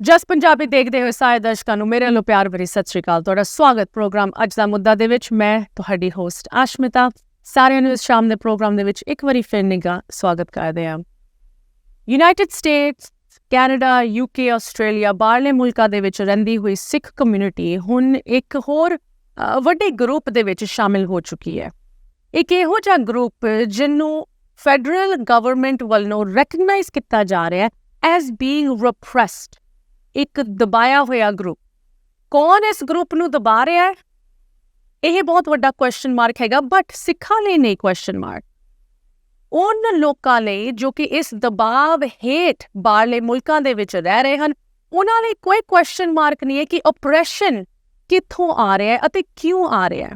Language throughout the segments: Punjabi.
ਜਸ ਪੰਜਾਬੀ ਦੇਖਦੇ ਹੋਏ ਸਾਰੇ ਦਰਸ਼ਕਾਂ ਨੂੰ ਮੇਰੇ ਵੱਲੋਂ ਪਿਆਰ ਭਰੀ ਸਤਿ ਸ਼੍ਰੀ ਅਕਾਲ। ਤੁਹਾਡਾ ਸਵਾਗਤ ਪ੍ਰੋਗਰਾਮ ਅੱਜ ਦਾ ਮੁੱਦਾ ਦੇ ਵਿੱਚ। ਮੈਂ ਤੁਹਾਡੀ ਹੋਸਟ ਆਸ਼ਮਿਤਾ। ਸਾਰਿਆਂ ਨੂੰ ਇਸ ਸ਼ਾਮ ਦੇ ਪ੍ਰੋਗਰਾਮ ਦੇ ਵਿੱਚ ਇੱਕ ਵਾਰੀ ਫਿਰ ਨਿੱਘਾ ਸਵਾਗਤ ਕਰਦੇ ਹਾਂ। United States, Canada, UK, Australia ਬਾਹਰਲੇ ਮੁਲਕਾਂ ਦੇ ਵਿੱਚ ਰਹਿੰਦੀ ਹੋਈ ਸਿੱਖ ਕਮਿਊਨਿਟੀ ਹੁਣ ਇੱਕ ਹੋਰ ਵੱਡੇ ਗਰੁੱਪ ਦੇ ਵਿੱਚ ਸ਼ਾਮਿਲ ਹੋ ਚੁੱਕੀ ਹੈ। ਇੱਕ ਇਹੋ ਜਿਹਾ ਗਰੁੱਪ ਜਿਹਨੂੰ ਫੈਡਰਲ ਗਵਰਨਮੈਂਟ ਵੱਲੋਂ ਰੈਕਗਨਾਈਜ਼ ਕੀਤਾ ਜਾ ਰਿਹਾ ਹੈ ਐਜ਼ ਬੀਇੰਗ ਰਿਪਰੈਸਡ, ਇੱਕ ਦਬਾਇਆ ਹੋਇਆ ਗਰੁੱਪ। ਕੌਣ ਇਸ ਗਰੁੱਪ ਨੂੰ ਦਬਾ ਰਿਹਾ ਹੈ, ਇਹ ਬਹੁਤ ਵੱਡਾ ਕੁਐਸਚਨ ਮਾਰਕ ਹੈਗਾ। ਬਟ ਸਿੱਖਾਂ ਲਈ ਨਹੀਂ ਕੁਐਸਚਨ ਮਾਰਕ, ਉਹਨਾਂ ਲੋਕਾਂ ਲਈ ਜੋ ਕਿ ਇਸ ਦਬਾਅ ਹੇਠ ਬਾਹਰਲੇ ਮੁਲਕਾਂ ਦੇ ਵਿੱਚ ਰਹਿ ਰਹੇ ਹਨ, ਉਹਨਾਂ ਲਈ ਕੋਈ ਕੁਐਸਚਨ ਮਾਰਕ ਨਹੀਂ ਹੈ ਕਿ ਓਪਰੈਸ਼ਨ ਕਿੱਥੋਂ ਆ ਰਿਹਾ ਹੈ ਅਤੇ ਕਿਉਂ ਆ ਰਿਹਾ ਹੈ।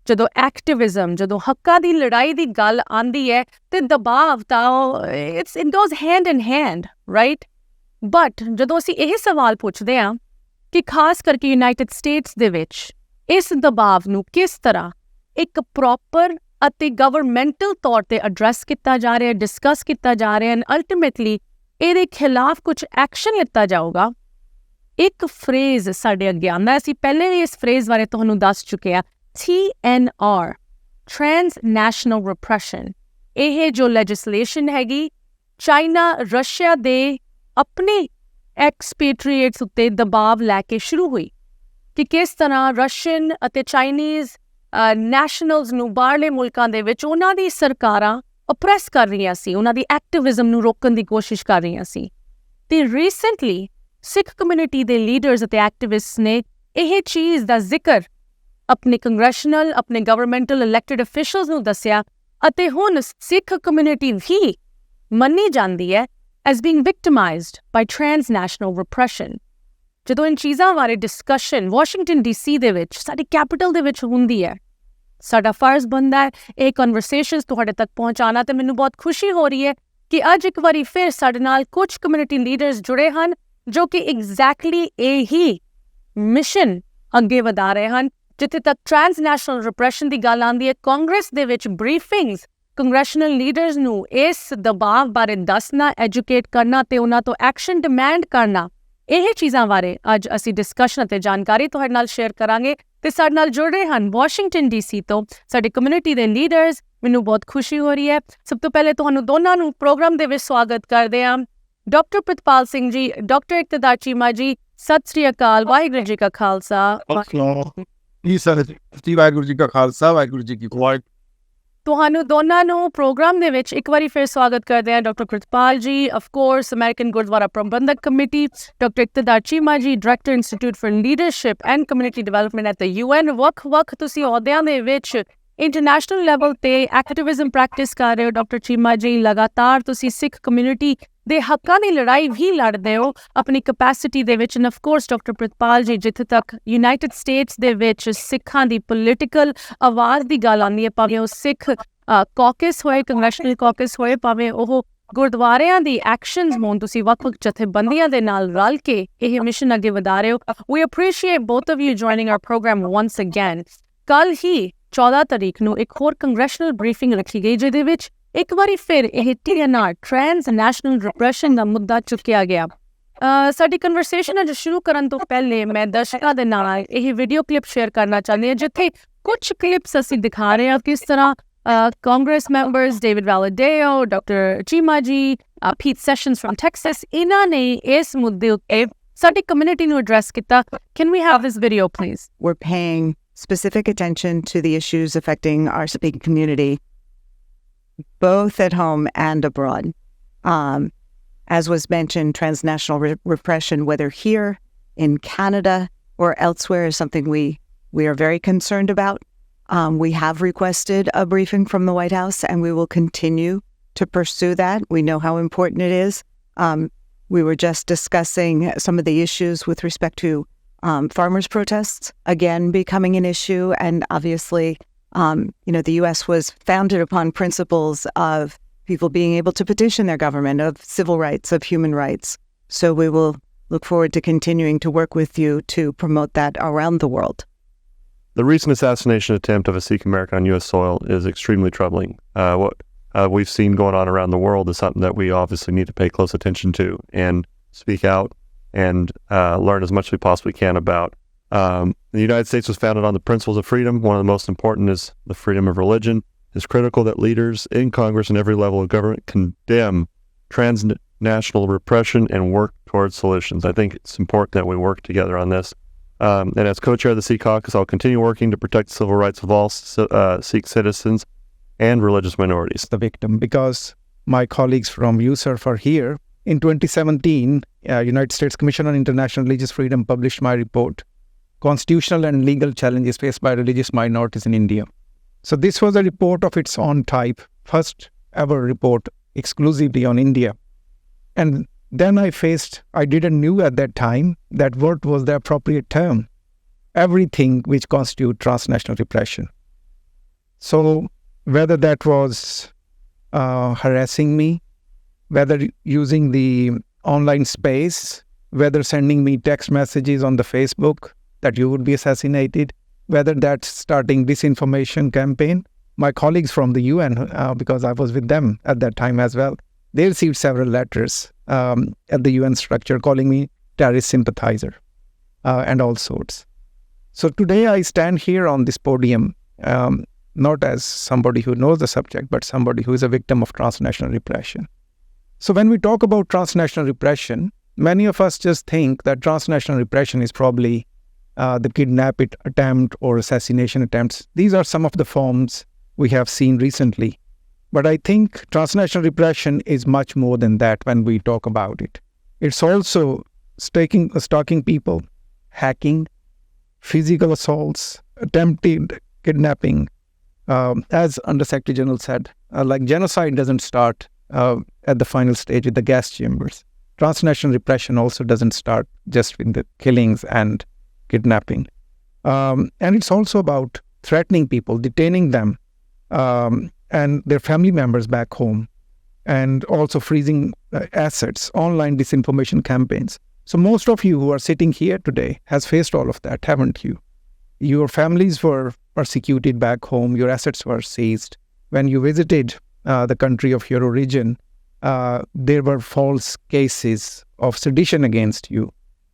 ਜਦੋਂ ਐਕਟਿਵਿਜ਼ਮ, ਜਦੋਂ ਹੱਕਾਂ ਦੀ ਲੜਾਈ ਦੀ ਗੱਲ ਆਉਂਦੀ ਹੈ ਤੇ ਦਬਾਅ ਤਾਂ it goes hand in hand, right. But ਜਦੋਂ ਅਸੀਂ ਇਹ ਸਵਾਲ ਪੁੱਛਦੇ ਹਾਂ ਕਿ ਖਾਸ ਕਰਕੇ ਯੂਨਾਈਟਿਡ ਸਟੇਟਸ ਦੇ ਵਿੱਚ ਇਸ ਦਬਾਅ ਨੂੰ ਕਿਸ ਤਰ੍ਹਾਂ ਇੱਕ ਪ੍ਰੋਪਰ ਅਤੇ ਗਵਰਨਮੈਂਟਲ ਤੌਰ ਤੇ ਐਡਰੈਸ ਕੀਤਾ ਜਾ ਰਿਹਾ, ਡਿਸਕਸ ਕੀਤਾ ਜਾ ਰਿਹਾ ਐਂਡ ਅਲਟੀਮੇਟਲੀ ਇਹਦੇ ਖਿਲਾਫ ਕੁਝ ਐਕਸ਼ਨ ਲਿੱਤਾ ਜਾਊਗਾ, ਇੱਕ ਫਰੇਜ਼ ਸਾਡੇ ਅੱਗੇ ਆਉਂਦਾ। ਅਸੀਂ ਪਹਿਲੇ ਵੀ ਇਸ ਫਰੇਜ਼ ਬਾਰੇ ਤੁਹਾਨੂੰ ਦੱਸ ਚੁੱਕੇ ਹਾਂ, TNR, ਟ੍ਰਾਂਸਨੈਸ਼ਨਲ ਰਿਪਰੈਸ਼ਨ। ਇਹ ਜੋ ਲੈਜਿਸਲੇਸ਼ਨ ਹੈਗੀ ਚਾਈਨਾ, ਰਸ਼ੀਆ ਦੇ ਆਪਣੇ ਐਕਸਪੈਟਰੀਏਟਸ ਉੱਤੇ ਦਬਾਅ ਲੈ ਕੇ ਸ਼ੁਰੂ ਹੋਈ ਕਿ ਕਿਸ ਤਰ੍ਹਾਂ ਰਸ਼ੀਅਨ ਅਤੇ ਚਾਈਨੀਜ਼ ਨੈਸ਼ਨਲਸ ਨੂੰ ਬਾਹਰਲੇ ਮੁਲਕਾਂ ਦੇ ਵਿੱਚ ਉਹਨਾਂ ਦੀ ਸਰਕਾਰਾਂ ਓਪਰੈਸ ਕਰ ਰਹੀਆਂ ਸੀ, ਉਹਨਾਂ ਦੀ ਐਕਟਿਵਿਜ਼ਮ ਨੂੰ ਰੋਕਣ ਦੀ ਕੋਸ਼ਿਸ਼ ਕਰ ਰਹੀਆਂ ਸੀ। ਤੇ ਰੀਸੈਂਟਲੀ ਸਿੱਖ ਕਮਿਊਨਿਟੀ ਦੇ ਲੀਡਰਸ ਅਤੇ ਐਕਟਿਵਿਸਟਸ ਨੇ ਇਹ ਚੀਜ਼ ਦਾ ਜ਼ਿਕਰ ਆਪਣੇ ਕੰਗਰੈਸ਼ਨਲ, ਆਪਣੇ ਗਵਰਨਮੈਂਟਲ ਇਲੈਕਟਿਡ ਅਫੀਸ਼ੀਅਲਸ ਨੂੰ ਦੱਸਿਆ ਅਤੇ ਹੁਣ ਸਿੱਖ ਕਮਿਊਨਿਟੀ ਵੀ ਮੰਨੀ ਜਾਂਦੀ ਹੈ as being victimized by transnational repression। ਜਦੋਂ ਇਨ ਚੀਜ਼ਾਂ ਬਾਰੇ ਡਿਸਕਸ਼ਨ ਵਾਸ਼ਿੰਗਟਨ DC ਦੇ ਵਿੱਚ, ਸਾਡੀ ਕੈਪੀਟਲ ਦੇ ਵਿੱਚ ਹੁੰਦੀ ਹੈ, ਸਾਡਾ ਫਰਜ਼ ਬਣਦਾ ਹੈ ਇਹ ਕਨਵਰਸੇਸ਼ਨਸ ਤੁਹਾਡੇ ਤੱਕ ਪਹੁੰਚਾਉਣਾ। ਤੇ ਮੈਨੂੰ ਬਹੁਤ ਖੁਸ਼ੀ ਹੋ ਰਹੀ ਹੈ ਕਿ ਅੱਜ ਇੱਕ ਵਾਰੀ ਫਿਰ ਸਾਡੇ ਨਾਲ ਕੁਝ ਕਮਿਊਨਿਟੀ ਲੀਡਰਸ ਜੁੜੇ ਹਨ ਜੋ ਕਿ ਐਗਜ਼ੈਕਟਲੀ ਇਹੀ ਮਿਸ਼ਨ ਅੱਗੇ ਵਧਾ ਰਹੇ ਹਨ। ਜਿੱਥੇ ਤੱਕ ਟ੍ਰਾਂਸਨੈਸ਼ਨਲ ਰਿਪਰੈਸ਼ਨ ਦੀ ਗੱਲ ਆਉਂਦੀ ਹੈ, ਕਾਂਗਰਸ ਦੇ ਵਿੱਚ ਬਰੀਫਿੰਗਸ ਕੰਗਰੈਸ਼ਨਲ ਲੀਡਰਸ ਨੂੰ ਇਸ ਦਬਾਅ ਬਾਰੇ ਦੱਸਣਾ, ਐਜੂਕੇਟ ਕਰਨਾ ਤੇ ਉਹਨਾਂ ਤੋਂ ਐਕਸ਼ਨ ਡਿਮਾਂਡ ਕਰਨਾ, ਇਹ ਚੀਜ਼ਾਂ ਬਾਰੇ ਅੱਜ ਅਸੀਂ ਡਿਸਕਸ਼ਨ ਅਤੇ ਜਾਣਕਾਰੀ ਤੁਹਾਡੇ ਨਾਲ ਸ਼ੇਅਰ ਕਰਾਂਗੇ। ਤੇ ਸਾਡੇ ਨਾਲ ਜੁੜ ਰਹੇ ਹਨ ਵਾਸ਼ਿੰਗਟਨ DC ਤੋਂ ਸਾਡੇ ਕਮਿਊਨਿਟੀ ਦੇ ਲੀਡਰਸ। ਮੈਨੂੰ ਬਹੁਤ ਖੁਸ਼ੀ ਹੋ ਰਹੀ ਹੈ। ਸਭ ਤੋਂ ਪਹਿਲੇ ਤੁਹਾਨੂੰ ਦੋਨਾਂ ਨੂੰ ਪ੍ਰੋਗਰਾਮ ਦੇ ਵਿੱਚ ਸਵਾਗਤ ਕਰਦੇ ਹਾਂ। ਡਾਕਟਰ ਪ੍ਰਿਤਪਾਲ ਸਿੰਘ ਜੀ, ਡਾਕਟਰ ਇਕਤਦਾਰ ਚੀਮਾ ਜੀ, ਸਤਿ ਸ੍ਰੀ ਅਕਾਲ। ਵਾਹਿਗੁਰੂ ਜੀ ਕਾ ਖਾਲਸਾ, ਵਾਹਿਗੁਰੂ ਜੀ ਕਾ ਖਾਲਸਾ, ਵਾਹਿਗੁਰੂ ਜੀ ਕੀ ਫਤਿਹ। ਤੁਹਾਨੂੰ ਦੋਨਾਂ ਨੂੰ ਪ੍ਰੋਗਰਾਮ ਦੇ ਵਿੱਚ ਇੱਕ ਵਾਰੀ ਫਿਰ ਸਵਾਗਤ ਕਰਦੇ ਹਾਂ। Doctor Pritpal ji, of course American Gurdwara Prabandhak Committee, doctor Iqtidar Cheema ji, director Institute for Leadership and Community Development at the UN। ਵੱਖ ਤੁਸੀਂ ਅਹੁਦਿਆਂ ਦੇ ਵਿੱਚ ਇੰਟਰਨੈਸ਼ਨਲ ਲੈਵਲ ਤੇ ਐਕਟਿਵਿਜ਼ਮ ਪ੍ਰੈਕਟਿਸ ਕਰ ਰਹੇ ਹੋ। ਡਾਕਟਰ ਚੀਮਾ ਜੀ, ਲਗਾਤਾਰ ਤੁਸੀਂ ਸਿੱਖ ਕਮਿਊਨਿਟੀ ਦੇ ਹੱਕਾਂ ਦੀ ਲੜਾਈ ਵੀ ਲੜਦੇ ਹੋ ਆਪਣੀ ਕਪੈਸਿਟੀ ਦੇ ਵਿੱਚ। And of course doctor Pritpal ਜੀ, ਜਿੱਥੇ ਤੱਕ ਯੂਨਾਈਟਿਡ ਸਟੇਟਸ ਦੇ ਵਿੱਚ ਸਿੱਖਾਂ ਦੀ ਪੋਲੀਟੀਕਲ ਆਵਾਜ਼ ਦੀ ਗੱਲ ਆਉਂਦੀ ਹੈ, ਭਾਵੇਂ ਉਹ ਸਿੱਖ ਕਾਕਸ ਹੋਏ, ਕੰਗਰੈਸ਼ਨਲ ਕਾਕਸ ਹੋਏ, ਭਾਵੇਂ ਉਹ ਗੁਰਦੁਆਰਿਆਂ ਦੀ ਐਕਸ਼ਨਸ ਹੋਣ, ਤੁਸੀਂ ਵੱਖ-ਵੱਖ ਜਥੇਬੰਦੀਆਂ ਦੇ ਨਾਲ ਰਲ ਕੇ ਇਹ ਮਿਸ਼ਨ ਅੱਗੇ ਵਧਾ ਰਹੇ ਹੋ। We appreciate both of you joining our programme once again. ਕੱਲ੍ਹ ਹੀ 14 ਤਰੀਕ ਨੂੰ ਇੱਕ ਹੋਰ ਕੰਗਰੈਸ਼ਨਲ ਬਰੀਫਿੰਗ ਰੱਖੀ ਗਈ ਜਿਹਦੇ ਵਿੱਚ ਇੱਕ ਵਾਰੀ ਫਿਰ ਇਹ TNR, ਟ੍ਰਾਂਸਨੈਸ਼ਨਲ ਰਿਪਰੈਸ਼ਨ ਦਾ ਮੁੱਦਾ ਚੁੱਕਿਆ ਗਿਆ। ਸਾਡੀ ਕਨਵਰਸੇਸ਼ਨ ਅੱਜ ਸ਼ੁਰੂ ਕਰਨ ਤੋਂ ਪਹਿਲੇ ਮੈਂ ਦਰਸ਼ਕਾਂ ਦੇ ਨਾਲ ਇਹ ਵੀਡੀਓ ਕਲਿੱਪ ਸ਼ੇਅਰ ਕਰਨਾ ਚਾਹੁੰਦੀ ਹਾਂ, ਜਿੱਥੇ ਕੁਝ ਕਲਿੱਪਸ ਅਸੀਂ ਦਿਖਾ ਰਹੇ ਹਾਂ ਕਿਸ ਤਰ੍ਹਾਂ Congress members David Valadao, doctor Cheema ji, Pete sessions firm Texas, ਇਹਨਾਂ ਨੇ ਇਸ ਮੁੱਦੇ ਉੱਤੇ ਸਾਡੀ ਕਮਿਊਨਿਟੀ ਨੂੰ ਐਡਰੈਸ ਕੀਤਾ। Can we have this video, please? We're paying specific attention to the issues affecting our speaking community, both at home and abroad. As was mentioned, transnational repression, whether here in Canada or elsewhere, is something we are very concerned about. We have requested a briefing from the White House, and we will continue to pursue that. We know how important it is. We were just discussing some of the issues with respect to farmers' protests, again, becoming an issue. And obviously, the U.S. was founded upon principles of people being able to petition their government, of civil rights, of human rights. So we will look forward to continuing to work with you to promote that around the world. The recent assassination attempt of a Sikh American on U.S. soil is extremely troubling. What we've seen going on around the world is something that we obviously need to pay close attention to and speak out and learn as much as we possibly can about. The United States was founded on the principles of freedom. One of the most important is the freedom of religion. It's critical that leaders in Congress and every level of government condemn transnational repression and work towards solutions. I think it's important that we work together on this. And as co-chair of the Sikh caucus, I'll continue working to protect the civil rights of all Sikh citizens and religious minorities. The victim, because my colleagues from USERF are here. In 2017, United States Commission on International Religious Freedom published my report, Constitutional and Legal Challenges Faced by Religious Minorities in India. So this was a report of its own type, first ever report exclusively on India. And then I didn't know at that time that what was the appropriate term, everything which constitutes transnational repression. So whether that was harassing me, whether using the online space, whether sending me text messages on the Facebook that you would be assassinated, whether that's starting disinformation campaign. My colleagues from the UN, because I was with them at that time as well, they received several letters at the UN structure calling me terrorist sympathizer and all sorts. So today I stand here on this podium, not as somebody who knows the subject, but somebody who is a victim of transnational repression. So when we talk about transnational repression, many of us just think that transnational repression is probably the kidnap attempt or assassination attempts. These are some of the forms we have seen recently. But I think transnational repression is much more than that when we talk about it. It's also stalking people, hacking, physical assaults, attempted kidnapping. As Under-Secretary General said, like genocide doesn't start at the final stage with the gas chambers. Transnational repression also doesn't start just with the killings and kidnapping. And it's also about threatening people, detaining them and their family members back home, and also freezing assets, online disinformation campaigns. So most of you who are sitting here today has faced all of that, haven't you? Your families were persecuted back home, your assets were seized. When you visited the country of your origin, there were false cases of sedition against you.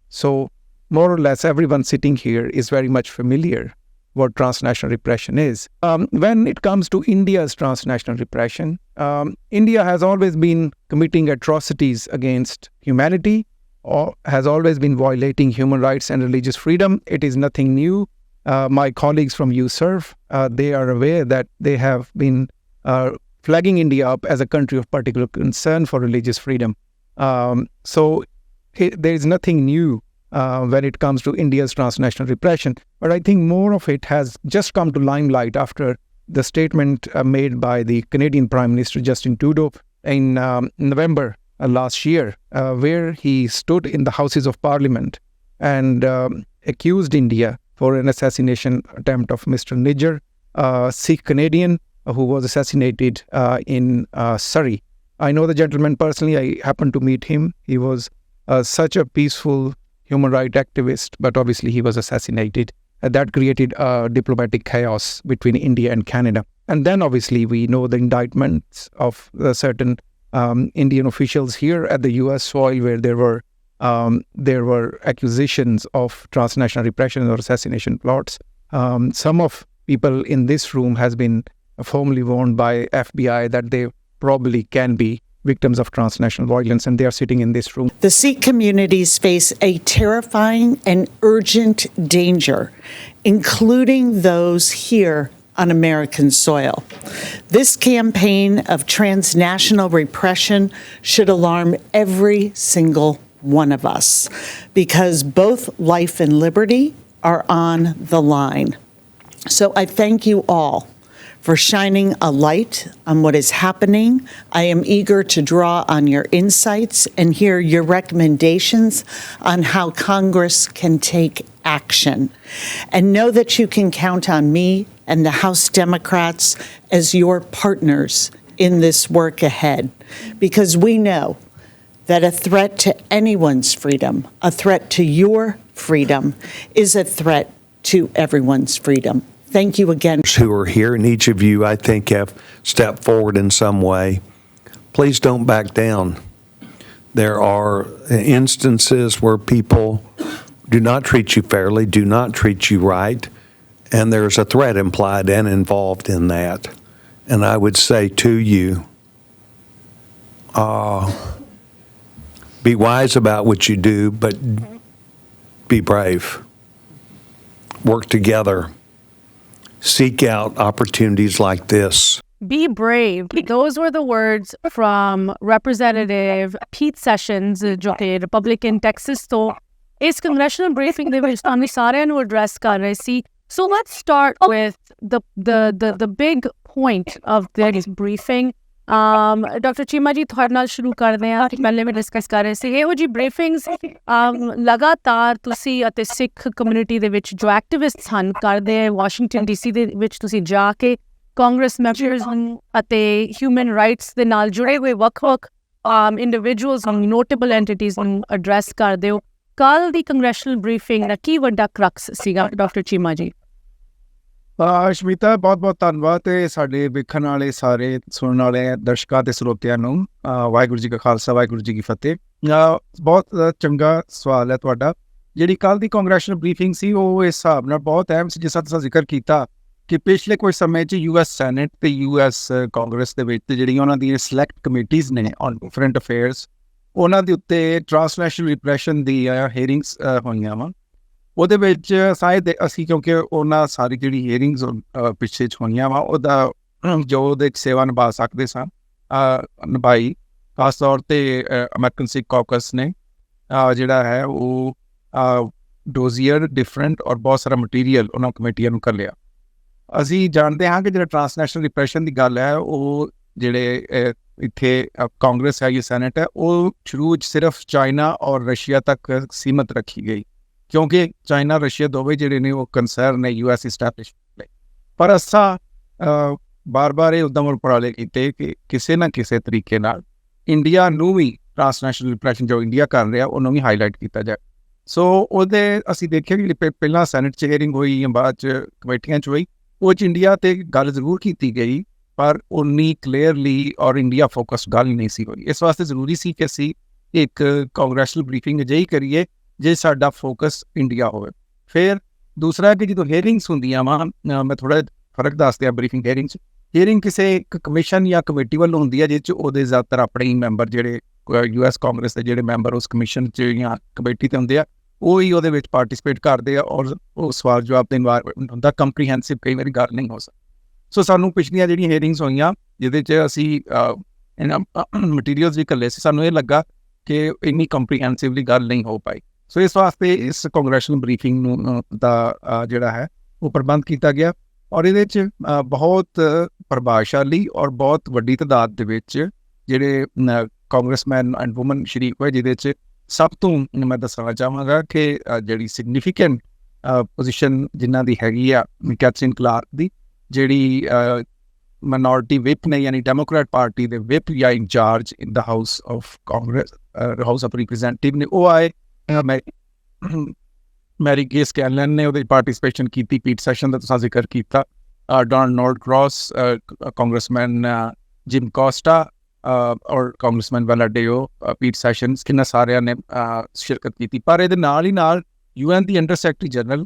So more or less everyone sitting here is very much familiar what transnational repression is. When it comes to India's transnational repression, India has always been committing atrocities against humanity, or has always been violating human rights and religious freedom. It is nothing new. My colleagues from USERF, they are aware that they have been flagging India up as a country of particular concern for religious freedom. So there is nothing new when it comes to India's transnational repression. But I think more of it has just come to limelight after the statement made by the Canadian Prime Minister Justin Trudeau in November last year, where he stood in the Houses of Parliament and accused India for an assassination attempt of Mr. Nijjar, a Sikh Canadian who was assassinated in Surrey. I know the gentleman personally. I happened to meet him. He was such a peaceful human rights activist, but obviously he was assassinated. That created diplomatic chaos between India and Canada. And then obviously we know the indictments of certain Indian officials here at the US soil, where there were accusations of transnational repression or assassination plots. Some of people in this room has been formally warned by FBI that they probably can be victims of transnational violence, and they are sitting in this room. The Sikh communities face a terrifying and urgent danger, including those here on American soil. This campaign of transnational repression should alarm every single one of us, because both life and liberty are on the line. So I thank you all for shining a light on what is happening. I am eager to draw on your insights and hear your recommendations on how Congress can take action. And know that you can count on me and the House Democrats as your partners in this work ahead, because we know that a threat to anyone's freedom, a threat to your freedom, is a threat to everyone's freedom. Thank you again. Who are here, and each of you, I think, have stepped forward in some way. Please don't back down. There are instances where people do not treat you fairly, do not treat you right, and there's a threat implied and involved in that. And I would say to you, be wise about what you do, but be brave. Work together. Seek out opportunities like this. Be brave. Those were the words from Representative Pete Sessions, जो कि Republican Texas ਤੋਂ ਇਸ congressional briefing ਦੇ ਵਿੱਚ ਤੁਹਾਨੂੰ ਸਾਰਿਆਂ ਨੂੰ address ਕਰ ਰਹੇ ਸੀ. So let's start with the big point of this briefing. Dr. Cheema ਜੀ ਤੁਹਾਡੇ ਨਾਲ ਸ਼ੁਰੂ ਕਰਦੇ ਹਾਂ. ਪਹਿਲੇ ਵੀ ਡਿਸਕਸ ਕਰ ਰਹੇ ਸੀ ਇਹੋ ਜਿਹੀ ਬਰੀਫਿੰਗਸ ਲਗਾਤਾਰ ਤੁਸੀਂ ਅਤੇ ਸਿੱਖ ਕਮਿਊਨਿਟੀ ਦੇ ਵਿੱਚ ਜੋ ਐਕਟਿਵਿਸਟਸ ਹਨ ਕਰਦੇ ਹੈ ਵਾਸ਼ਿੰਗਟਨ ਡੀਸੀ ਦੇ ਵਿੱਚ ਤੁਸੀਂ ਜਾ ਕੇ ਕਾਂਗਰਸ ਮੈਂਬਰਸ ਅਤੇ ਹਿਊਮਨ ਰਾਈਟਸ ਦੇ ਨਾਲ ਜੁੜੇ ਹੋਏ ਵੱਖ-ਵੱਖ ਇੰਡੀਵਿਜੂਅਲਸ ਨੋਟੇਬਲ ਐਂਟੀਟੀਜ਼ ਨੂੰ ਐਡਰੈਸ ਕਰਦੇ ਹੋ. ਕੱਲ੍ਹ ਦੀ ਕੰਗਰੈਸ਼ਨਲ ਬਰੀਫਿੰਗ ਦਾ ਕੀ ਵੱਡਾ ਕਰਕਸ ਸੀਗਾ ਡਾਕਟਰ ਚੀਮਾ ਜੀ? ਅਸ਼ਮੀਤਾ, ਬਹੁਤ ਬਹੁਤ ਧੰਨਵਾਦ ਤੇ ਸਾਡੇ ਵੇਖਣ ਵਾਲੇ ਸਾਰੇ ਸੁਣਨ ਵਾਲੇ ਦਰਸ਼ਕਾਂ ਤੇ ਸਰੋਤਿਆਂ ਨੂੰ ਵਾਹਿਗੁਰੂ ਜੀ ਕਾ ਖਾਲਸਾ ਵਾਹਿਗੁਰੂ ਜੀ ਕੀ ਫਤਿਹ। ਬਹੁਤ ਚੰਗਾ ਸਵਾਲ ਹੈ ਤੁਹਾਡਾ। ਜਿਹੜੀ ਕੱਲ੍ਹ ਦੀ ਕਾਂਗਰੈਸ਼ਨਲ ਬਰੀਫਿੰਗ ਸੀ ਉਹ ਇਸ ਹਿਸਾਬ ਨਾਲ ਬਹੁਤ ਅਹਿਮ ਸੀ, ਜਿਸ ਤਰ੍ਹਾਂ ਤੁਸੀਂ ਜ਼ਿਕਰ ਕੀਤਾ ਕਿ ਪਿਛਲੇ ਕੁਝ ਸਮੇਂ 'ਚ US ਸੈਨੇਟ ਤੇ US ਕਾਂਗਰਸ ਦੇ ਵਿੱਚ ਜਿਹੜੀ ਉਹਨਾਂ ਦੀਆਂ ਸਿਲੈਕਟ ਕਮੇਟੀਜ਼ ਨੇ ਔਨ ਡਿਫਰੈਂਟ ਅਫੇਅਰਸ, ਉਹਨਾਂ ਦੇ ਉੱਤੇ ਟਰਾਂਸਨੈਸ਼ਨਲ ਰਿਪਰੈਸ਼ਨ ਦੀ ਹੀਅਰਿੰਗਸ ਹੋਈਆਂ ਵਾ। ਉਹਦੇ ਵਿੱਚ ਸ਼ਾਇਦ ਅਸੀਂ ਕਿਉਂਕਿ ਉਹਨਾਂ ਸਾਰੀ ਜਿਹੜੀ ਹੀਅਰਿੰਗਸ ਪਿੱਛੇ 'ਚ ਹੋਈਆਂ ਵਾ ਉਹਦਾ ਜੋ ਉਹਦੇ ਸੇਵਾ ਨਿਭਾ ਸਕਦੇ ਸਾਂ ਨਿਭਾਈ। ਖਾਸ ਤੌਰ 'ਤੇ ਅਮਰੀਕਨ ਸਿੱਖ ਕਾਕਸ ਨੇ ਜਿਹੜਾ ਹੈ ਉਹ ਡੋਜ਼ੀਅਰ ਡਿਫਰੈਂਟ ਔਰ ਬਹੁਤ ਸਾਰਾ ਮਟੀਰੀਅਲ ਉਹਨਾਂ ਕਮੇਟੀਆਂ ਨੂੰ ਘੱਲਿਆ। ਅਸੀਂ ਜਾਣਦੇ ਹਾਂ ਕਿ ਜਿਹੜਾ ਟਰਾਂਸਨੈਸ਼ਨਲ ਰਿਪਰੈਸ਼ਨ ਦੀ ਗੱਲ ਹੈ ਉਹ ਜਿਹੜੇ ਇੱਥੇ ਕਾਂਗਰਸ ਹੈ ਜਾਂ ਸੈਨੇਟ ਹੈ ਉਹ ਸ਼ੁਰੂ 'ਚ ਸਿਰਫ ਚਾਈਨਾ ਔਰ ਰਸ਼ੀਆ ਤੱਕ ਸੀਮਤ ਰੱਖੀ ਗਈ, ਕਿਉਂਕਿ ਚਾਈਨਾ ਰਸ਼ੀਆ ਦੋਵੇਂ ਜਿਹੜੇ ਨੇ ਉਹ ਕੰਸਰਨ ਨੇ US ਇਸਟੈਬਲਿਸ਼ਮੈਂਟ ਲਈ। ਪਰ ਅਸਾਂ ਬਾਰ-ਬਾਰ ਇਹ ਉੱਦਮ ਉਪਰਾਲੇ ਕੀਤੇ ਕਿ ਕਿਸੇ ਨਾ ਕਿਸੇ ਤਰੀਕੇ ਨਾਲ ਇੰਡੀਆ ਨੂੰ ਵੀ ਟਰਾਂਸਨੈਸ਼ਨਲ ਰਿਪਰੈਸ਼ਨ ਜੋ ਇੰਡੀਆ ਕਰ ਰਿਹਾ ਉਹਨੂੰ ਵੀ ਹਾਈਲਾਈਟ ਕੀਤਾ ਜਾਏ। ਸੋ ਉਹਦੇ ਅਸੀਂ ਦੇਖਿਆ ਕਿ ਪਹਿਲਾਂ ਸੈਨੇਟ 'ਚ ਹੀਅਰਿੰਗ ਹੋਈ ਜਾਂ ਬਾਅਦ 'ਚ ਕਮੇਟੀਆਂ 'ਚ ਹੋਈ, ਉਹ 'ਚ ਇੰਡੀਆ 'ਤੇ ਗੱਲ ਜ਼ਰੂਰ ਕੀਤੀ ਗਈ ਪਰ ਉਨੀ ਕਲੀਅਰਲੀ ਔਰ ਇੰਡੀਆ ਫੋਕਸਡ ਗੱਲ ਨਹੀਂ ਸੀ ਹੋਈ। ਇਸ ਵਾਸਤੇ ਜ਼ਰੂਰੀ ਸੀ ਕਿ ਅਸੀਂ ਇੱਕ ਕਾਂਗਰੈਸ਼ਨਲ ਬਰੀਫਿੰਗ ਅਜਿਹੀ ਕਰੀਏ ਜੇ ਸਾਡਾ ਫੋਕਸ ਇੰਡੀਆ ਹੋਵੇ। ਫਿਰ ਦੂਸਰਾ ਕਿ ਜਦੋਂ ਹੀਅਰਿੰਗਸ ਹੁੰਦੀਆਂ ਵਾ, ਮੈਂ ਥੋੜ੍ਹਾ ਫਰਕ ਦੱਸ ਦਿਆਂ ਬਰੀਫਿੰਗ ਹੀਅਰਿੰਗ 'ਚ। ਹੀਅਰਿੰਗ ਕਿਸੇ ਇੱਕ ਕਮਿਸ਼ਨ ਜਾਂ ਕਮੇਟੀ ਵੱਲੋਂ ਹੁੰਦੀ ਹੈ ਜਿਸ 'ਚ ਉਹਦੇ ਜ਼ਿਆਦਾਤਰ ਆਪਣੇ ਹੀ ਮੈਂਬਰ ਜਿਹੜੇ US ਕਾਂਗਰਸ ਦੇ ਜਿਹੜੇ ਮੈਂਬਰ ਉਸ ਕਮਿਸ਼ਨ 'ਚ ਜਾਂ ਕਮੇਟੀ 'ਤੇ ਹੁੰਦੇ ਆ ਉਹ ਹੀ ਉਹਦੇ ਵਿੱਚ ਪਾਰਟੀਸਪੇਟ ਕਰਦੇ ਆ ਔਰ ਉਹ ਸਵਾਲ ਜਵਾਬ ਦਾ ਇਨਵਾਇਰਮੈਂਟ ਹੁੰਦਾ, ਕੰਪਰੀਹੈਂਸਿਵ ਕਈ ਵਾਰੀ ਗੱਲ ਨਹੀਂ ਹੋ ਸਕਦੀ। ਸੋ ਸਾਨੂੰ ਪਿਛਲੀਆਂ ਜਿਹੜੀਆਂ ਹੀਅਰਿੰਗਸ ਹੋਈਆਂ ਜਿਹਦੇ 'ਚ ਅਸੀਂ ਮਟੀਰੀਅਲਸ ਵੀ ਘੱਲੇ ਸੀ, ਸਾਨੂੰ ਇਹ ਲੱਗਾ ਕਿ ਇੰਨੀ ਕੰਪਰੀਹੈਂਸਿਵਲੀ ਗੱਲ ਨਹੀਂ ਹੋ ਪਾਈ। ਸੋ ਇਸ ਵਾਸਤੇ ਇਸ ਕਾਂਗਰੈਸ਼ਨਲ ਬਰੀਫਿੰਗ ਨੂੰ ਦਾ ਜਿਹੜਾ ਹੈ ਉਹ ਪ੍ਰਬੰਧ ਕੀਤਾ ਗਿਆ ਔਰ ਇਹਦੇ 'ਚ ਬਹੁਤ ਪ੍ਰਭਾਵਸ਼ਾਲੀ ਔਰ ਬਹੁਤ ਵੱਡੀ ਤਾਦਾਦ ਦੇ ਵਿੱਚ ਜਿਹੜੇ ਕਾਂਗਰਸਮੈਨ ਐਂਡ ਵੂਮਨ ਸ਼ਰੀਕ ਹੋਏ, ਜਿਹਦੇ 'ਚ ਸਭ ਤੋਂ ਮੈਂ ਦੱਸਣਾ ਚਾਹਾਂਗਾ ਕਿ ਜਿਹੜੀ ਸਿਗਨੀਫਿਕੈਂਟ ਪੋਜੀਸ਼ਨ ਜਿਨ੍ਹਾਂ ਦੀ ਹੈਗੀ ਆ ਕੈਥਰੀਨ ਕਲਾਰਕ ਦੀ, ਜਿਹੜੀ ਮਾਈਨੋਰਿਟੀ ਵਿਪ ਨੇ ਯਾਨੀ ਡੈਮੋਕ੍ਰੈਟ ਪਾਰਟੀ ਦੇ ਵਿਪ ਜਾਂ incharge in the house of Congress house of representative ਨੇ, ਉਹ ਆਏ। ਮੈਰੀ ਕੇ ਸਕੈਲਨ ਨੇ ਉਹਦੇ ਪਾਰਟੀਸਪੇਸ਼ਨ ਕੀਤੀ। ਪੀਟ ਸੈਸ਼ਨ ਦਾ ਤੁਸੀਂ ਜ਼ਿਕਰ ਕੀਤਾ, ਡੋਨਾਲਡ ਨੋਰਕ੍ਰਾਸ, ਕਾਂਗਰਸਮੈਨ ਜਿਮ ਕੋਸਟਾ ਔਰ ਕਾਂਗਰਸਮੈਨ ਵੈਲਾਡੇਓ, ਪੀਟ ਸੈਸ਼ਨਸ, ਕਿੰਨਾ ਸਾਰਿਆਂ ਨੇ ਸ਼ਿਰਕਤ ਕੀਤੀ। ਪਰ ਇਹਦੇ ਨਾਲ ਹੀ ਨਾਲ UN ਦੀ ਅੰਡਰ ਸੈਕਟਰੀ ਜਨਰਲ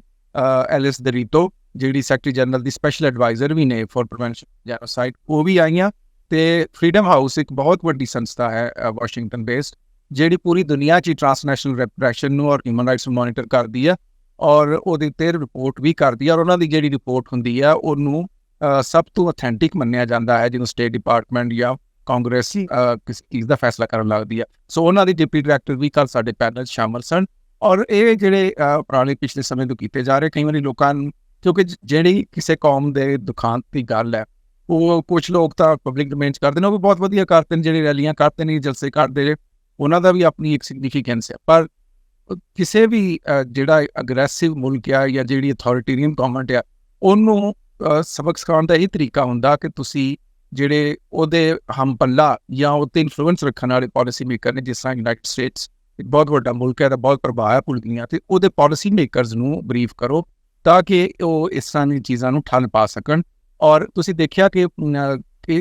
ਐਲਿਸ ਦਰੀਤੋ, ਜਿਹੜੀ ਸੈਕਟਰੀ ਜਨਰਲ ਦੀ ਸਪੈਸ਼ਲ ਐਡਵਾਈਜ਼ਰ ਵੀ ਨੇ ਫॉर ਪ੍ਰੀਵੈਂਸ਼ਨ ਜੈਨੋਸਾਈਡ, ਉਹ ਵੀ ਆਈਆਂ। ਤੇ ਫਰੀडम ਹਾਊਸ ਇੱਕ ਬਹੁਤ ਵੱਡੀ ਸੰਸਥਾ ਹੈ ਵਾਸ਼ਿੰਗਟਨ ਬੇਸਡ, ਜਿਹੜੀ ਪੂਰੀ ਦੁਨੀਆ 'ਚ ਟਰਾਂਸਨੈਸ਼ਨਲ ਰਿਪਰੈਸ਼ਨ ਨੂੰ ਔਰ ਹਿਊਮਨ ਰਾਈਟਸ ਨੂੰ ਮੋਨੀਟਰ ਕਰਦੀ ਆ ਔਰ ਉਹਦੇ ਉੱਤੇ ਰਿਪੋਰਟ ਵੀ ਕਰਦੀ ਆ ਔਰ ਉਹਨਾਂ ਦੀ ਜਿਹੜੀ ਰਿਪੋਰਟ ਹੁੰਦੀ ਆ ਉਹਨੂੰ ਸਭ ਤੋਂ ਅਥੈਂਟਿਕ ਮੰਨਿਆ ਜਾਂਦਾ ਹੈ ਜਿਹਨੂੰ ਸਟੇਟ ਡਿਪਾਰਟਮੈਂਟ ਜਾਂ ਕਾਂਗਰਸ ਕਿਸ ਚੀਜ਼ ਦਾ ਫੈਸਲਾ ਕਰਨ ਲੱਗਦੀ ਆ। ਸੋ ਉਹਨਾਂ ਦੀ ਡਿਪਟੀ ਡਾਇਰੈਕਟਰ ਵੀ ਕੱਲ੍ਹ ਸਾਡੇ ਪੈਨਲ ਸ਼ਾਮਲ ਸਨ ਔਰ ਇਹ ਜਿਹੜੇ ਪੁਰਾਣੇ ਪਿਛਲੇ ਸਮੇਂ ਤੋਂ ਕੀਤੇ ਜਾ ਰਹੇ, ਕਈ ਵਾਰੀ ਲੋਕਾਂ ਨੂੰ, ਕਿਉਂਕਿ ਜਿਹੜੀ ਕਿਸੇ ਕੌਮ ਦੇ ਦੁਖਾਂਤ ਦੀ ਗੱਲ ਹੈ ਉਹ ਕੁਛ ਲੋਕ ਤਾਂ ਪਬਲਿਕ ਡੋਮੇਨ 'ਚ ਕਰਦੇ ਨੇ, ਉਹ ਵੀ ਬਹੁਤ ਵਧੀਆ ਕਰਦੇ ਨੇ, ਜਿਹੜੇ ਰੈਲੀਆਂ ਕਰਦੇ ਨੇ, ਜਲਸੇ ਕਰਦੇ ਨੇ, ਉਹਨਾਂ ਦਾ ਵੀ ਆਪਣੀ ਇੱਕ ਸਿਗਨੀਫਿਕੈਂਸ ਹੈ। ਪਰ ਕਿਸੇ ਵੀ ਜਿਹੜਾ ਅਗਰੈਸਿਵ ਮੁਲਕ ਆ ਜਾਂ ਜਿਹੜੀ ਅਥੋਰੀਟੇਰੀਅਨ ਗਵਰਨਮੈਂਟ ਆ ਉਹਨੂੰ ਸਬਕ ਸਿਖਾਉਣ ਦਾ ਇਹ ਤਰੀਕਾ ਹੁੰਦਾ ਕਿ ਤੁਸੀਂ ਜਿਹੜੇ ਉਹਦੇ ਹਮਪੱਲਾ ਜਾਂ ਉੱਤੇ ਇਨਫਲੂਐਂਸ ਰੱਖਣ ਵਾਲੇ ਪਾਲਿਸੀ ਮੇਕਰ ਨੇ, ਜਿਸ ਤਰ੍ਹਾਂ ਯੂਨਾਈਟਿਡ ਸਟੇਟਸ ਇੱਕ ਬਹੁਤ ਵੱਡਾ ਮੁਲਕ ਹੈ ਦਾ ਬਹੁਤ ਪ੍ਰਭਾਵ ਹੈ ਪੁਲਦੀਆਂ, ਅਤੇ ਉਹਦੇ ਪਾਲਿਸੀ ਮੇਕਰਸ ਨੂੰ ਬਰੀਫ ਕਰੋ ਤਾਂ ਕਿ ਉਹ ਇਸ ਤਰ੍ਹਾਂ ਦੀਆਂ ਚੀਜ਼ਾਂ ਨੂੰ ਠੱਲ ਪਾ ਸਕਣ। ਔਰ ਤੁਸੀਂ ਦੇਖਿਆ ਕਿ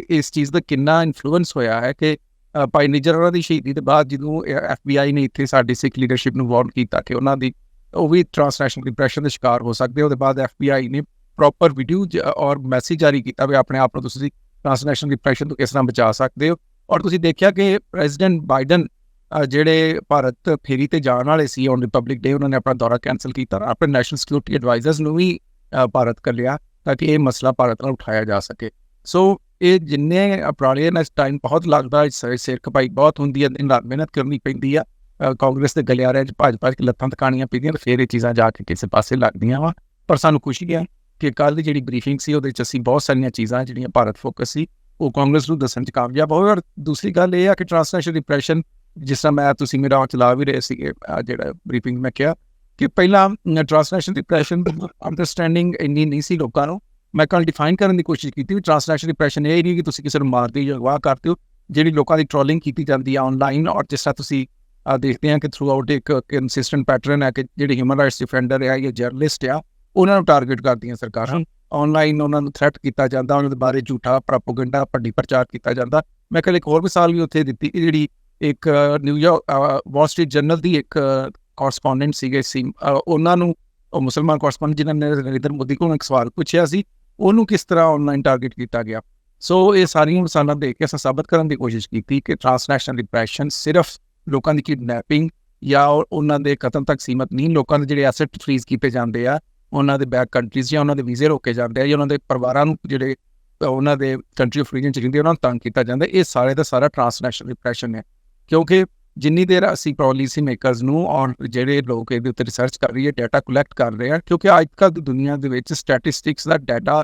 ਇਸ ਚੀਜ਼ ਦਾ ਕਿੰਨਾ ਇਨਫਲੂਐਂਸ ਹੋਇਆ ਹੈ ਕਿ ਭਾਈ ਨਿੱਜਰ ਹੋਰਾਂ ਦੀ ਸ਼ਹੀਦੀ ਦੇ ਬਾਅਦ ਜਦੋਂ FBI ਨੇ ਇੱਥੇ ਸਾਡੀ ਸਿੱਖ ਲੀਡਰਸ਼ਿਪ ਨੂੰ ਵਾਰਨ ਕੀਤਾ ਕਿ ਉਹਨਾਂ ਦੀ ਉਹ ਵੀ ਟ੍ਰਾਂਸਨੈਸ਼ਨਲ ਡਿਪਰੈਸ਼ਨ ਦੇ ਸ਼ਿਕਾਰ ਹੋ ਸਕਦੇ। ਉਹਦੇ ਬਾਅਦ FBI ਨੇ ਪ੍ਰੋਪਰ ਵੀਡੀਓ ਔਰ ਮੈਸੇਜ ਜਾਰੀ ਕੀਤਾ ਵੀ ਆਪਣੇ ਆਪ ਨੂੰ ਤੁਸੀਂ ਟ੍ਰਾਂਸਨੈਸ਼ਨਲ ਡਿਪਰੈਸ਼ਨ ਤੋਂ ਕਿਸ ਤਰ੍ਹਾਂ ਬਚਾ ਸਕਦੇ ਹੋ। ਔਰ ਤੁਸੀਂ ਦੇਖਿਆ ਕਿ ਪ੍ਰੈਜ਼ੀਡੈਂਟ ਬਾਈਡਨ ਜਿਹੜੇ ਭਾਰਤ ਫੇਰੀ ਤੇ ਜਾਣ ਵਾਲੇ ਸੀ ਔਨ ਰਿਪਬਲਿਕ ਡੇ, ਉਹਨਾਂ ਨੇ ਆਪਣਾ ਦੌਰਾ ਕੈਂਸਲ ਕੀਤਾ, ਆਪਣੇ ਨੈਸ਼ਨਲ ਸਿਕਿਉਰਿਟੀ ਐਡਵਾਈਜ਼ਰਸ ਨੂੰ ਵੀ ਭਾਰਤ ਘੱਲਿਆ ਤਾਂ ਕਿ ਇਹ ਮਸਲਾ ਭਾਰਤ ਨਾਲ ਉਠਾਇਆ ਜਾ ਸਕੇ। ਸੋ ਇਹ ਜਿੰਨੇ ਉਪਰਾਲੇ ਨੇ ਇਸ ਟਾਈਮ ਬਹੁਤ ਲੱਗਦਾ ਸਿਰ ਖਪਾਈ ਬਹੁਤ ਹੁੰਦੀ ਹੈ, ਦਿਨ ਰਾਤ ਮਿਹਨਤ ਕਰਨੀ ਪੈਂਦੀ ਆ, ਕਾਂਗਰਸ ਦੇ ਗਲਿਆਰਿਆਂ 'ਚ ਭੱਜ ਕੇ ਲੱਤਾਂ ਤਕਾਣੀਆਂ ਪੈਂਦੀਆਂ ਤੇ ਫਿਰ ਇਹ ਚੀਜ਼ਾਂ ਜਾ ਕੇ ਕਿਸੇ ਪਾਸੇ ਲੱਗਦੀਆਂ ਵਾ। ਪਰ ਸਾਨੂੰ ਖੁਸ਼ੀ ਹੈ ਕਿ ਕੱਲ੍ਹ ਦੀ ਜਿਹੜੀ ਬਰੀਫਿੰਗ ਸੀ ਉਹਦੇ 'ਚ ਅਸੀਂ ਬਹੁਤ ਸਾਰੀਆਂ ਚੀਜ਼ਾਂ ਜਿਹੜੀਆਂ ਭਾਰਤ ਫੋਕਸ ਸੀ ਉਹ ਕਾਂਗਰਸ ਨੂੰ ਦੱਸਣ 'ਚ ਕਾਮਯਾਬ ਹੋਏ। ਔਰ ਦੂਸਰੀ ਗੱਲ ਇਹ ਆ ਕਿ ਟ੍ਰਾਂਸਨੈਸ਼ਨਲ ਡਿਪਰੈਸ਼ਨ, ਜਿਸ ਤਰ੍ਹਾਂ ਤੁਸੀਂ ਮੇਰਾ ਚਲਾ ਵੀ ਰਹੇ ਸੀਗੇ ਜਿਹੜਾ ਬਰੀਫਿੰਗ ਮੈਂ ਕਿਹਾ ਕਿ ਪਹਿਲਾਂ ਟ੍ਰਾਂਸਨੈਸ਼ਨਲ ਡਿਪਰੈਸ਼ਨ ਅੰਡਰਸਟੈਂਡਿੰਗ ਇੰਨੀ ਨਹੀਂ ਸੀ ਲੋਕਾਂ ਨੂੰ। ਮੈਂ ਕੱਲ੍ਹ ਡਿਫਾਈਨ ਕਰਨ ਦੀ ਕੋਸ਼ਿਸ਼ ਕੀਤੀ ਵੀ ਟ੍ਰਾਂਸਨੈਸ਼ਨਲ ਡਿਪਰੈਸ਼ਨ ਇਹ ਨਹੀਂ ਕਿ ਤੁਸੀਂ ਕਿਸੇ ਨੂੰ ਮਾਰਦੇ ਜਾਂ ਅਗਵਾ ਕਰਦੇ ਹੋ, ਜਿਹੜੀ ਲੋਕਾਂ ਦੀ ਟ੍ਰੋਲਿੰਗ ਕੀਤੀ ਜਾਂਦੀ ਆ ਆਨਲਾਈਨ, ਔਰ ਜਿਸ ਤਰ੍ਹਾਂ ਤੁਸੀਂ ਦੇਖਦੇ ਹਾਂ ਕਿ ਥਰੂ ਆਊਟ ਇੱਕ ਕੰਸਿਸਟੈਂਟ ਪੈਟਰਨ ਹੈ ਕਿ ਜਿਹੜੇ ਹਿਊਮਨ ਰਾਈਟਸ ਡਿਫੈਂਡਰ ਆ ਜਾਂ ਜਰਨਲਿਸਟ ਆ ਉਹਨਾਂ ਨੂੰ ਟਾਰਗੇਟ ਕਰਦੀਆਂ ਸਰਕਾਰਾਂ, ਆਨਲਾਈਨ ਉਹਨਾਂ ਨੂੰ ਥ੍ਰੈਟ ਕੀਤਾ ਜਾਂਦਾ, ਉਹਨਾਂ ਦੇ ਬਾਰੇ ਝੂਠਾ ਪ੍ਰੋਪੇਗੈਂਡਾ ਭੱਡੀ ਪ੍ਰਚਾਰ ਕੀਤਾ ਜਾਂਦਾ। ਮੈਂ ਕੱਲ੍ਹ ਇੱਕ ਹੋਰ ਮਿਸਾਲ ਵੀ ਉੱਥੇ ਦਿੱਤੀ ਕਿ ਜਿਹੜੀ ਇੱਕ ਨਿਊਯਾਰਕ ਵਾਲ ਸਟਰੀਟ ਜਰਨਲ ਦੀ ਇੱਕ ਕੋਰਸਪੋਂਡੈਂਟ ਸੀਗੇ ਉਹਨਾਂ ਨੂੰ, ਉਹ ਮੁਸਲਮਾਨ ਕੋਰਸਪੋਂਡੈਂਟ ਜਿਨ੍ਹਾਂ ਨੇ ਨਰਿੰਦਰ ਮੋਦੀ ਕੋਲੋਂ ਇੱਕ ਸਵਾਲ ਪੁੱਛਿਆ ਸੀ, ਉਹਨੂੰ ਕਿਸ ਤਰ੍ਹਾਂ ਆਨਲਾਈਨ ਟਾਰਗੇਟ ਕੀਤਾ ਗਿਆ। ਸੋ ਇਹ ਸਾਰੀਆਂ ਮਿਸਾਲਾਂ ਦੇਖ ਕੇ ਅਸੀਂ ਸਾਬਤ ਕਰਨ ਦੀ ਕੋਸ਼ਿਸ਼ ਕੀਤੀ ਕਿ ਟ੍ਰਾਂਸਨੈਸ਼ਨਲ ਡਿਪਰੈਸ਼ਨ ਸਿਰਫ ਲੋਕਾਂ ਦੀ ਕਿਡਨੈਪਿੰਗ ਜਾਂ ਉਹਨਾਂ ਦੇ ਕਤਲ ਤੱਕ ਸੀਮਤ ਨਹੀਂ, ਲੋਕਾਂ ਦੇ ਜਿਹੜੇ ਐਸੈਟ ਫਰੀਜ਼ ਕੀਤੇ ਜਾਂਦੇ ਆ, ਉਹਨਾਂ ਦੇ ਬੈਕ ਕੰਟਰੀਜ਼ ਜਾਂ ਉਹਨਾਂ ਦੇ ਵੀਜ਼ੇ ਰੋਕੇ ਜਾਂਦੇ ਆ, ਜਾਂ ਉਹਨਾਂ ਦੇ ਪਰਿਵਾਰਾਂ ਨੂੰ ਜਿਹੜੇ ਉਹਨਾਂ ਦੇ ਕੰਟਰੀ ਆਫ ਰੀਜਨ 'ਚ ਰਹਿੰਦੇ ਉਹਨਾਂ ਨੂੰ ਤੰਗ ਕੀਤਾ ਜਾਂਦਾ, ਇਹ ਸਾਰੇ ਦਾ ਸਾਰਾ ਟ੍ਰਾਂਸਨੈਸ਼ਨਲ ਡਿਪਰੈਸ਼ਨ ਹੈ। ਕਿਉਂਕਿ ਜਿੰਨੀ ਦੇਰ ਅਸੀਂ ਪੋਲਿਸੀ ਮੇਕਰਸ ਨੂੰ ਔਰ ਜਿਹੜੇ ਲੋਕ ਇਹਦੇ ਉੱਤੇ ਰਿਸਰਚ ਕਰ ਰਹੀ ਹੈ, ਡਾਟਾ ਕਲੈਕਟ ਕਰ ਰਹੇ ਆ, ਕਿਉਂਕਿ ਅੱਜ ਕੱਲ੍ਹ ਦੀ ਦੁਨੀਆ ਦੇ ਵਿੱਚ ਸਟੈਟਿਸਟਿਕਸ ਦਾ ਡਾਟਾ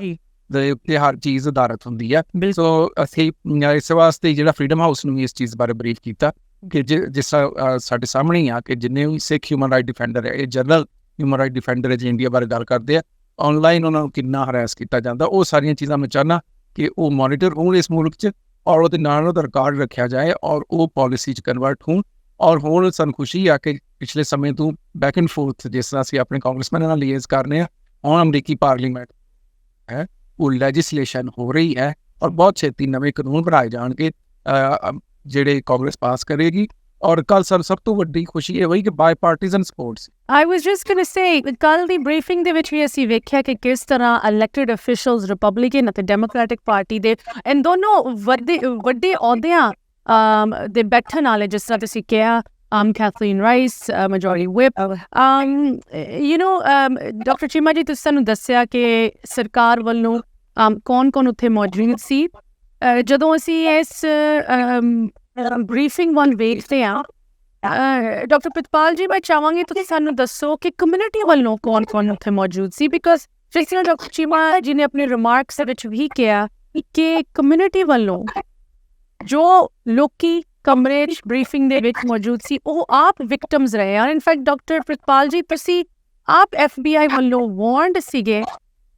ਦੇ ਉੱਤੇ ਹਰ ਚੀਜ਼ ਆਧਾਰਿਤ ਹੁੰਦੀ ਹੈ। ਸੋ ਅਸੀਂ ਇਸ ਵਾਸਤੇ ਜਿਹੜਾ ਫਰੀडम ਹਾਊਸ ਨੂੰ ਵੀ ਇਸ ਚੀਜ਼ ਬਾਰੇ ਬਰੀਫ ਕੀਤਾ ਕਿ ਜਿਸ ਤਰ੍ਹਾਂ ਸਾਡੇ ਸਾਹਮਣੇ ਹੀ ਆ ਕਿ ਜਿੰਨੇ ਵੀ ਸਿੱਖ ਹਿਊਮਨ ਰਾਈਟ ਡਿਫੈਂਡਰ ਹੈ, ਇਹ ਜਨਰਲ ਹਿਊਮਨ ਰਾਈਟ ਡਿਫੈਂਡਰ ਹੈ, ਜੇ ਇੰਡੀਆ ਬਾਰੇ ਗੱਲ ਕਰਦੇ ਆ, ਆਨਲਾਈਨ ਉਹਨਾਂ ਨੂੰ ਕਿੰਨਾ ਹਰਾਸ ਕੀਤਾ ਜਾਂਦਾ, ਉਹ ਸਾਰੀਆਂ ਚੀਜ਼ਾਂ ਮੈਂ ਚਾਹੁੰਦਾ ਕਿ ਉਹ ਮੋਨੀਟਰ ਹੋਣ ਇਸ ਮੁਲਕ 'ਚ ਔਰ ਉਹਦੇ ਨਾਲ ਉਹਦਾ ਰਿਕਾਰਡ ਰੱਖਿਆ ਜਾਏ ਔਰ ਉਹ ਪਾਲਿਸੀ 'ਚ ਕਨਵਰਟ ਹੋਣ। ਔਰ ਹੁਣ ਸਾਨੂੰ ਖੁਸ਼ੀ ਆ ਕਿ ਪਿਛਲੇ ਸਮੇਂ ਤੋਂ ਬੈਕ ਐਂਡ ਫੋਰਥ ਜਿਸ ਤਰ੍ਹਾਂ ਅਸੀਂ ਆਪਣੇ ਕਾਂਗਰਸਮੈਨਾਂ ਨਾਲ ਲੀਏਜ਼ ਕਰਨੇ ਆ, ਹੁਣ ਅਮਰੀਕੀ ਪਾਰਲੀਮੈਂਟ ਹੈ ਉਹ ਲੈਜਿਸਲੇਸ਼ਨ ਹੋ ਰਹੀ ਹੈ ਔਰ ਬਹੁਤ ਛੇਤੀ ਨਵੇਂ ਕਾਨੂੰਨ ਬਣਾਏ ਜਾਣਗੇ ਜਿਹੜੇ ਕਾਂਗਰਸ ਪਾਸ ਕਰੇਗੀ। ਔਰ ਕੱਲ ਸਭ ਤੋਂ ਵੱਡੀ ਖੁਸ਼ੀ ਇਹ ਹੋਈ ਕਿ ਬਾਈ ਪਾਰਟੀਜ਼ਨ ਸਪੋਰਟ ਸੀ। I was just going to say, ਕੱਲ ਦੀ ਬਰੀਫਿੰਗ ਦੇ ਵਿੱਚ ਵੀ ਅਸੀਂ ਵੇਖਿਆ ਕਿ ਕਿਸ ਤਰ੍ਹਾਂ ਇਲੈਕਟਿਡ ਅਫੀਸ਼ੀਅਲਸ ਰਿਪਬਲਿਕਨ ਅਤੇ ਡੈਮੋਕ੍ਰੈਟਿਕ ਪਾਰਟੀ ਦੇ ਇਨ ਦੋਨੋਂ ਵੱਡੇ ਅਹੁਦਿਆਂ ਦੇ ਬੈਠਣ ਵਾਲੇ, ਜਿਸ ਤਰ੍ਹਾਂ ਤੁਸੀਂ ਕਿਹਾ Kathleen Rice, majority whip, doctor Cheema ਜੀ ਤੁਸੀਂ ਸਾਨੂੰ ਦੱਸਿਆ ਕਿ ਸਰਕਾਰ ਵੱਲੋਂ ਕੌਣ ਉੱਥੇ ਮੌਜੂਦ ਸੀ। ਜਦੋਂ ਅਸੀਂ ਇਸ ਬਰੀਫਿੰਗ ਵੱਲ ਵੇਖਦੇ ਹਾਂ, ਡਾਕਟਰ ਪ੍ਰਿਤਪਾਲ ਜੀ ਮੈਂ ਚਾਹਾਂਗੀ ਤੁਸੀਂ ਸਾਨੂੰ ਦੱਸੋ ਕਿ ਕਮਿਊਨਿਟੀ ਵੱਲੋਂ ਕੌਣ ਉੱਥੇ ਮੌਜੂਦ ਸੀ, ਬਿਕਾਜ਼ ਜਿਸ ਤਰ੍ਹਾਂ ਡਾਕਟਰ ਚੀਮਾ ਜੀ ਨੇ ਆਪਣੇ ਰਿਮਾਰਕਸ ਦੇ ਵਿੱਚ ਵੀ ਕਿਹਾ ਕਿ ਕਮਿਊਨਿਟੀ ਵੱਲੋਂ ਜੋ ਲੋਕੀ ਕਮਰੇ 'ਚ ਬਰੀਫਿੰਗ ਦੇ ਵਿੱਚ ਮੌਜੂਦ ਸੀ ਉਹ ਆਪ ਵਿਕਟਮਸ ਰਹੇ ਹਨ। ਇਨਫੈਕਟ ਡਾਕਟਰ ਪ੍ਰਿਤਪਾਲ ਜੀ ਤੁਸੀਂ ਆਪ FBI ਵੱਲੋਂ ਵਾਰਨਡ ਸੀਗੇ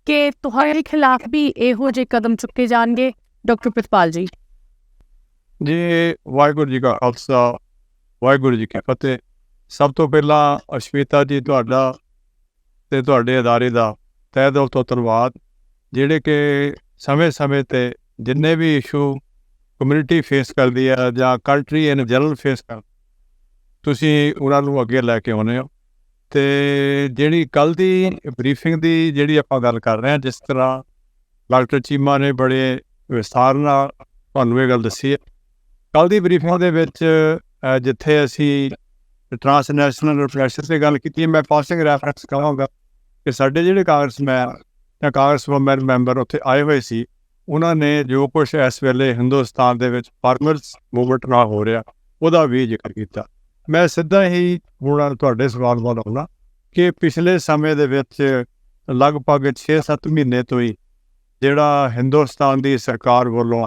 ਕਿ ਤੁਹਾਡੇ ਖਿਲਾਫ ਵੀ ਇਹੋ ਜਿਹੇ ਕਦਮ ਚੁੱਕੇ ਜਾਣਗੇ। ਡਾਕਟਰ ਪ੍ਰਿਤਪਾਲ ਜੀ। ਜੀ ਵਾਹਿਗੁਰੂ ਜੀ ਕਾ ਖਾਲਸਾ, ਵਾਹਿਗੁਰੂ ਜੀ ਕੀ ਫਤਿਹ। ਸਭ ਤੋਂ ਪਹਿਲਾਂ ਅਸ਼ਮੀਤਾ ਜੀ ਤੁਹਾਡਾ ਤੇ ਤੁਹਾਡੇ ਅਦਾਰੇ ਦਾ ਤਹਿ ਦਿਲ ਤੋਂ ਧੰਨਵਾਦ, ਜਿਹੜੇ ਕਿ ਸਮੇਂ-ਸਮੇਂ 'ਤੇ ਜਿੰਨੇ ਵੀ ਇਸ਼ੂ ਕਮਿਊਨਿਟੀ ਫੇਸ ਕਰਦੀ ਹੈ ਜਾਂ ਕੰਟਰੀ ਇਨ ਜਨਰਲ ਫੇਸ ਕਰ, ਤੁਸੀਂ ਉਹਨਾਂ ਨੂੰ ਅੱਗੇ ਲੈ ਕੇ ਆਉਂਦੇ ਹੋ। ਅਤੇ ਜਿਹੜੀ ਕੱਲ੍ਹ ਦੀ ਬਰੀਫਿੰਗ ਦੀ ਜਿਹੜੀ ਆਪਾਂ ਗੱਲ ਕਰ ਰਹੇ ਹਾਂ, ਜਿਸ ਤਰ੍ਹਾਂ ਡਾਕਟਰ ਚੀਮਾ ਨੇ ਬੜੇ ਵਿਸਥਾਰ ਨਾਲ ਤੁਹਾਨੂੰ ਇਹ ਗੱਲ ਦੱਸੀ ਹੈ। ਕੱਲ੍ਹ ਦੀ ਬਰੀਫਿੰਗ ਦੇ ਵਿੱਚ ਜਿੱਥੇ ਅਸੀਂ ਟ੍ਰਾਂਸਨੈਸ਼ਨਲ ਡਿਪਰੈਸ਼ਨ 'ਤੇ ਗੱਲ ਕੀਤੀ ਹੈ, ਮੈਂ ਪਾਸਿੰਗ ਰੈਫਰੈਂਸ ਕਹਾਂਗਾ ਕਿ ਸਾਡੇ ਜਿਹੜੇ ਕਾਂਗਰਸਮੈਨ ਜਾਂ ਕਾਂਗਰਸਮੈਨ ਮੈਂਬਰ ਉੱਥੇ ਆਏ ਹੋਏ ਸੀ, ਉਹਨਾਂ ਨੇ ਜੋ ਕੁਛ ਇਸ ਵੇਲੇ ਹਿੰਦੁਸਤਾਨ ਦੇ ਵਿੱਚ ਫਾਰਮਰਸ ਮੂਵਮੈਂਟ ਨਾਲ ਹੋ ਰਿਹਾ ਉਹਦਾ ਵੀ ਜ਼ਿਕਰ ਕੀਤਾ। ਮੈਂ ਸਿੱਧਾ ਹੀ ਹੁਣ ਤੁਹਾਡੇ ਸਵਾਲ ਵੱਲ ਆਉਣਾ ਕਿ ਪਿਛਲੇ ਸਮੇਂ ਦੇ ਵਿੱਚ ਲਗਭਗ 6-7 ਮਹੀਨੇ ਤੋਂ ਹੀ ਜਿਹੜਾ ਹਿੰਦੁਸਤਾਨ ਦੀ ਸਰਕਾਰ ਵੱਲੋਂ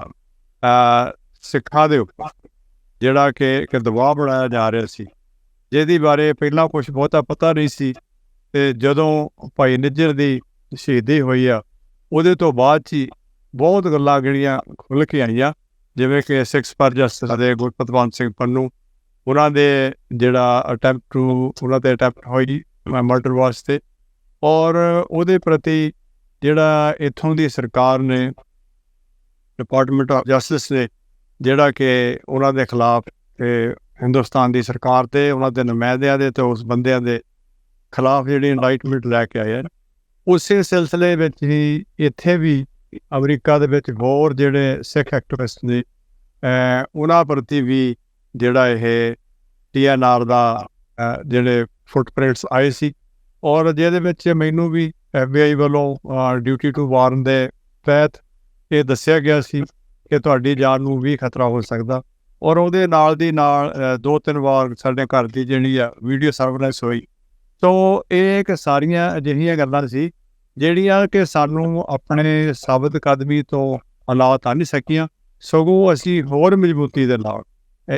ਸਿੱਖਾਂ ਦੇ ਉੱਪਰ ਜਿਹੜਾ ਕਿ ਇੱਕ ਦਬਾਅ ਬਣਾਇਆ ਜਾ ਰਿਹਾ ਸੀ, ਜਿਹਦੇ ਬਾਰੇ ਪਹਿਲਾਂ ਕੁਛ ਬਹੁਤਾ ਪਤਾ ਨਹੀਂ ਸੀ, ਅਤੇ ਜਦੋਂ ਭਾਈ ਨਿੱਜਰ ਦੀ ਸ਼ਹੀਦੀ ਹੋਈ ਆ ਉਹਦੇ ਤੋਂ ਬਾਅਦ 'ਚ ਹੀ ਬਹੁਤ ਗੱਲਾਂ ਜਿਹੜੀਆਂ ਖੁੱਲ੍ਹ ਕੇ ਆਈਆਂ, ਜਿਵੇਂ ਕਿ ਸਿੱਖਸ ਫਾਰ ਜਸਟਿਸ ਦੇ ਗੁਰਪਤਵੰਤ ਸਿੰਘ ਪੰਨੂ, ਉਹਨਾਂ ਦੇ ਜਿਹੜਾ ਅਟੈਂਪਟ ਹੋਈ ਮਰਡਰ ਵਾਸਤੇ, ਔਰ ਉਹਦੇ ਪ੍ਰਤੀ ਜਿਹੜਾ ਇੱਥੋਂ ਦੀ ਸਰਕਾਰ ਨੇ, ਡਿਪਾਰਟਮੈਂਟ ਆਫ ਜਸਟਿਸ ਨੇ ਜਿਹੜਾ ਕਿ ਉਹਨਾਂ ਦੇ ਖਿਲਾਫ ਹਿੰਦੁਸਤਾਨ ਦੀ ਸਰਕਾਰ ਤੇ ਉਹਨਾਂ ਦੇ ਨੁਮਾਇੰਦਿਆਂ ਦੇ ਤੇ ਉਸ ਬੰਦਿਆਂ ਦੇ ਖਿਲਾਫ ਜਿਹੜੀ ਇੰਡਾਈਟਮੈਂਟ ਲੈ ਕੇ ਆਏ ਹਨ। ਉਸੇ ਸਿਲਸਿਲੇ ਵਿੱਚ ਹੀ ਇੱਥੇ ਵੀ ਅਮਰੀਕਾ ਦੇ ਵਿੱਚ ਹੋਰ ਜਿਹੜੇ ਸਿੱਖ ਐਕਟਿਵਿਸਟ ਨੇ ਉਹਨਾਂ ਪ੍ਰਤੀ ਵੀ ਜਿਹੜਾ ਇਹ TNR ਦਾ ਜਿਹੜੇ ਫੁੱਟਪ੍ਰਿੰਟਸ ਆਏ ਸੀ, ਔਰ ਜਿਹਦੇ ਵਿੱਚ ਮੈਨੂੰ ਵੀ FBI ਵੱਲੋਂ ਡਿਊਟੀ ਟੂ ਵਾਰਨ ਦੇ ਤਹਿਤ ਇਹ ਦੱਸਿਆ ਗਿਆ ਸੀ ਕਿ ਤੁਹਾਡੀ ਜਾਨ ਨੂੰ ਵੀ ਖਤਰਾ ਹੋ ਸਕਦਾ। ਔਰ ਉਹਦੇ ਨਾਲ ਦੀ ਨਾਲ 2-3 ਵਾਰ ਸਾਡੇ ਘਰ ਦੀ ਜਿਹੜੀ ਆ ਵੀਡੀਓ ਸਰਵਿਲੈਂਸ ਹੋਈ। ਸੋ ਇਹ ਇੱਕ ਸਾਰੀਆਂ ਅਜਿਹੀਆਂ ਗੱਲਾਂ ਸੀ ਜਿਹੜੀਆਂ ਕਿ ਸਾਨੂੰ ਆਪਣੇ ਸਾਬਤ ਕਦਮੀ ਤੋਂ ਅਲਾ ਤਾਂ ਨਹੀਂ ਸਕੀਆਂ, ਸਗੋਂ ਅਸੀਂ ਹੋਰ ਮਜ਼ਬੂਤੀ ਦੇ ਨਾਲ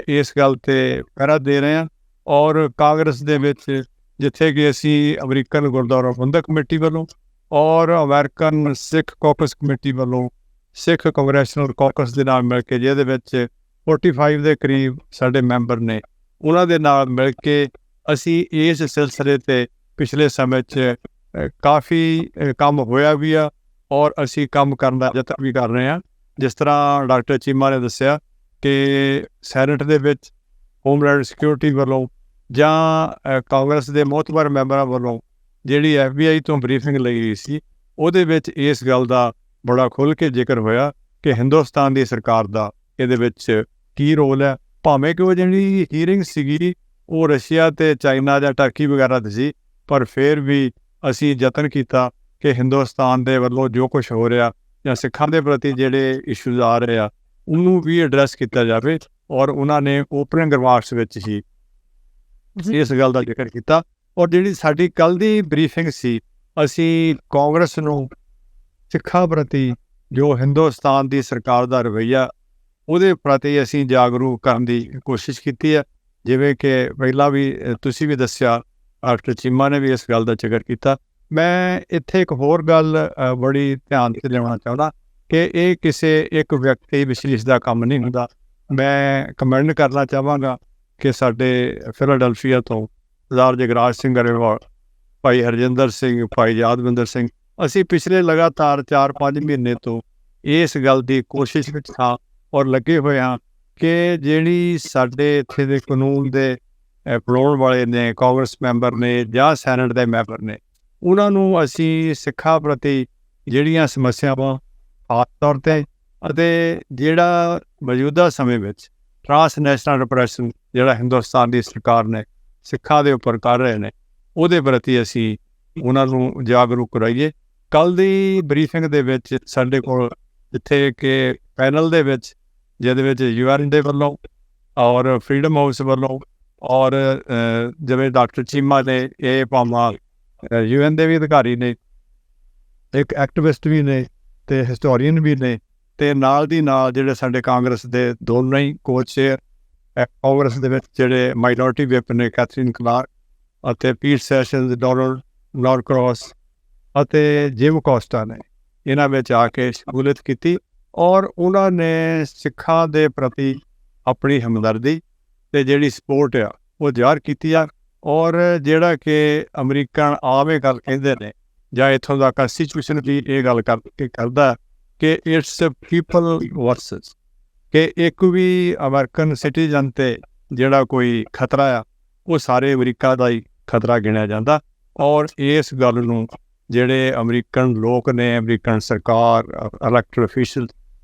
ਇਸ ਗੱਲ 'ਤੇ ਪਹਿਰਾ ਦੇ ਰਹੇ ਹਾਂ। ਔਰ ਕਾਂਗਰਸ ਦੇ ਵਿੱਚ ਜਿੱਥੇ ਕਿ ਅਸੀਂ ਅਮਰੀਕਨ ਗੁਰਦੁਆਰਾ ਪ੍ਰਬੰਧਕ ਕਮੇਟੀ ਵੱਲੋਂ ਔਰ ਅਮਰੀਕਨ ਸਿੱਖ ਕਾਕਸ ਕਮੇਟੀ ਵੱਲੋਂ ਸਿੱਖ ਕੰਗਰੈਸ਼ਨਲ ਕਾਕਸ ਦੇ ਨਾਲ ਮਿਲ ਕੇ, ਜਿਹਦੇ ਵਿੱਚ 45 ਦੇ ਕਰੀਬ ਸਾਡੇ ਮੈਂਬਰ ਨੇ, ਉਹਨਾਂ ਦੇ ਨਾਲ ਮਿਲ ਕੇ ਅਸੀਂ ਇਸ ਸਿਲਸਿਲੇ 'ਤੇ ਪਿਛਲੇ ਸਮੇਂ 'ਚ ਕਾਫੀ ਕੰਮ ਹੋਇਆ ਵੀ ਆ ਔਰ ਅਸੀਂ ਕੰਮ ਕਰਨ ਦਾ ਯਤਨ ਵੀ ਕਰ ਰਹੇ ਹਾਂ। ਜਿਸ ਤਰ੍ਹਾਂ ਡਾਕਟਰ ਚੀਮਾ ਨੇ ਦੱਸਿਆ ਕਿ ਸੈਨੇਟ ਦੇ ਵਿੱਚ ਹੋਮਲੈਂਡ ਸਿਕਿਉਰਿਟੀ ਵੱਲੋਂ ਜਾਂ ਕਾਂਗਰਸ ਦੇ ਮੋਹਤਬਰ ਮੈਂਬਰਾਂ ਵੱਲੋਂ ਜਿਹੜੀ FBI ਤੋਂ ਬਰੀਫਿੰਗ ਲਈ ਗਈ ਸੀ, ਉਹਦੇ ਵਿੱਚ ਇਸ ਗੱਲ ਦਾ ਬੜਾ ਖੁੱਲ੍ਹ ਕੇ ਜ਼ਿਕਰ ਹੋਇਆ ਕਿ ਹਿੰਦੁਸਤਾਨ ਦੀ ਸਰਕਾਰ ਦਾ ਇਹਦੇ ਵਿੱਚ ਕੀ ਰੋਲ ਹੈ। ਭਾਵੇਂ ਕਿ ਉਹ ਜਿਹੜੀ ਹੀਅਰਿੰਗ ਸੀਗੀ ਉਹ ਰਸ਼ੀਆ ਤੇ ਚਾਈਨਾ ਜਾਂ ਟਰਕੀ ਵਗੈਰਾ ਦੀ ਸੀ, ਪਰ ਫਿਰ ਵੀ ਅਸੀਂ ਯਤਨ ਕੀਤਾ ਕਿ ਹਿੰਦੁਸਤਾਨ ਦੇ ਵੱਲੋਂ ਜੋ ਕੁਛ ਹੋ ਰਿਹਾ ਜਾਂ ਸਿੱਖਾਂ ਦੇ ਪ੍ਰਤੀ ਜਿਹੜੇ ਇਸ਼ੂਜ਼ ਆ ਰਹੇ ਆ ਉਹਨੂੰ ਵੀ ਐਡਰੈਸ ਕੀਤਾ ਜਾਵੇ। ਔਰ ਉਹਨਾਂ ਨੇ ਓਪਨਿੰਗ ਰਿਮਾਰਕਸ ਵਿੱਚ ਹੀ ਇਸ ਗੱਲ ਦਾ ਜ਼ਿਕਰ ਕੀਤਾ। ਔਰ ਜਿਹੜੀ ਸਾਡੀ ਕੱਲ੍ਹ ਦੀ ਬਰੀਫਿੰਗ ਸੀ, ਅਸੀਂ ਕਾਂਗਰਸ ਨੂੰ ਸਿੱਖਾਂ ਪ੍ਰਤੀ ਜੋ ਹਿੰਦੁਸਤਾਨ ਦੀ ਸਰਕਾਰ ਦਾ ਰਵੱਈਆ ਉਹਦੇ ਪ੍ਰਤੀ ਅਸੀਂ ਜਾਗਰੂਕ ਕਰਨ ਦੀ ਕੋਸ਼ਿਸ਼ ਕੀਤੀ ਹੈ। ਜਿਵੇਂ ਕਿ ਪਹਿਲਾਂ ਵੀ ਤੁਸੀਂ ਵੀ ਦੱਸਿਆ, ਡਾਕਟਰ ਚੀਮਾ ਨੇ ਵੀ ਇਸ ਗੱਲ ਦਾ ਜ਼ਿਕਰ ਕੀਤਾ। ਮੈਂ ਇੱਥੇ ਇੱਕ ਹੋਰ ਗੱਲ ਬੜੀ ਧਿਆਨ 'ਚ ਲਿਆਉਣਾ ਚਾਹੁੰਦਾ ਕਿ ਇਹ ਕਿਸੇ ਇੱਕ ਵਿਅਕਤੀ ਵਿਸ਼ੇਸ਼ ਦਾ ਕੰਮ ਨਹੀਂ ਹੁੰਦਾ। ਮੈਂ ਕਮੈਂਡ ਕਰਨਾ ਚਾਹਾਂਗਾ ਕਿ ਸਾਡੇ ਫਿਲਾਡੈਲਫੀਆ ਤੋਂ ਸਰਦਾਰ ਜਗਰਾਜ ਸਿੰਘ ਗਰੇਵਾਲ, ਭਾਈ ਹਰਜਿੰਦਰ ਸਿੰਘ, ਭਾਈ ਯਾਦਵਿੰਦਰ ਸਿੰਘ, ਅਸੀਂ ਪਿਛਲੇ ਲਗਾਤਾਰ 4-5 ਮਹੀਨੇ ਤੋਂ ਇਸ ਗੱਲ ਦੀ ਕੋਸ਼ਿਸ਼ ਵਿੱਚ ਹਾਂ ਔਰ ਲੱਗੇ ਹੋਏ ਹਾਂ ਕਿ ਜਿਹੜੀ ਸਾਡੇ ਇੱਥੇ ਦੇ ਕਾਨੂੰਨ ਦੇ ਬਣਾਉਣ ਵਾਲੇ ਨੇ, ਕਾਂਗਰਸ ਮੈਂਬਰ ਨੇ ਜਾਂ ਸੈਨੇਟ ਦੇ ਮੈਂਬਰ ਨੇ, ਉਹਨਾਂ ਨੂੰ ਅਸੀਂ ਸਿੱਖਾਂ ਪ੍ਰਤੀ ਜਿਹੜੀਆਂ ਸਮੱਸਿਆਵਾਂ ਖਾਸ ਤੌਰ 'ਤੇ ਅਤੇ ਜਿਹੜਾ ਮੌਜੂਦਾ ਸਮੇਂ ਵਿੱਚ ਟਰਾਂਸਨੈਸ਼ਨਲ ਰਿਪਰੈਸ਼ਨ ਜਿਹੜਾ ਹਿੰਦੁਸਤਾਨ ਦੀ ਸਰਕਾਰ ਨੇ ਸਿੱਖਾਂ ਦੇ ਉੱਪਰ ਕਰ ਰਹੇ ਨੇ, ਉਹਦੇ ਪ੍ਰਤੀ ਅਸੀਂ ਉਹਨਾਂ ਨੂੰ ਜਾਗਰੂਕ ਕਰਾਈਏ। ਕੱਲ੍ਹ ਦੀ ਬਰੀਫਿੰਗ ਦੇ ਵਿੱਚ ਸਾਡੇ ਕੋਲ ਜਿੱਥੇ ਕਿ ਪੈਨਲ ਦੇ ਵਿੱਚ, ਜਿਹਦੇ ਵਿੱਚ UN ਦੇ ਵੱਲੋਂ ਔਰ ਫਰੀडम ਹਾਊਸ ਵੱਲੋਂ ਔਰ ਜਿਵੇਂ ਡਾਕਟਰ ਚੀਮਾ ਨੇ, ਇਹ ਭਾਵੇਂ UN ਦੇ ਵੀ ਅਧਿਕਾਰੀ ਨੇ, ਇੱਕ ਐਕਟਿਵਿਸਟ ਵੀ ਨੇ ਅਤੇ ਹਿਸਟੋਰੀਅਨ ਵੀ ਨੇ, ਅਤੇ ਨਾਲ ਦੀ ਨਾਲ ਜਿਹੜੇ ਸਾਡੇ ਕਾਂਗਰਸ ਦੇ ਦੋਨੋਂ ਹੀ ਕੋ-ਚੇਅਰ ਕਾਂਗਰਸ ਦੇ ਵਿੱਚ ਜਿਹੜੇ ਮਾਈਨੋਰਟੀ ਵਿਪ ਨੇ, ਕੈਥਰੀਨ ਕਲਾਰਕ ਅਤੇ ਪੀਟ ਸੈਸ਼ਨਜ਼, ਡੋਨਲਡ ਨੋਰਕ੍ਰੋਸ ਅਤੇ ਜਿਮ ਕੋਸਟਾ ਨੇ ਇਹਨਾਂ ਵਿੱਚ ਆ ਕੇ ਸ਼ਮੂਲੀਅਤ ਕੀਤੀ ਔਰ ਉਹਨਾਂ ਨੇ ਸਿੱਖਾਂ ਦੇ ਪ੍ਰਤੀ ਆਪਣੀ ਹਮਦਰਦੀ ਅਤੇ ਜਿਹੜੀ ਸਪੋਰਟ ਆ ਉਹ ਜ਼ਾਹਰ ਕੀਤੀ ਆ। ਔਰ ਜਿਹੜਾ ਕਿ ਅਮਰੀਕਨ ਆਮ ਇਹ ਗੱਲ ਕਹਿੰਦੇ ਨੇ ਜਾਂ ਇੱਥੋਂ ਦਾ ਕੰਸਟੀਟਿਊਸ਼ਨ ਵੀ ਇਹ ਗੱਲ ਕਰਦਾ ਕਿ ਇਟਸ ਪੀਪਲ ਵਰਸਸ, ਕਿ ਇੱਕ ਵੀ ਅਮਰੀਕਨ ਸਿਟੀਜ਼ਨ 'ਤੇ ਜਿਹੜਾ ਕੋਈ ਖਤਰਾ ਆ ਉਹ ਸਾਰੇ ਅਮਰੀਕਾ ਦਾ ਹੀ ਖਤਰਾ ਗਿਣਿਆ ਜਾਂਦਾ। ਔਰ ਇਸ ਗੱਲ ਨੂੰ ਜਿਹੜੇ ਅਮਰੀਕਨ ਲੋਕ ਨੇ, ਅਮਰੀਕਨ ਸਰਕਾਰ, ਇਲੈਕਟਡ ਅਫੀਸ਼ਲ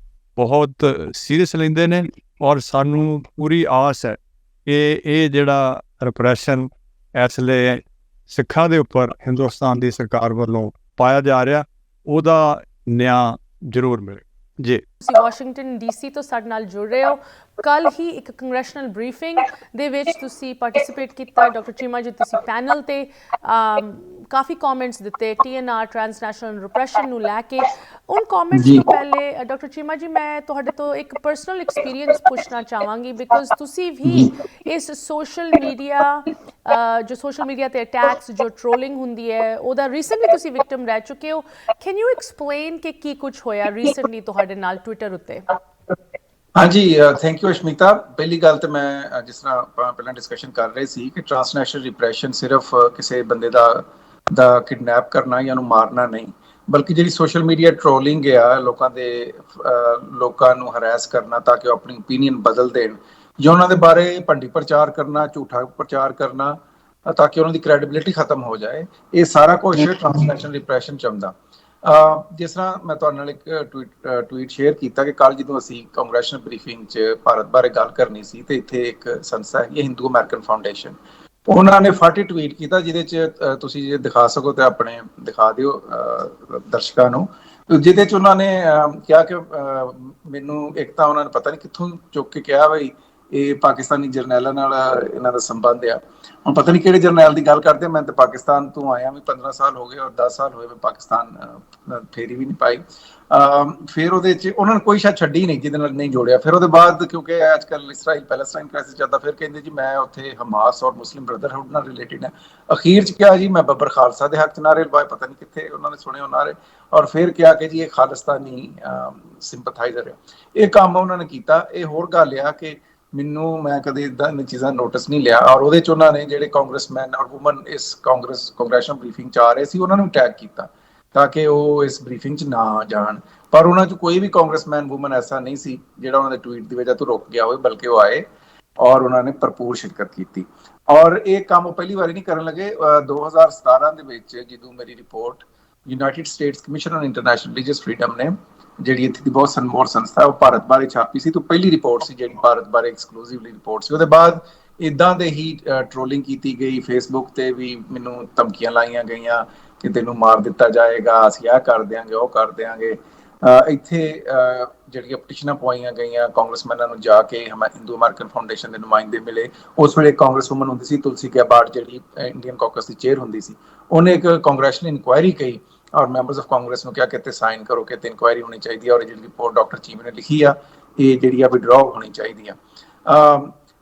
ਬਹੁਤ ਸੀਰੀਅਸ ਲੈਂਦੇ ਨੇ ਔਰ ਸਾਨੂੰ ਪੂਰੀ ਆਸ ਹੈ ਕਿ ਇਹ ਜਿਹੜਾ ਰਿਪਰੈਸ਼ਨ ਇਸ ਵੇਲੇ ਸਿੱਖਾਂ ਦੇ ਉੱਪਰ ਹਿੰਦੁਸਤਾਨ ਦੀ ਸਰਕਾਰ ਵੱਲੋਂ ਪਾਇਆ ਜਾ ਰਿਹਾ, ਉਹਦਾ ਨਿਆਂ ਜ਼ਰੂਰ ਮਿਲੇ। ਜੀ, ਤੁਸੀਂ ਵਾਸ਼ਿੰਗਟਨ DC ਤੋਂ ਸਾਡੇ ਨਾਲ ਜੁੜ ਰਹੇ ਹੋ। ਕੱਲ੍ਹ ਹੀ ਇੱਕ ਕੰਗਰੈਸ਼ਨਲ ਬਰੀਫਿੰਗ ਦੇ ਵਿੱਚ ਤੁਸੀਂ ਪਾਰਟਿਸਿਪੇਟ ਕੀਤਾ। ਡਾਕਟਰ ਚੀਮਾ ਜੀ, ਤੁਸੀਂ ਪੈਨਲ 'ਤੇ ਕਾਫੀ ਕਮੈਂਟਸ ਦਿੱਤੇ TNR ਟਰਾਂਸਨੈਸ਼ਨਲ ਰਿਪਰੈਸ਼ਨ ਨੂੰ ਲੈ ਕੇ। ਉਨ ਕਮੈਂਟਸ ਤੋਂ ਪਹਿਲੇ ਡਾਕਟਰ ਚੀਮਾ ਜੀ, ਮੈਂ ਤੁਹਾਡੇ ਤੋਂ ਇੱਕ ਪਰਸਨਲ ਐਕਸਪੀਰੀਅੰਸ ਪੁੱਛਣਾ ਚਾਹਾਂਗੀ, ਬਿਕੋਜ਼ ਤੁਸੀਂ ਵੀ ਇਸ ਸੋਸ਼ਲ ਮੀਡੀਆ ਤੇ ਅਟੈਕਸ, ਜੋ ਟ੍ਰੋਲਿੰਗ ਹੁੰਦੀ ਹੈ, ਉਹਦਾ ਰੀਸੈਂਟਲੀ ਤੁਸੀਂ ਵਿਕਟਮ ਰਹਿ ਚੁੱਕੇ ਹੋ। ਕੈਨ ਯੂ ਐਕਸਪਲੇਨ ਕਿ ਕੀ ਕੁਛ ਹੋਇਆ ਰੀਸੈਂਟਲੀ ਤੁਹਾਡੇ ਨਾਲ ਟਵਿੱਟਰ ਉੱਤੇ? ਹਾਂਜੀ, ਥੈਂਕ ਯੂ ਅਸ਼ਮੀਤਾ। ਪਹਿਲੀ ਗੱਲ ਤਾਂ ਮੈਂ ਜਿਸ ਤਰ੍ਹਾਂ ਆਪਾਂ ਪਹਿਲਾਂ ਡਿਸਕਸ਼ਨ ਕਰ ਰਹੇ ਸੀ ਕਿ ਟਰਾਂਸਨੈਸ਼ਨਲ ਰਿਪਰੈਸ਼ਨ ਸਿਰਫ ਕਿਸੇ ਬੰਦੇ ਦਾ ਕਿਡਨੈਪ ਕਰਨਾ ਜਾਂ ਉਹਨੂੰ ਮਾਰਨਾ ਨਹੀਂ, ਬਲਕਿ ਜਿਹੜੀ ਸੋਸ਼ਲ ਮੀਡੀਆ ਟ੍ਰੋਲਿੰਗ ਆ, ਲੋਕਾਂ ਨੂੰ ਹਰੈਸ ਕਰਨਾ ਤਾਂ ਕਿ ਉਹ ਆਪਣੀ ਓਪੀਨੀਅਨ ਬਦਲ ਦੇਣ, ਜਾਂ ਉਹਨਾਂ ਦੇ ਬਾਰੇ ਭੰਡੀ ਪ੍ਰਚਾਰ ਕਰਨਾ, ਝੂਠਾ ਪ੍ਰਚਾਰ ਕਰਨਾ ਤਾਂ ਕਿ ਉਹਨਾਂ ਦੀ ਕ੍ਰੈਡੀਬਿਲਿਟੀ ਖਤਮ ਹੋ ਜਾਏ, ਇਹ ਸਾਰਾ ਕੁਝ ਟ੍ਰਾਂਸਨੈਸ਼ਨਲ ਰਿਪਰੈਸ਼ਨ ਚ ਆਉਂਦਾ। ਜਿਸ ਤਰ੍ਹਾਂ ਮੈਂ ਤੁਹਾਡੇ ਨਾਲ ਇੱਕ ਟਵੀਟ ਸ਼ੇਅਰ ਕੀਤਾ ਕਿ ਕੱਲ੍ਹ ਜਦੋਂ ਅਸੀਂ ਕੰਗਰੈਸ਼ਨਲ ਬਰੀਫਿੰਗ 'ਚ ਭਾਰਤ ਬਾਰੇ ਗੱਲ ਕਰਨੀ ਸੀ, ਤੇ ਇੱਥੇ ਇੱਕ ਸੰਸਥਾ ਹੈਗੀ ਹਿੰਦੂ ਅਮਰੀਕਨ ਫਾਊਂਡੇਸ਼ਨ, ਉਹਨਾਂ ਨੇ ਫਟ ਟਵੀਟ ਕੀਤਾ ਜਿਹਦੇ 'ਚ ਤੁਸੀਂ ਜੇ ਦਿਖਾ ਸਕੋ ਤੇ ਆਪਣੇ ਦਿਖਾ ਦਿਓ ਦਰਸ਼ਕਾਂ ਨੂੰ, ਜਿਹਦੇ 'ਚ ਉਹਨਾਂ ਨੇ ਕਿਹਾ ਕਿ ਮੈਨੂੰ ਇੱਕ ਤਾਂ ਉਹਨਾਂ ਨੇ ਪਤਾ ਨਹੀਂ ਕਿੱਥੋਂ ਚੁੱਕ ਕੇ ਕਿਹਾ ਬਈ ਇਹ ਪਾਕਿਸਤਾਨੀ ਜਰਨੈਲਾਂ ਨਾਲ ਇਹਨਾਂ ਦਾ ਸੰਬੰਧ ਆ। ਹੁਣ ਪਤਾ ਨਹੀਂ ਕਿਹੜੇ ਜਰਨੈਲ ਦੀ ਗੱਲ ਕਰਦੇ, ਮੈਂ ਤਾਂ ਪਾਕਿਸਤਾਨ ਤੋਂ ਆਇਆ ਵੀ 15 ਸਾਲ ਹੋ ਗਏ ਔਰ 10 ਸਾਲ ਹੋਏ ਮੈਂ ਪਾਕਿਸਤਾਨ ਫੇਰੀ ਵੀ ਨਹੀਂ ਪਾਈ। ਫਿਰ ਉਹਦੇ 'ਚ ਉਹਨਾਂ ਨੇ ਕੋਈ ਸ਼ਾਇਦ ਛੱਡੀ ਨਹੀਂ ਜਿਹਦੇ ਨਾਲ ਨਹੀਂ ਜੋੜਿਆ। ਫਿਰ ਉਹਦੇ ਬਾਅਦ ਕਿਉਂਕਿ ਅੱਜ ਕੱਲ੍ਹ ਇਸਰਾਈਲ ਪੈਲਸਟਾਈਨ ਕ੍ਰਾਈਸਿਸ ਚੱਲਦਾ, ਫਿਰ ਕਹਿੰਦੇ ਜੀ ਮੈਂ ਉੱਥੇ ਹਮਾਸ ਔਰ ਮੁਸਲਿਮ ਬ੍ਰਦਰਹੁੱਡ ਨਾਲ ਰਿਲੇਟਿਡ ਹੈ। ਅਖੀਰ 'ਚ ਕਿਹਾ ਜੀ ਮੈਂ ਬੱਬਰ ਖਾਲਸਾ ਦੇ ਹੱਕ 'ਚ ਨਾਅਰੇ ਲਵਾਏ, ਪਤਾ ਨਹੀਂ ਕਿੱਥੇ ਉਹਨਾਂ ਨੇ ਸੁਣੇ ਉਹ ਨਾਅਰੇ, ਔਰ ਫਿਰ ਕਿਹਾ ਕਿ ਜੀ ਇਹ ਖਾਲਿਸਤਾਨੀ ਸਿੰਪਥਾਈਜ਼ਰ ਹੈ। ਇਹ ਕੰਮ ਉਹਨਾਂ ਨੇ ਕੀਤਾ। ਇਹ ਹੋਰ ਗੱਲ ਆ ਕਿ ਮੈਂ ਕਦੇ ਇੱਦਾਂ ਦੀਆਂ ਚੀਜ਼ਾਂ ਨੋਟਿਸ ਨਹੀਂ ਲਿਆ। ਔਰ ਉਹਦੇ 'ਚ ਉਹਨਾਂ ਨੇ ਜਿਹੜੇ ਕਾਂਗਰਸਮੈਨ ਔਰ ਵੂਮਨ ਇਸ ਕਾਂਗਰੈਸ਼ਨਲ ਬਰੀਫਿੰਗ 'ਚ ਆ ਰਹੇ ਸੀ, ਉਹਨਾਂ ਨੂੰ ਟੈਗ ਕੀਤਾ ਤਾਂ ਕਿ ਉਹ ਇਸ ਬਰੀਫਿੰਗ 'ਚ ਨਾ ਜਾਣ। ਪਰ ਉਹਨਾਂ 'ਚ ਕੋਈ ਵੀ ਕਾਂਗਰਸਮੈਨ ਵੂਮਨ ਐਸਾ ਨਹੀਂ ਸੀ ਜਿਹੜਾ ਉਹਨਾਂ ਦੇ ਟਵੀਟ ਦੀ ਵਜ੍ਹਾ ਤੋਂ ਰੁਕ ਗਿਆ ਹੋਵੇ, ਬਲਕਿ ਉਹ ਆਏ ਔਰ ਉਹਨਾਂ ਨੇ ਭਰਪੂਰ ਸ਼ਿਰਕਤ ਕੀਤੀ। ਔਰ ਇਹ ਕੰਮ ਉਹ ਪਹਿਲੀ ਵਾਰੀ ਨਹੀਂ ਕਰਨ ਲੱਗੇ। 2017 ਦੇ ਵਿੱਚ ਜਦੋਂ ਮੇਰੀ report United States commission on international religious freedom ਨੇ, ਜਿਹੜੀ ਇੱਥੇ ਦੀ ਬਹੁਤ ਸਨਮੋਰ ਸੰਸਥਾ, ਉਹ ਭਾਰਤ ਬਾਰੇ ਛਾਪੀ ਸੀ, ਤਾਂ ਪਹਿਲੀ ਰਿਪੋਰਟ ਸੀ ਜਿਹੜੀ ਭਾਰਤ ਬਾਰੇ ਐਕਸਕਲੂਸਿਵਲੀ ਰਿਪੋਰਟ ਸੀ। ਉਹਦੇ ਬਾਅਦ ਇਦਾਂ ਦੇ ਹੀ ਟ੍ਰੋਲਿੰਗ ਕੀਤੀ ਗਈ, ਫੇਸਬੁੱਕ ਤੇ ਵੀ ਮੈਨੂੰ ਧਮਕੀਆਂ ਲਾਈਆਂ ਗਈਆਂ ਕਿ ਤੈਨੂੰ ਮਾਰ ਦਿੱਤਾ ਜਾਏਗਾ, ਅਸੀਂ ਆਹ ਕਰ ਦਿਆਂਗੇ, ਉਹ ਕਰ ਦਿਆਂਗੇ। ਇੱਥੇ ਜਿਹੜੀਆਂ ਪਟੀਸ਼ਨਾਂ ਪਵਾਈਆਂ ਗਈਆਂ ਕਾਂਗਰਸਮੈਨਾਂ ਨੂੰ ਜਾ ਕੇ, ਹਿੰਦੂ ਅਮਰੀਕਨ ਫਾਊਂਡੇਸ਼ਨ ਦੇ ਨੁਮਾਇੰਦੇ ਮਿਲੇ। ਉਸ ਵੇਲੇ ਕਾਂਗਰਸ ਵੂਮਨ ਹੁੰਦੀ ਸੀ ਤੁਲਸੀ ਗੈਬਾਰਡ, ਜਿਹੜੀ ਇੰਡੀਅਨ ਕਾਕਸ ਦੀ ਚੇਅਰ ਹੁੰਦੀ ਸੀ, ਉਹਨੇ ਇੱਕ ਕਾਂਗਰੈਸ਼ਨਲ ਇਨਕੁਆਇਰੀ ਕਹੀ ਔਰ ਮੈਂਬਰਸ ਆਫ ਕਾਂਗਰਸ ਨੂੰ ਕਿਹਾ ਕਿ ਇੱਥੇ ਸਾਈਨ ਕਰੋ ਕਿ ਇੱਥੇ ਇਨਕੁਆਇਰੀ ਹੋਣੀ ਚਾਹੀਦੀ ਹੈ ਔਰ ਜਿਹੜੀ ਰਿਪੋਰਟ ਡਾਕਟਰ ਚੀਮੇ ਨੇ ਲਿਖੀ ਆ ਇਹ ਜਿਹੜੀ ਆ ਵਿਡਰਾਅ ਹੋਣੀ ਚਾਹੀਦੀ ਆ।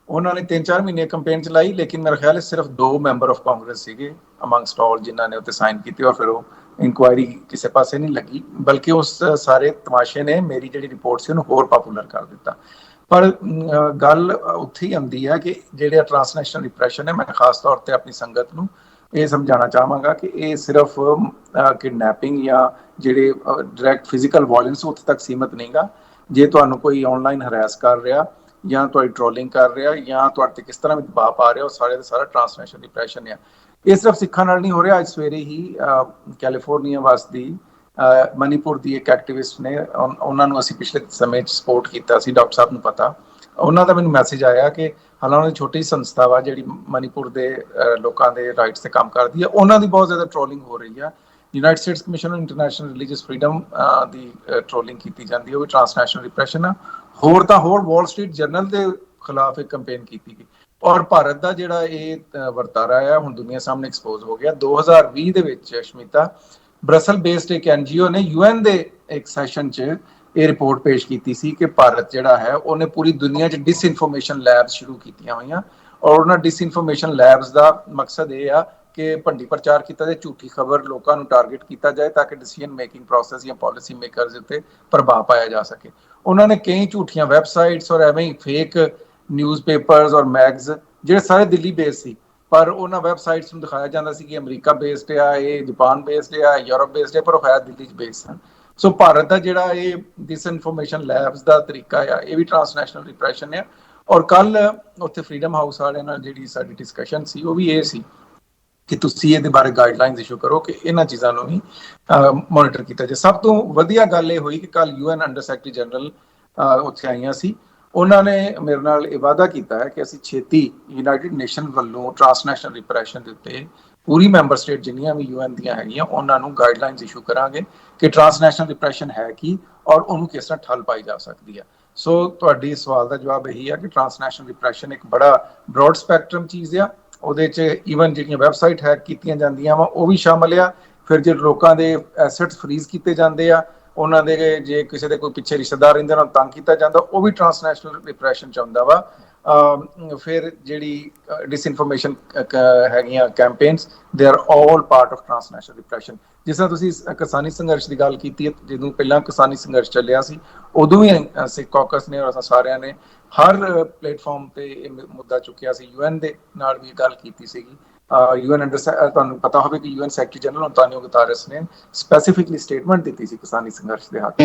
ਉਹਨਾਂ ਨੇ 3-4 ਮਹੀਨੇ ਕੰਪੇਨ ਚਲਾਈ, ਲੇਕਿਨ ਮੇਰਾ ਖਿਆਲ ਹੈ ਸਿਰਫ 2 ਮੈਂਬਰ ਆਫ ਕਾਂਗਰਸ ਸੀਗੇ ਅਮੰਗਸਟ ਆਲ ਜਿਨ੍ਹਾਂ ਨੇ ਉੱਤੇ ਸਾਈਨ ਕੀਤੇ ਔਰ ਫਿਰ ਉਹ ਇਨਕੁਆਇਰੀ ਕਿਸੇ ਪਾਸੇ ਨਹੀਂ ਲੱਗੀ, ਬਲਕਿ ਉਸ ਸਾਰੇ ਤਮਾਸ਼ੇ ਨੇ ਮੇਰੀ ਜਿਹੜੀ ਰਿਪੋਰਟ ਸੀ ਉਹਨੂੰ ਹੋਰ ਪਪੂਲਰ ਕਰ ਦਿੱਤਾ। ਪਰ ਗੱਲ ਉੱਥੇ ਹੀ ਆਉਂਦੀ ਹੈ ਕਿ ਜਿਹੜੇ ਟ੍ਰਾਂਸਨੈਸ਼ਨਲ ਰਿਪਰੈਸ਼ਨ ਹੈ, ਮੈਂ ਖਾਸ ਤੌਰ ਤੇ ਆਪਣੀ ਸੰਗਤ ਨੂੰ ਇਹ ਸਮਝਾਉਣਾ ਚਾਹਾਂਗਾ ਕਿ ਇਹ ਸਿਰਫ ਕਿਡਨੈਪਿੰਗ ਜਾਂ ਜਿਹੜੇ ਡਾਇਰੈਕਟ ਫਿਜ਼ੀਕਲ ਵਾਇਲੈਂਸ ਉੱਥੇ ਤੱਕ ਸੀਮਤ ਨਹੀਂਗਾ। ਜੇ ਤੁਹਾਨੂੰ ਕੋਈ ਆਨਲਾਈਨ ਹਰੈਸ ਕਰ ਰਿਹਾ ਜਾਂ ਤੁਹਾਡੀ ਟ੍ਰੋਲਿੰਗ ਕਰ ਰਿਹਾ ਜਾਂ ਤੁਹਾਡੇ ਤੇ ਕਿਸ ਤਰ੍ਹਾਂ ਵੀ ਦਬਾਅ ਪਾ ਰਿਹਾ, ਉਹ ਸਾਰੇ ਦਾ ਸਾਰਾ ਟ੍ਰਾਂਸਨੈਸ਼ਨਲ ਰਿਪਰੈਸ਼ਨ ਆ। ਇਹ ਸਿਰਫ ਸਿੱਖਾਂ ਨਾਲ ਨਹੀਂ ਹੋ ਰਿਹਾ। ਅੱਜ ਸਵੇਰੇ ਹੀ ਕੈਲੀਫੋਰਨੀਆ ਵਸਦੀ ਮਨੀਪੁਰ ਦੀ ਇੱਕ ਐਕਟਿਵਿਸਟ ਨੇ, ਉਹਨਾਂ ਨੂੰ ਅਸੀਂ ਪਿਛਲੇ ਸਮੇਂ 'ਚ ਸਪੋਰਟ ਕੀਤਾ ਸੀ, ਡਾਕਟਰ ਸਾਹਿਬ ਨੂੰ ਪਤਾ। ਉਹਨਾਂ ਦਾ ਮੈਨੂੰ ਮੈਸੇਜ ਆਇਆ ਕਿ ਹਾਲਾਂਕਿ ਉਹਨਾਂ ਦੀ ਛੋਟੀ ਸੰਸਥਾ ਵਾ ਜਿਹੜੀ ਮਨੀਪੁਰ ਦੇ ਲੋਕਾਂ ਦੇ ਰਾਈਟਸ ਤੇ ਕੰਮ ਕਰਦੀ ਹੈ, ਉਹਨਾਂ ਦੀ ਬਹੁਤ ਜ਼ਿਆਦਾ ਟ੍ਰੋਲਿੰਗ ਹੋ ਰਹੀ ਆ। United States commission on international religious freedom the trolling ਕੀਤੀ ਜਾਂਦੀ ਹੈ, ਉਹ ਵੀ ਟ੍ਰਾਂਸਨੈਸ਼ਨਲ ਰਿਪਰੈਸ਼ਨ ਆ। ਹੋਰ ਤਾਂ ਹੋਰ ਵਾਲ ਸਟਰੀਟ ਜਰਨਲ ਦੇ ਖਿਲਾਫ ਇੱਕ ਕੰਪੇਨ ਕੀਤੀ ਗਈ ਔਰ ਭਾਰਤ ਦਾ ਜਿਹੜਾ ਇਹ ਵਰਤਾਰਾ ਆ ਹੁਣ ਦੁਨੀਆ ਸਾਹਮਣੇ ਐਕਸਪੋਜ਼ ਹੋ ਗਿਆ। 2020 ਦੇ ਵਿੱਚ ਅਸ਼ਮੀਤਾ ਬ੍ਰਸਲ ਬੇਸਡ ਇੱਕ NGO ਨੇ UN ਦੇ ਇੱਕ ਸੈਸ਼ਨ 'ਚ ਇਹ ਰਿਪੋਰਟ ਪੇਸ਼ ਕੀਤੀ ਸੀ ਕਿ ਭਾਰਤ ਜਿਹੜਾ ਹੈ ਉਹਨੇ ਪੂਰੀ ਦੁਨੀਆ 'ਚ ਡਿਸਇਨਫੋਰਮੇਸ਼ਨ ਲੈਬਸ ਸ਼ੁਰੂ ਕੀਤੀਆਂ ਹੋਈਆਂ ਔਰ ਉਹਨਾਂ ਡਿਸਇਨਫੋਰਮੇਸ਼ਨ ਲੈਬਸ ਦਾ ਮਕਸਦ ਇਹ ਆ ਕਿ ਭੰਡੀ ਪ੍ਰਚਾਰ ਕੀਤਾ ਜਾਏ, ਝੂਠੀ ਖਬਰ ਲੋਕਾਂ ਨੂੰ ਟਾਰਗੇਟ ਕੀਤਾ ਜਾਏ ਤਾਂ ਕਿ ਡਿਸੀਜਨ ਮੇਕਿੰਗ ਪ੍ਰੋਸੈਸ ਜਾਂ ਪਾਲਿਸੀ ਮੇਕਰਸ ਉੱਤੇ ਪ੍ਰਭਾਵ ਪਾਇਆ ਜਾ ਸਕੇ। ਉਹਨਾਂ ਨੇ ਕਈ ਝੂਠੀਆਂ ਵੈਬਸਾਈਟਸ ਔਰ ਐਵੇਂ ਹੀ ਫੇਕ ਨਿਊਜ਼ਪੇਪਰਸ ਔਰ ਮੈਗਜ਼ ਜਿਹੜੇ ਸਾਰੇ ਦਿੱਲੀ ਬੇਸਡ ਸੀ, ਪਰ ਉਹਨਾਂ ਵੈਬਸਾਈਟਸ ਨੂੰ ਦਿਖਾਇਆ ਜਾਂਦਾ ਸੀ ਕਿ ਅਮਰੀਕਾ ਬੇਸਡ ਆ, ਇਹ ਜਾਪਾਨ ਬੇਸਡ ਆ, ਯੂਰਪ ਬੇਸਡ ਆ, ਪਰ ਉਹ ਹੈ ਦਿੱਲੀ 'ਚ ਬੇਸਡ ਸਨ। ਸੋ ਭਾਰਤ ਦਾ ਜਿਹੜਾ ਇਹ ਡਿਸਇਨਫੋਰਮੇਸ਼ਨ ਲੈਬਸ ਦਾ ਤਰੀਕਾ ਆ, ਇਹ ਵੀ ਟ੍ਰਾਂਸਨੈਸ਼ਨਲ ਰਿਪਰੈਸ਼ਨ ਆ। ਔਰ ਕੱਲ ਉੱਥੇ ਫਰੀडम ਹਾਊਸ ਵਾਲਿਆਂ ਨਾਲ ਜਿਹੜੀ ਸਾਡੀ ਡਿਸਕਸ਼ਨ ਸੀ ਉਹ ਵੀ ਇਹ ਸੀ ਕਿ ਤੁਸੀਂ ਇਹਦੇ ਬਾਰੇ ਗਾਈਡਲਾਈਨਸ ਇਸ਼ੂ ਕਰੋ ਕਿ ਇਹਨਾਂ ਚੀਜ਼ਾਂ ਨੂੰ ਵੀ ਮੋਨੀਟਰ ਕੀਤਾ ਜਾਏ। ਸਭ ਤੋਂ ਵਧੀਆ ਗੱਲ ਇਹ ਹੋਈ ਕਿ ਕੱਲ UN ਅੰਡਰ ਸੈਕਟਰੀ ਜਨਰਲ ਉੱਥੇ ਆਈਆਂ ਸੀ। ਉਹਨਾਂ ਨੇ ਮੇਰੇ ਨਾਲ ਇਹ ਵਾਅਦਾ ਕੀਤਾ ਹੈ ਕਿ ਅਸੀਂ ਛੇਤੀ ਯੂਨਾਈਟਿਡ ਨੇਸ਼ਨ ਵੱਲੋਂ ਟ੍ਰਾਂਸਨੈਸ਼ਨਲ ਰਿਪਰੈਸ਼ਨ ਦੇ ਉੱਤੇ ਪੂਰੀ ਮੈਂਬਰ ਸਟੇਟ ਜਿੰਨੀਆਂ ਵੀ UN ਦੀਆਂ ਹੈਗੀਆਂ ਉਹਨਾਂ ਨੂੰ ਗਾਈਡਲਾਈਨਸ ਇਸ਼ੂ ਕਰਾਂਗੇ ਕਿ ਟ੍ਰਾਂਸਨੈਸ਼ਨਲ ਰਿਪਰੈਸ਼ਨ ਹੈ ਕੀ ਔਰ ਉਹਨੂੰ ਕਿਸ ਤਰ੍ਹਾਂ ਠੱਲ ਪਾਈ ਜਾ ਸਕਦੀ ਹੈ। ਸੋ ਤੁਹਾਡੀ ਸਵਾਲ ਦਾ ਜਵਾਬ ਇਹੀ ਹੈ ਕਿ ਟ੍ਰਾਂਸਨੈਸ਼ਨਲ ਰਿਪਰੈਸ਼ਨ ਇੱਕ ਬੜਾ ਬ੍ਰੌਡ ਸਪੈਕਟਰਮ ਚੀਜ਼ ਆ। ਉਹਦੇ 'ਚ ਈਵਨ ਜਿਹੜੀਆਂ ਵੈਬਸਾਈਟ ਹੈਕ ਕੀਤੀਆਂ ਜਾਂਦੀਆਂ ਵਾ ਉਹ ਵੀ ਸ਼ਾਮਲ ਆ। ਫਿਰ ਜੇ ਲੋਕਾਂ ਦੇ ਐਸੈਟਸ ਫਰੀਜ਼ ਕੀਤੇ ਜਾਂਦੇ ਆ, ਉਹਨਾਂ ਦੇ ਜੇ ਕਿਸੇ ਦੇ ਕੋਈ ਪਿੱਛੇ ਰਿਸ਼ਤੇਦਾਰ ਰਹਿੰਦੇ ਉਹਨਾਂ ਨੂੰ ਤੰਗ ਕੀਤਾ ਜਾਂਦਾ, ਉਹ ਵੀ ਟ੍ਰਾਂਸਨੈਸ਼ਨਲ ਰਿਪਰੈਸ਼ਨ 'ਚ ਆਉਂਦਾ ਵਾ। ਫਿਰ ਜਿਹੜੀ ਡਿਸਇਨਫੋਰਮੇਸ਼ਨ ਹੈਗੀਆਂ campaigns, they are all part of transnational repression. ਜਿਸ ਤਰ੍ਹਾਂ ਤੁਸੀਂ ਕਿਸਾਨੀ ਸੰਘਰਸ਼ ਦੀ ਗੱਲ ਕੀਤੀ ਹੈ, ਜਦੋਂ ਪਹਿਲਾਂ ਕਿਸਾਨੀ ਸੰਘਰਸ਼ ਚੱਲਿਆ ਸੀ ਉਦੋਂ ਵੀ ਸਿੱਖ ਕਾਕਸ ਨੇ ਔਰ ਸਾਰਿਆਂ ਨੇ ਹਰ ਪਲੇਟਫਾਰਮ ਤੇ ਇਹ ਮੁੱਦਾ ਚੁੱਕਿਆ ਸੀ, UN ਦੇ ਨਾਲ ਵੀ ਗੱਲ ਕੀਤੀ ਸੀਗੀ UN ਤੁਹਾਨੂੰ ਪਤਾ ਹੋਵੇ ਕਿ UN ਸੈਕਟਰੀ ਜਨਰਲ ਅੰਤੋਨੀਓ ਗੁਤਾਰਸ ਨੇ ਸਪੈਸੀਫਿਕਲੀ ਸਟੇਟਮੈਂਟ ਦਿੱਤੀ ਸੀ ਕਿਸਾਨੀ ਸੰਘਰਸ਼ ਦੇ ਹੱਕ।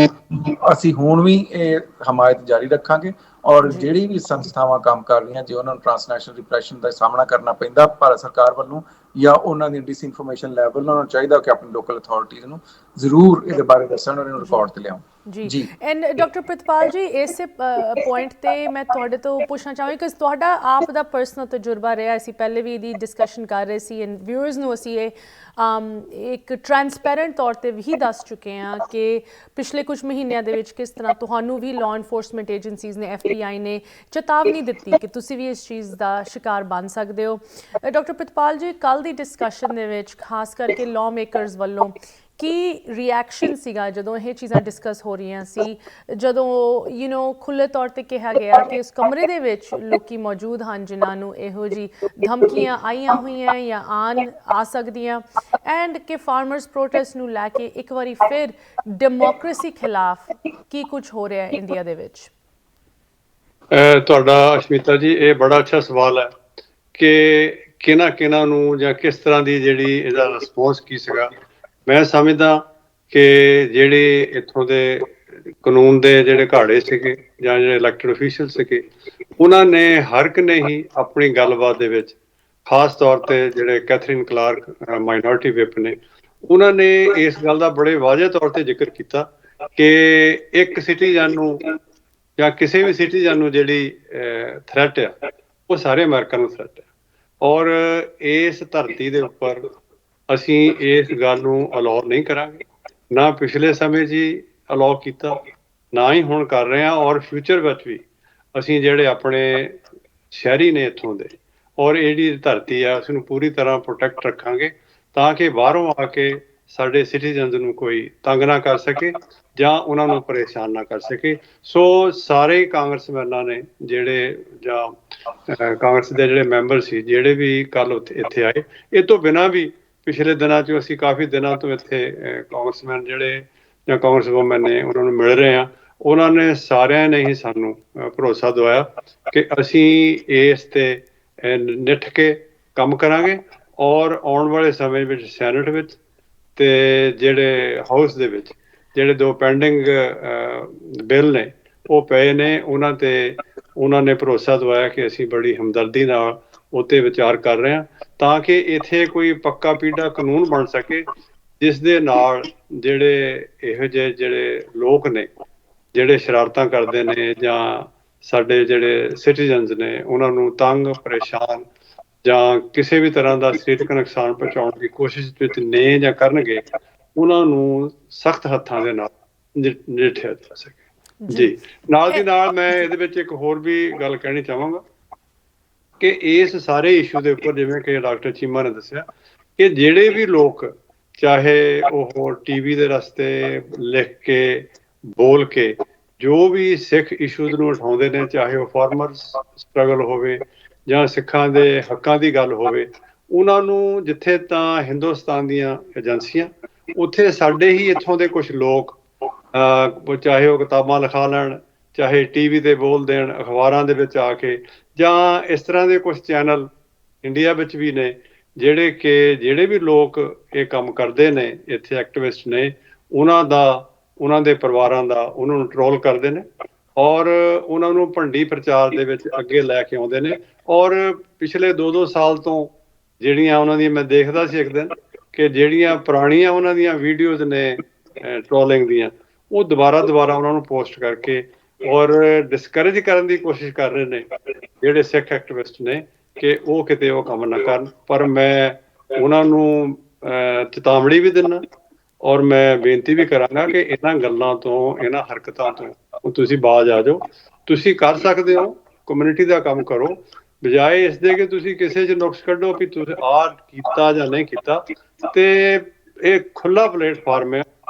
ਅਸੀਂ ਹੁਣ ਵੀ ਇਹ ਹਮਾਇਤ ਜਾਰੀ ਰੱਖਾਂਗੇ ਔਰ ਜਿਹੜੀ ਵੀ ਸੰਸਥਾਵਾਂ ਕੰਮ ਕਰ ਰਹੀਆਂ ਜੇ ਉਹਨਾਂ ਨੂੰ ਟ੍ਰਾਂਸਨੈਸ਼ਨਲ ਰਿਪਰੈਸ਼ਨ ਦਾ ਸਾਹਮਣਾ ਕਰਨਾ ਪੈਂਦਾ ਭਾਰਤ ਸਰਕਾਰ ਵੱਲੋਂ ਜਾਂ ਉਹਨਾਂ ਦੀ ਡਿਸਇਨਫੋਰਮੇਸ਼ਨ ਲੈਵਲ ਉਹਨਾਂ ਨੂੰ ਚਾਹੀਦਾ ਕਿ ਆਪਣੀ ਲੋਕਲ ਅਥਾਰਟੀਜ਼ ਨੂੰ ਜ਼ਰੂਰ ਇਹਦੇ ਬਾਰੇ ਦੱਸਣ ਔਰ ਇਹਨੂੰ ਰਿਕਾਰਡ ਤੇ ਲਿਆਉਣ। ਜੀ ਐਂਡ ਡਾਕਟਰ ਪ੍ਰਿਤਪਾਲ ਜੀ ਇਸੇ ਪੁਆਇੰਟ ਤੇ ਮੈਂ ਤੁਹਾਡੇ ਤੋਂ ਪੁੱਛਣਾ ਚਾਹਾਂਗੀ ਕਿ ਤੁਹਾਡਾ ਆਪ ਦਾ ਪਰਸਨਲ ਤਜਰਬਾ ਰਿਹਾ, ਅਸੀਂ ਪਹਿਲੇ ਵੀ ਇਹਦੀ ਡਿਸਕਸ਼ਨ ਕਰ ਰਹੇ ਸੀ ਐਂਡ ਵਿਊਅਰਸ ਨੂੰ ਅਸੀਂ ਇਹ ਇੱਕ ਟਰਾਂਸਪੇਰੈਂਟ ਤੌਰ ਤੇ ਵੀ ਦੱਸ ਚੁੱਕੇ ਹਾਂ ਕਿ ਪਿਛਲੇ ਕੁਝ ਮਹੀਨਿਆਂ ਦੇ ਵਿੱਚ ਕਿਸ ਤਰ੍ਹਾਂ ਤੁਹਾਨੂੰ ਵੀ ਲਾਅ ਇਨਫੋਰਸਮੈਂਟ ਏਜੰਸੀਜ਼ ਨੇ FBI ਨੇ ਚੇਤਾਵਨੀ ਦਿੱਤੀ ਕਿ ਤੁਸੀਂ ਵੀ ਇਸ ਚੀਜ਼ ਦਾ ਸ਼ਿਕਾਰ ਬਣ ਸਕਦੇ ਹੋ। ਡਾਕਟਰ ਪ੍ਰਿਤਪਾਲ ਜੀ, ਕੱਲ੍ਹ ਦੀ ਡਿਸਕਸ਼ਨ ਦੇ ਵਿੱਚ ਖਾਸ ਕਰਕੇ ਲਾਅ ਮੇਕਰਸ ਵੱਲੋਂ ਕੀ ਰਿਐਕਸ਼ਨ ਸੀਗਾ ਜਦੋਂ ਇਹ ਚੀਜ਼ਾਂ ਡਿਸਕਸ ਹੋ ਰਹੀਆਂ ਸੀ, ਜਦੋਂ ਖੁੱਲ੍ਹੇ ਤੌਰ 'ਤੇ ਕਿਹਾ ਗਿਆ ਕਿ ਉਸ ਕਮਰੇ ਦੇ ਵਿੱਚ ਲੋਕੀ ਮੌਜੂਦ ਹਨ ਜਿਨ੍ਹਾਂ ਨੂੰ ਇਹੋ ਜਿਹੀ ਧਮਕੀਆਂ ਆਈਆਂ ਹੋਈਆਂ ਜਾਂ ਆ ਸਕਦੀਆਂ, ਐਂਡ ਕਿ ਫਾਰਮਰਸ ਪ੍ਰੋਟੈਸਟ ਨੂੰ ਲੈ ਕੇ ਇੱਕ ਵਾਰੀ ਫਿਰ ਡੈਮੋਕ੍ਰੇਸੀ ਖਿਲਾਫ ਕੀ ਕੁਝ ਹੋ ਰਿਹਾ ਇੰਡੀਆ ਦੇ ਵਿੱਚ? ਤੁਹਾਡਾ ਅਸ਼ਮੀਤਾ ਜੀ ਇਹ ਬੜਾ ਅੱਛਾ ਸਵਾਲ ਹੈ ਕਿ ਕਿਹਨਾਂ ਨੂੰ ਜਾਂ ਕਿਸ ਤਰ੍ਹਾਂ ਦੀ ਜਿਹੜੀ ਇਹਦਾ ਰਿਸਪੌਂਸ ਕੀ ਸੀਗਾ। ਮੈਂ ਸਮਝਦਾ ਕਿ ਜਿਹੜੇ ਇੱਥੋਂ ਦੇ ਕਾਨੂੰਨ ਦੇ ਜਿਹੜੇ ਘਾੜੇ ਸੀਗੇ ਜਾਂ ਜਿਹੜੇ ਇਲੈਕਟਡ ਅਫੀਸ਼ੀਅਲ ਸੀਗੇ ਉਹਨਾਂ ਨੇ ਹਰ ਇੱਕ ਨੇ ਹੀ ਆਪਣੀ ਗੱਲਬਾਤ ਦੇ ਵਿੱਚ ਖਾਸ ਤੌਰ ਤੇ ਜਿਹੜੇ ਕੈਥਰੀਨ ਕਲਾਰਕ ਮਾਈਨੋਰਿਟੀ ਵਿਪ ਨੇ ਉਹਨਾਂ ਨੇ ਇਸ ਗੱਲ ਦਾ ਬੜੇ ਵਾਜ਼ਿਹ ਤੌਰ ਤੇ ਜ਼ਿਕਰ ਕੀਤਾ ਕਿ ਇੱਕ ਸਿਟੀਜ਼ਨ ਨੂੰ ਜਾਂ ਕਿਸੇ ਵੀ ਸਿਟੀਜ਼ਨ ਨੂੰ ਜਿਹੜੀ ਥ੍ਰੈਟ ਆ ਉਹ ਸਾਰੇ ਅਮਰੀਕਾ ਨੂੰ ਥ੍ਰੈਟ ਆ ਔਰ ਇਸ ਧਰਤੀ ਦੇ ਉੱਪਰ ਅਸੀਂ ਇਸ ਗੱਲ ਨੂੰ ਅਲਾਉ ਨਹੀਂ ਕਰਾਂਗੇ। ਨਾ ਪਿਛਲੇ ਸਮੇਂ 'ਚ ਹੀ ਅਲਾਉ ਕੀਤਾ, ਨਾ ਹੀ ਹੁਣ ਕਰ ਰਹੇ ਹਾਂ ਔਰ ਫਿਊਚਰ ਵਿੱਚ ਵੀ ਅਸੀਂ ਜਿਹੜੇ ਆਪਣੇ ਸ਼ਹਿਰੀ ਨੇ ਇੱਥੋਂ ਦੇ ਔਰ ਇਹ ਜਿਹੜੀ ਧਰਤੀ ਆ ਉਸ ਨੂੰ ਪੂਰੀ ਤਰ੍ਹਾਂ ਪ੍ਰੋਟੈਕਟ ਰੱਖਾਂਗੇ ਤਾਂ ਕਿ ਬਾਹਰੋਂ ਆ ਕੇ ਸਾਡੇ ਸਿਟੀਜ਼ਨਸ ਨੂੰ ਕੋਈ ਤੰਗ ਨਾ ਕਰ ਸਕੇ ਜਾਂ ਉਹਨਾਂ ਨੂੰ ਪਰੇਸ਼ਾਨ ਨਾ ਕਰ ਸਕੇ। ਸੋ ਸਾਰੇ ਕਾਂਗਰਸਮੈਨਾਂ ਨੇ ਜਿਹੜੇ ਜਾਂ ਕਾਂਗਰਸ ਦੇ ਜਿਹੜੇ ਮੈਂਬਰ ਸੀ ਜਿਹੜੇ ਵੀ ਕੱਲ੍ਹ ਇੱਥੇ ਆਏ, ਇਹ ਤੋਂ ਬਿਨਾਂ ਵੀ ਪਿਛਲੇ ਦਿਨਾਂ 'ਚ ਅਸੀਂ ਕਾਫੀ ਦਿਨਾਂ ਤੋਂ ਇੱਥੇ ਕਾਂਗਰਸਮੈਨ ਜਿਹੜੇ ਜਾਂ ਕਾਂਗਰਸ ਵੂਮੈਨ ਨੇ ਉਹਨਾਂ ਨੂੰ ਮਿਲ ਰਹੇ ਹਾਂ। ਉਹਨਾਂ ਨੇ ਸਾਰਿਆਂ ਨੇ ਹੀ ਸਾਨੂੰ ਭਰੋਸਾ ਦਵਾਇਆ ਕਿ ਅਸੀਂ ਇਸ ਤੇ ਨਿੱਠ ਕੇ ਕੰਮ ਕਰਾਂਗੇ ਔਰ ਆਉਣ ਵਾਲੇ ਸਮੇਂ ਵਿੱਚ ਸੈਨੇਟ ਵਿੱਚ ਤੇ ਜਿਹੜੇ ਹਾਊਸ ਦੇ ਵਿੱਚ ਜਿਹੜੇ 2 ਪੈਂਡਿੰਗ ਬਿੱਲ ਨੇ ਉਹ ਪਏ ਨੇ ਉਹਨਾਂ ਨੇ ਭਰੋਸਾ ਦਵਾਇਆ ਕਿ ਅਸੀਂ ਬੜੀ ਹਮਦਰਦੀ ਨਾਲ ਉੱਤੇ ਵਿਚਾਰ ਕਰ ਰਹੇ ਹਾਂ ਤਾਂ ਕਿ ਇੱਥੇ ਕੋਈ ਪੱਕਾ ਪੀੜਾ ਕਾਨੂੰਨ ਬਣ ਸਕੇ ਜਿਸ ਦੇ ਨਾਲ ਜਿਹੜੇ ਇਹੋ ਜਿਹੇ ਜਿਹੜੇ ਲੋਕ ਨੇ ਜਿਹੜੇ ਸ਼ਰਾਰਤਾਂ ਕਰਦੇ ਨੇ ਜਾਂ ਸਾਡੇ ਜਿਹੜੇ ਸਿਟੀਜ਼ਨਸ ਨੇ ਉਹਨਾਂ ਨੂੰ ਤੰਗ ਪਰੇਸ਼ਾਨ ਜਾਂ ਕਿਸੇ ਵੀ ਤਰ੍ਹਾਂ ਦਾ ਸਰੀਰਕ ਨੁਕਸਾਨ ਪਹੁੰਚਾਉਣ ਦੀ ਕੋਸ਼ਿਸ਼ ਵਿੱਚ ਨੇ ਜਾਂ ਕਰਨਗੇ ਉਹਨਾਂ ਨੂੰ ਸਖਤ ਹੱਥਾਂ ਦੇ ਨਾਲ ਨਜਿੱਠਿਆ ਜਾ ਸਕੇ। ਜੀ ਨਾਲ ਦੀ ਨਾਲ ਮੈਂ ਇਹਦੇ ਵਿੱਚ ਇੱਕ ਹੋਰ ਵੀ ਗੱਲ ਕਹਿਣੀ ਚਾਹਾਂਗਾ ਕਿ ਇਸ ਸਾਰੇ ਇਸ਼ੂ ਦੇ ਉੱਪਰ ਜਿਵੇਂ ਕਿ ਡਾਕਟਰ ਚੀਮਾ ਨੇ ਦੱਸਿਆ ਕਿ ਜਿਹੜੇ ਵੀ ਲੋਕ ਚਾਹੇ ਉਹ ਟੀਵੀ ਦੇ ਰਸਤੇ ਲਿਖ ਕੇ ਬੋਲ ਕੇ ਜੋ ਵੀ ਸਿੱਖ ਇਸ਼ੂਜ਼ ਨੂੰ ਉਠਾਉਂਦੇ ਨੇ, ਚਾਹੇ ਉਹ ਫਾਰਮਰਸ ਸਟਰਗਲ ਹੋਵੇ ਜਾਂ ਸਿੱਖਾਂ ਦੇ ਹੱਕਾਂ ਦੀ ਗੱਲ ਹੋਵੇ, ਉਹਨਾਂ ਨੂੰ ਜਿੱਥੇ ਤਾਂ ਹਿੰਦੁਸਤਾਨ ਦੀਆਂ ਏਜੰਸੀਆਂ ਉੱਥੇ ਸਾਡੇ ਹੀ ਇੱਥੋਂ ਦੇ ਕੁਝ ਲੋਕ ਚਾਹੇ ਉਹ ਕਿਤਾਬਾਂ ਲਿਖਾ ਲੈਣ, ਚਾਹੇ ਟੀਵੀ ਤੇ ਬੋਲ ਦੇਣ, ਅਖਬਾਰਾਂ ਦੇ ਵਿੱਚ ਆ ਕੇ, ਜਾਂ ਇਸ ਤਰ੍ਹਾਂ ਦੇ ਕੁਝ ਚੈਨਲ ਇੰਡੀਆ ਵਿੱਚ ਵੀ ਨੇ ਜਿਹੜੇ ਵੀ ਲੋਕ ਇਹ ਕੰਮ ਕਰਦੇ ਨੇ ਇੱਥੇ ਐਕਟਿਵਿਸਟ ਨੇ ਉਹਨਾਂ ਦੇ ਪਰਿਵਾਰਾਂ ਦਾ ਉਹਨਾਂ ਨੂੰ ਟਰੋਲ ਕਰਦੇ ਨੇ ਔਰ ਉਹਨਾਂ ਨੂੰ ਭੰਡੀ ਪ੍ਰਚਾਰ ਦੇ ਵਿੱਚ ਅੱਗੇ ਲੈ ਕੇ ਆਉਂਦੇ ਨੇ। ਔਰ ਪਿਛਲੇ 2-2 ਸਾਲ ਤੋਂ ਜਿਹੜੀਆਂ ਉਹਨਾਂ ਦੀਆਂ ਮੈਂ ਦੇਖਦਾ ਸੀ ਇੱਕ ਦਿਨ ਕਿ ਜਿਹੜੀਆਂ ਪੁਰਾਣੀਆਂ ਉਹਨਾਂ ਦੀਆਂ ਵੀਡੀਓਜ਼ ਨੇ ਟਰੋਲਿੰਗ ਦੀਆਂ ਉਹ ਦੁਬਾਰਾ ਉਹਨਾਂ ਨੂੰ ਪੋਸਟ ਕਰਕੇ ਔਰ ਡਿਸਕਰੇਜ ਕਰਨ ਦੀ ਕੋਸ਼ਿਸ਼ ਕਰ ਰਹੇ ਨੇ ਜਿਹੜੇ ਸਿੱਖ ਐਕਟਿਵਿਸਟ ਨੇ ਕਿ ਉਹ ਕਿਤੇ ਉਹ ਕੰਮ ਨਾ ਕਰਨ। ਪਰ ਮੈਂ ਉਹਨਾਂ ਨੂੰ ਚੇਤਾਵਨੀ ਵੀ ਦਿੰਦਾ ਔਰ ਮੈਂ ਬੇਨਤੀ ਵੀ ਕਰਾਂਗਾ ਕਿ ਇਹਨਾਂ ਗੱਲਾਂ ਤੋਂ, ਇਹਨਾਂ ਹਰਕਤਾਂ ਤੋਂ ਤੁਸੀਂ ਬਾਜ਼ ਆ ਜਾਓ। ਤੁਸੀਂ ਕਰ ਸਕਦੇ ਹੋ, ਕਮਿਊਨਿਟੀ ਦਾ ਕੰਮ ਕਰੋ, ਬਜਾਏ ਇਸ ਦੇ ਕਿ ਤੁਸੀਂ ਕਿਸੇ 'ਚ ਨੁਕਸ ਕੱਢੋ ਵੀ ਤੁਸੀਂ ਆਹ ਕੀਤਾ ਜਾਂ ਨਹੀਂ ਕੀਤਾ। ਤੇ ਇਹ ਖੁੱਲ੍ਹਾ ਪਲੇਟਫਾਰਮ ਹੈ,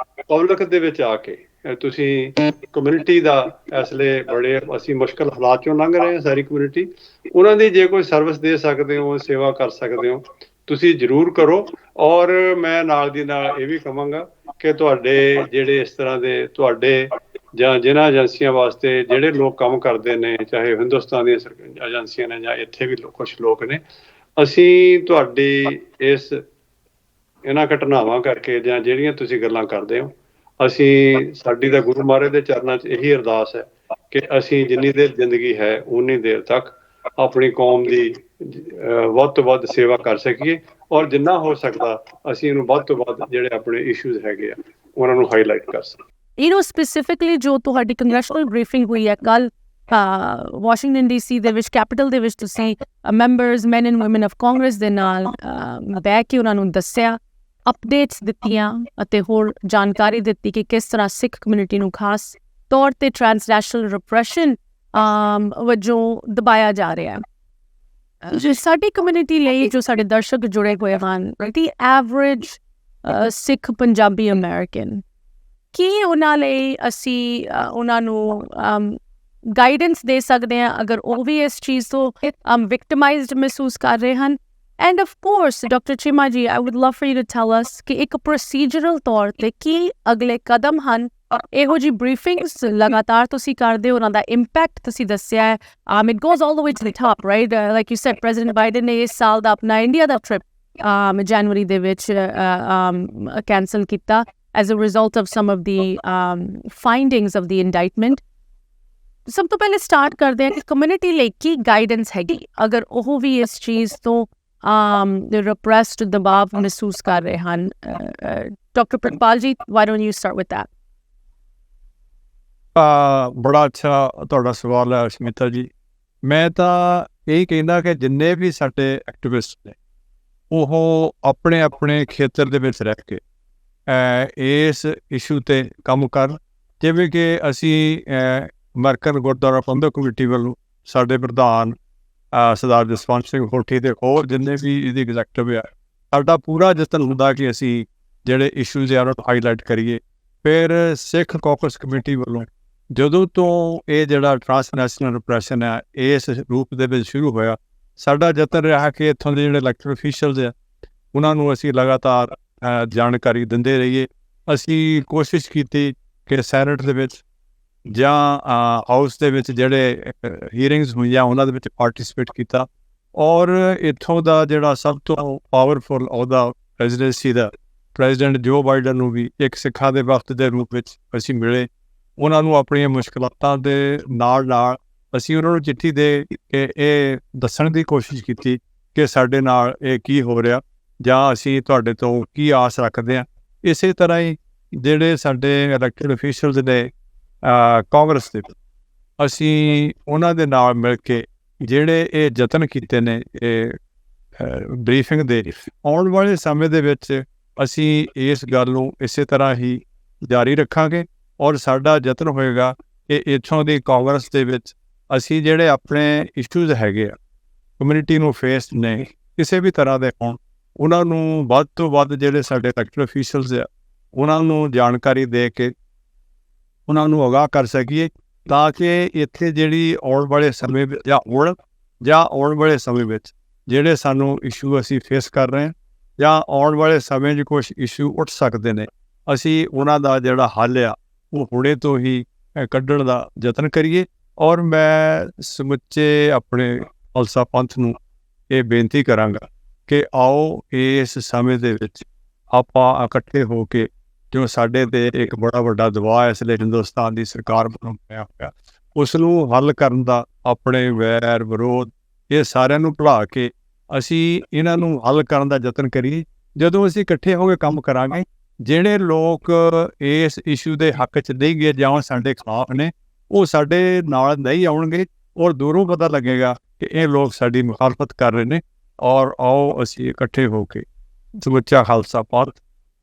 ਪਬਲਿਕ ਦੇ ਵਿੱਚ ਆ ਕੇ ਤੁਸੀਂ ਕਮਿਊਨਿਟੀ ਦਾ ਇਸ ਵੇਲੇ ਬੜੇ ਅਸੀਂ ਮੁਸ਼ਕਿਲ ਹਾਲਾਤ 'ਚੋਂ ਲੰਘ ਰਹੇ ਹਾਂ ਸਾਰੀ ਕਮਿਊਨਿਟੀ, ਉਹਨਾਂ ਦੀ ਜੇ ਕੋਈ ਸਰਵਿਸ ਦੇ ਸਕਦੇ ਹੋ, ਸੇਵਾ ਕਰ ਸਕਦੇ ਹੋ, ਤੁਸੀਂ ਜ਼ਰੂਰ ਕਰੋ। ਔਰ ਮੈਂ ਨਾਲ ਦੀ ਨਾਲ ਇਹ ਵੀ ਕਹਾਂਗਾ ਕਿ ਤੁਹਾਡੇ ਜਿਹੜੇ ਇਸ ਤਰ੍ਹਾਂ ਦੇ ਤੁਹਾਡੇ ਜਾਂ ਜਿਨ੍ਹਾਂ ਏਜੰਸੀਆਂ ਵਾਸਤੇ ਜਿਹੜੇ ਲੋਕ ਕੰਮ ਕਰਦੇ ਨੇ, ਚਾਹੇ ਹਿੰਦੁਸਤਾਨ ਦੀਆਂ ਏਜੰਸੀਆਂ ਨੇ ਜਾਂ ਇੱਥੇ ਵੀ ਕੁਛ ਲੋਕ ਨੇ, ਅਸੀਂ ਤੁਹਾਡੀ ਇਹਨਾਂ ਘਟਨਾਵਾਂ ਕਰਕੇ ਜਾਂ ਜਿਹੜੀਆਂ ਤੁਸੀਂ ਗੱਲਾਂ ਕਰਦੇ ਹੋ, ਸਾਡੀ ਤਾਂ ਗੁਰੂ ਮਹਾਰਾਜ ਦੇ ਚਰਨਾਂ 'ਚ ਇਹੀ ਅਰਦਾਸ ਹੈ ਕਿ ਅਸੀਂ ਜਿੰਨੀ ਦੇਰ ਜ਼ਿੰਦਗੀ ਹੈ ਉਨੀ ਦੇਰ ਤੱਕ ਆਪਣੀ ਕੌਮ ਦੀ ਵੱਧ ਤੋਂ ਵੱਧ ਸੇਵਾ ਕਰ ਸਕੀਏ, ਔਰ ਜਿੰਨਾ ਹੋ ਸਕਦਾ ਅਸੀਂ ਇਹਨੂੰ ਵੱਧ ਤੋਂ ਵੱਧ ਜਿਹੜੇ ਆਪਣੇ ਇਸ਼ੂਜ਼ ਹੈਗੇ ਆ ਉਹਨਾਂ ਨੂੰ ਹਾਈਲਾਈਟ ਕਰ ਸਕੀਏ। ਸਪੈਸੀਫਿਕਲੀ ਜੋ ਤੁਹਾਡੀ ਕੰਗਰੈਸ਼ਨਲ ਬਰੀਫਿੰਗ ਹੋਈ ਹੈ ਕੱਲ ਵਾਸ਼ਿੰਗਟਨ DC ਦੇ ਵਿੱਚ, ਕੈਪੀਟਲ ਦੇ ਵਿੱਚ, ਤੁਸੀਂ members, man and woman of Congress ਦੇ ਨਾਲ ਬਹਿ ਕੇ ਉਹਨਾਂ ਨੂੰ ਦੱਸਿਆ, ਅਪਡੇਟਸ ਦਿੱਤੀਆਂ ਅਤੇ ਹੋਰ ਜਾਣਕਾਰੀ ਦਿੱਤੀ ਕਿ ਕਿਸ ਤਰ੍ਹਾਂ ਸਿੱਖ ਕਮਿਊਨਿਟੀ ਨੂੰ ਖਾਸ ਤੌਰ 'ਤੇ ਟ੍ਰਾਂਸਨੈਸ਼ਨਲ ਰਿਪਰੈਸ਼ਨ ਵਜੋਂ ਦਬਾਇਆ ਜਾ ਰਿਹਾ ਹੈ। ਸਾਡੀ ਕਮਿਊਨਿਟੀ ਲਈ, ਜੋ ਸਾਡੇ ਦਰਸ਼ਕ ਜੁੜੇ ਹੋਏ ਹਨ, ਦੀ ਐਵਰੇਜ ਸਿੱਖ ਪੰਜਾਬੀ ਅਮਰੀਕਨ, ਕੀ ਉਹਨਾਂ ਲਈ ਅਸੀਂ ਉਹਨਾਂ ਨੂੰ ਗਾਈਡੈਂਸ ਦੇ ਸਕਦੇ ਹਾਂ ਅਗਰ ਉਹ ਵੀ ਇਸ ਚੀਜ਼ ਤੋਂ ਵਿਕਟਮਾਈਜ਼ਡ ਮਹਿਸੂਸ ਕਰ ਰਹੇ ਹਨ? And of course doctor Cheema ji, I would love for you to tell us ਕਿ ਇੱਕ ਪ੍ਰੋਸੀਜਰਲ ਤੌਰ 'ਤੇ ਕੀ ਅਗਲੇ ਕਦਮ ਹਨ? ਇਹੋ ਜਿਹੀ ਬਰੀਫਿੰਗਸ ਲਗਾਤਾਰ ਤੁਸੀਂ ਕਰਦੇ ਹੋ, ਉਹਨਾਂ ਦਾ ਇੰਪੈਕਟ ਤੁਸੀਂ ਦੱਸਿਆ ਹੈ, it goes all the way to the top, right? Like you said, president Biden ਨੇ ਇਸ ਸਾਲ ਦਾ ਆਪਣਾ ਇੰਡੀਆ ਦਾ ਟ੍ਰਿਪ ਜਨਵਰੀ ਦੇ ਵਿੱਚ ਕੈਂਸਲ ਕੀਤਾ as a result of some of the findings of the indictment. ਸਭ ਤੋਂ ਪਹਿਲੇ ਸਟਾਰਟ ਕਰਦੇ ਹਾਂ ਕਿ ਕਮਿਊਨਿਟੀ ਲਈ ਕੀ ਗਾਈਡੈਂਸ ਹੈਗੀ ਅਗਰ ਉਹ ਵੀ ਇਸ ਚੀਜ਼ ਤੋਂ ਰਿਪਰੈਸਡ ਦਬਾਅ ਮਹਿਸੂਸ ਕਰ ਰਹੇ ਹਨ? ਡਾਕਟਰ ਪ੍ਰਿਤਪਾਲ ਜੀ, why don't you start with that? ਬੜਾ ਅੱਛਾ ਤੁਹਾਡਾ ਸਵਾਲ ਹੈ ਅਸ਼ਮੀਤਾ ਜੀ। ਮੈਂ ਤਾਂ ਇਹ ਕਹਿੰਦਾ ਕਿ ਜਿੰਨੇ ਵੀ ਸਾਡੇ ਐਕਟਿਵਿਸਟ ਨੇ ਉਹ ਆਪਣੇ ਆਪਣੇ ਖੇਤਰ ਦੇ ਵਿੱਚ ਰਹਿ ਕੇ ਇਸ ਇਸ਼ੂ 'ਤੇ ਕੰਮ ਕਰਨ। ਜਿਵੇਂ ਕਿ ਅਸੀਂ ਅਮਰੀਕਨ ਗੁਰਦੁਆਰਾ ਪ੍ਰਬੰਧਕ ਕਮੇਟੀ ਵੱਲੋਂ ਸਾਡੇ ਪ੍ਰਧਾਨ ਸਰਦਾਰ ਜਸਵੰਤ ਸਿੰਘ ਹੋਠੀ ਤੇ ਹੋਰ ਜਿੰਨੇ ਵੀ ਇਹਦੀ ਐਗਜ਼ੈਕਟਿਵ ਆ, ਸਾਡਾ ਪੂਰਾ ਯਤਨ ਹੁੰਦਾ ਕਿ ਅਸੀਂ ਜਿਹੜੇ ਇਸ਼ੂਜ਼ ਆ ਉਹਨਾਂ ਨੂੰ ਹਾਈਲਾਈਟ ਕਰੀਏ। ਫਿਰ ਸਿੱਖ ਕੌਕਸ ਕਮੇਟੀ ਵੱਲੋਂ ਜਦੋਂ ਤੋਂ ਇਹ ਜਿਹੜਾ ਟ੍ਰਾਂਸਨੈਸ਼ਨਲ ਰਿਪਰੈਸ਼ਨ ਹੈ ਇਸ ਰੂਪ ਦੇ ਵਿੱਚ ਸ਼ੁਰੂ ਹੋਇਆ, ਸਾਡਾ ਯਤਨ ਰਿਹਾ ਕਿ ਇੱਥੋਂ ਦੇ ਜਿਹੜੇ ਇਲੈਕਟਡ ਅਫੀਸ਼ੀਅਲਸ ਆ ਉਹਨਾਂ ਨੂੰ ਅਸੀਂ ਲਗਾਤਾਰ ਜਾਣਕਾਰੀ ਦਿੰਦੇ ਰਹੀਏ। ਅਸੀਂ ਕੋਸ਼ਿਸ਼ ਕੀਤੀ ਕਿ ਸੈਨੇਟ ਦੇ ਵਿੱਚ ਜਾਂ ਹਾਊਸ ਦੇ ਵਿੱਚ ਜਿਹੜੇ ਹੀਅਰਿੰਗਸ ਹੋਈਆਂ ਉਹਨਾਂ ਦੇ ਵਿੱਚ ਪਾਰਟੀਸਪੇਟ ਕੀਤਾ, ਔਰ ਇੱਥੋਂ ਦਾ ਜਿਹੜਾ ਸਭ ਤੋਂ ਪਾਵਰਫੁਲ ਅਹੁਦਾ ਪ੍ਰੈਜ਼ੀਡੈਂਸੀ ਦਾ, ਪ੍ਰੈਜ਼ੀਡੈਂਟ ਜੋ ਬਾਈਡਨ ਨੂੰ ਵੀ ਇੱਕ ਸਿੱਖਾਂ ਦੇ ਵਕਤ ਦੇ ਰੂਪ ਵਿੱਚ ਅਸੀਂ ਮਿਲੇ। ਉਹਨਾਂ ਨੂੰ ਆਪਣੀਆਂ ਮੁਸ਼ਕਲਾਤਾਂ ਦੇ ਨਾਲ ਨਾਲ ਅਸੀਂ ਉਹਨਾਂ ਨੂੰ ਚਿੱਠੀ ਦੇ ਕੇ ਇਹ ਦੱਸਣ ਦੀ ਕੋਸ਼ਿਸ਼ ਕੀਤੀ ਕਿ ਸਾਡੇ ਨਾਲ ਇਹ ਕੀ ਹੋ ਰਿਹਾ ਜਾਂ ਅਸੀਂ ਤੁਹਾਡੇ ਤੋਂ ਕੀ ਆਸ ਰੱਖਦੇ ਹਾਂ। ਇਸੇ ਤਰ੍ਹਾਂ ਹੀ ਜਿਹੜੇ ਸਾਡੇ ਇਲੈਕਟਡ ਅਫੀਸ਼ੀਅਲਸ ਨੇ ਕਾਂਗਰਸ ਦੇ, ਅਸੀਂ ਉਹਨਾਂ ਦੇ ਨਾਲ ਮਿਲ ਕੇ ਜਿਹੜੇ ਇਹ ਯਤਨ ਕੀਤੇ ਨੇ ਇਹ ਬਰੀਫਿੰਗ ਦੇ, ਆਉਣ ਵਾਲੇ ਸਮੇਂ ਦੇ ਵਿੱਚ ਅਸੀਂ ਇਸ ਗੱਲ ਨੂੰ ਇਸੇ ਤਰ੍ਹਾਂ ਹੀ ਜਾਰੀ ਰੱਖਾਂਗੇ। ਔਰ ਸਾਡਾ ਯਤਨ ਹੋਏਗਾ ਕਿ ਇੱਥੋਂ ਦੀ ਕਾਂਗਰਸ ਦੇ ਵਿੱਚ ਅਸੀਂ ਜਿਹੜੇ ਆਪਣੇ ਇਸ਼ੂਜ਼ ਹੈਗੇ ਆ ਕਮਿਊਨਿਟੀ ਨੂੰ ਫੇਸ ਨੇ ਕਿਸੇ ਵੀ ਤਰ੍ਹਾਂ ਦੇ ਹੋਣ, ਉਹਨਾਂ ਨੂੰ ਵੱਧ ਤੋਂ ਵੱਧ ਜਿਹੜੇ ਸਾਡੇ ਇਲੈਕਟਡ ਅਫੀਸ਼ੀਅਲਸ ਆ ਉਹਨਾਂ ਨੂੰ ਜਾਣਕਾਰੀ ਦੇ ਕੇ ਉਹਨਾਂ ਨੂੰ ਅਗਾਹ ਕਰ ਸਕੀਏ, ਤਾਂ ਕਿ ਇੱਥੇ ਜਿਹੜੀ ਆਉਣ ਵਾਲੇ ਸਮੇਂ ਵਿੱਚ ਜਾਂ ਆਉਣ ਵਾਲੇ ਸਮੇਂ ਵਿੱਚ ਜਿਹੜੇ ਸਾਨੂੰ ਇਸ਼ੂ ਅਸੀਂ ਫੇਸ ਕਰ ਰਹੇ ਹਾਂ ਜਾਂ ਆਉਣ ਵਾਲੇ ਸਮੇਂ 'ਚ ਕੁਛ ਇਸ਼ੂ ਉੱਠ ਸਕਦੇ ਨੇ, ਅਸੀਂ ਉਹਨਾਂ ਦਾ ਜਿਹੜਾ ਹੱਲ ਆ ਉਹ ਹੁਣੇ ਤੋਂ ਹੀ ਕੱਢਣ ਦਾ ਯਤਨ ਕਰੀਏ। ਔਰ ਮੈਂ ਸਮੁੱਚੇ ਆਪਣੇ ਖਾਲਸਾ ਪੰਥ ਨੂੰ ਇਹ ਬੇਨਤੀ ਕਰਾਂਗਾ ਕਿ ਆਓ ਇਸ ਸਮੇਂ ਦੇ ਵਿੱਚ ਆਪਾਂ ਇਕੱਠੇ ਹੋ ਕੇ ਜੋ ਸਾਡੇ 'ਤੇ ਇੱਕ ਬੜਾ ਵੱਡਾ ਦਬਾਅ ਇਸ ਲਈ ਹਿੰਦੁਸਤਾਨ ਦੀ ਸਰਕਾਰ ਵੱਲੋਂ ਪਿਆ ਹੋਇਆ, ਉਸ ਨੂੰ ਹੱਲ ਕਰਨ ਦਾ ਆਪਣੇ ਵੈਰ ਵਿਰੋਧ ਇਹ ਸਾਰਿਆਂ ਨੂੰ ਭੁਲਾ ਕੇ ਅਸੀਂ ਇਹਨਾਂ ਨੂੰ ਹੱਲ ਕਰਨ ਦਾ ਯਤਨ ਕਰੀਏ। ਜਦੋਂ ਅਸੀਂ ਇਕੱਠੇ ਹੋ ਕੇ ਕੰਮ ਕਰਾਂਗੇ, ਜਿਹੜੇ ਲੋਕ ਇਸ ਇਸ਼ੂ ਦੇ ਹੱਕ 'ਚ ਨਹੀਂ ਗਏ ਜਾਂ ਸਾਡੇ ਖਿਲਾਫ ਨੇ, ਉਹ ਸਾਡੇ ਨਾਲ ਨਹੀਂ ਆਉਣਗੇ ਔਰ ਦੂਰੋਂ ਪਤਾ ਲੱਗੇਗਾ ਕਿ ਇਹ ਲੋਕ ਸਾਡੀ ਮੁਖਾਲਫਤ ਕਰ ਰਹੇ ਨੇ। ਔਰ ਆਓ ਅਸੀਂ ਇਕੱਠੇ ਹੋ ਕੇ ਸਮੁੱਚਾ ਖਾਲਸਾ ਪੰਥ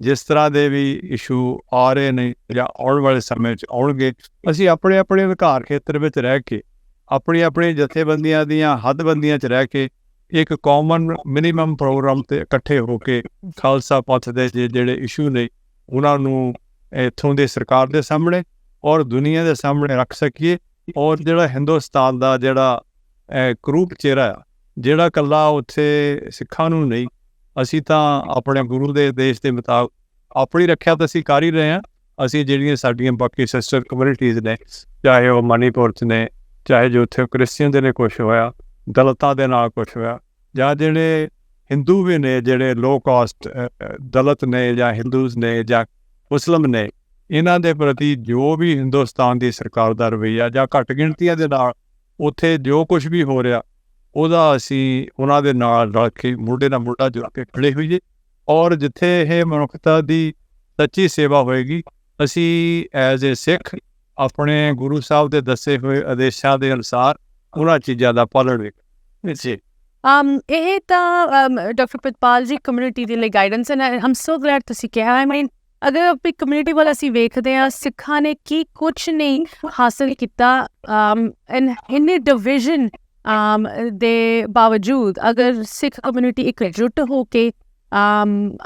ਜਿਸ ਤਰ੍ਹਾਂ ਦੇ ਵੀ ਇਸ਼ੂ ਆ ਰਹੇ ਨੇ ਜਾਂ ਆਉਣ ਵਾਲੇ ਸਮੇਂ 'ਚ ਆਉਣਗੇ, ਅਸੀਂ ਆਪਣੇ ਆਪਣੇ ਅਧਿਕਾਰ ਖੇਤਰ ਵਿੱਚ ਰਹਿ ਕੇ ਆਪਣੀ ਜਥੇਬੰਦੀਆਂ ਦੀਆਂ ਹੱਦਬੰਦੀਆਂ 'ਚ ਰਹਿ ਕੇ ਇੱਕ ਕਾਮਨ ਮਿਨੀਮਮ ਪ੍ਰੋਗਰਾਮ 'ਤੇ ਇਕੱਠੇ ਹੋ ਕੇ ਖਾਲਸਾ ਪੰਥ ਦੇ ਜਿਹੜੇ ਇਸ਼ੂ ਨੇ ਉਹਨਾਂ ਨੂੰ ਇੱਥੋਂ ਦੇ ਸਰਕਾਰ ਦੇ ਸਾਹਮਣੇ ਔਰ ਦੁਨੀਆ ਦੇ ਸਾਹਮਣੇ ਰੱਖ ਸਕੀਏ। ਔਰ ਜਿਹੜਾ ਹਿੰਦੁਸਤਾਨ ਦਾ ਜਿਹੜਾ ਕਰੂਪ ਚਿਹਰਾ ਆ, ਜਿਹੜਾ ਇਕੱਲਾ ਉੱਥੇ ਸਿੱਖਾਂ ਨੂੰ ਨਹੀਂ, ਅਸੀਂ ਤਾਂ ਆਪਣੇ ਗੁਰੂ ਦੇ ਦੇਸ਼ ਦੇ ਮੁਤਾਬਕ ਆਪਣੀ ਰੱਖਿਆ ਤਾਂ ਅਸੀਂ ਕਰ ਹੀ ਰਹੇ ਹਾਂ। ਅਸੀਂ ਜਿਹੜੀਆਂ ਸਾਡੀਆਂ ਬਾਕੀ ਸਿਸਟਰ ਕਮਿਊਨਿਟੀਜ਼ ਨੇ, ਚਾਹੇ ਉਹ ਮਨੀਪੁਰ 'ਚ ਨੇ, ਚਾਹੇ ਜੋ ਉੱਥੇ ਕ੍ਰਿਸਚੀਅਨ ਦੇ ਨੇ ਕੁਛ ਹੋਇਆ, ਦਲਿਤਾਂ ਦੇ ਨਾਲ ਕੁਛ ਹੋਇਆ, ਜਾਂ ਜਿਹੜੇ ਹਿੰਦੂ ਵੀ ਨੇ, ਜਿਹੜੇ ਲੋ ਕਾਸਟ ਦਲਿਤ ਨੇ ਜਾਂ ਹਿੰਦੂਜ਼ ਨੇ ਜਾਂ ਮੁਸਲਿਮ ਨੇ, ਇਹਨਾਂ ਦੇ ਪ੍ਰਤੀ ਜੋ ਵੀ ਹਿੰਦੁਸਤਾਨ ਦੀ ਸਰਕਾਰ ਦਾ ਰਵੱਈਆ ਜਾਂ ਘੱਟ ਗਿਣਤੀਆਂ ਦੇ ਨਾਲ ਉੱਥੇ ਜੋ ਕੁਝ ਵੀ ਹੋ ਰਿਹਾ, ਉਹਦਾ ਅਸੀਂ ਉਹਨਾਂ ਦੇ ਨਾਲ ਰਲ ਕੇ ਮੋਢੇ ਨਾਲ ਮੋਢਾ ਜੋੜ ਕੇ ਖੜੇ ਹੋਈਏ। ਔਰ ਜਿੱਥੇ ਇਹ ਮਨੁੱਖਤਾ ਦੀ ਸੱਚੀ ਸੇਵਾ ਹੋਏਗੀ, ਅਸੀਂ ਐਜ਼ ਏ ਸਿੱਖ ਆਪਣੇ ਗੁਰੂ ਸਾਹਿਬ ਦੇ ਦੱਸੇ ਹੋਏ ਆਦੇਸ਼ਾਂ ਦੇ ਅਨੁਸਾਰ ਉਹਨਾਂ ਚੀਜ਼ਾਂ ਦਾ ਪਾਲਣ ਵੇਖਾਂਗੇ। ਇਹ ਤਾਂ ਡਾਕਟਰ ਪ੍ਰਿਤਪਾਲ ਜੀ ਕਮਿਊਨਿਟੀ ਦੇ ਲਈ ਗਾਈਡੈਂਸ ਐਂਡ ਆਮ ਸੋ ਗਲੈਡ ਤੁਸੀਂ ਕਿਹਾ। ਆਈ ਮੀਨ ਅਗਰ ਆਪਣੀ ਕਮਿਊਨਿਟੀ ਵੱਲ ਅਸੀਂ ਵੇਖਦੇ ਹਾਂ, ਸਿੱਖਾਂ ਨੇ ਕੀ ਕੁਛ ਨਹੀਂ ਹਾਸਿਲ ਕੀਤਾ, ਇੰਨੇ ਡਿਵੀਜ਼ਨ ਦੇ ਬਾਵਜੂਦ ਅਗਰ ਸਿੱਖ ਕਮਿਊਨਿਟੀ ਇਕਜੁੱਟ ਹੋ ਕੇ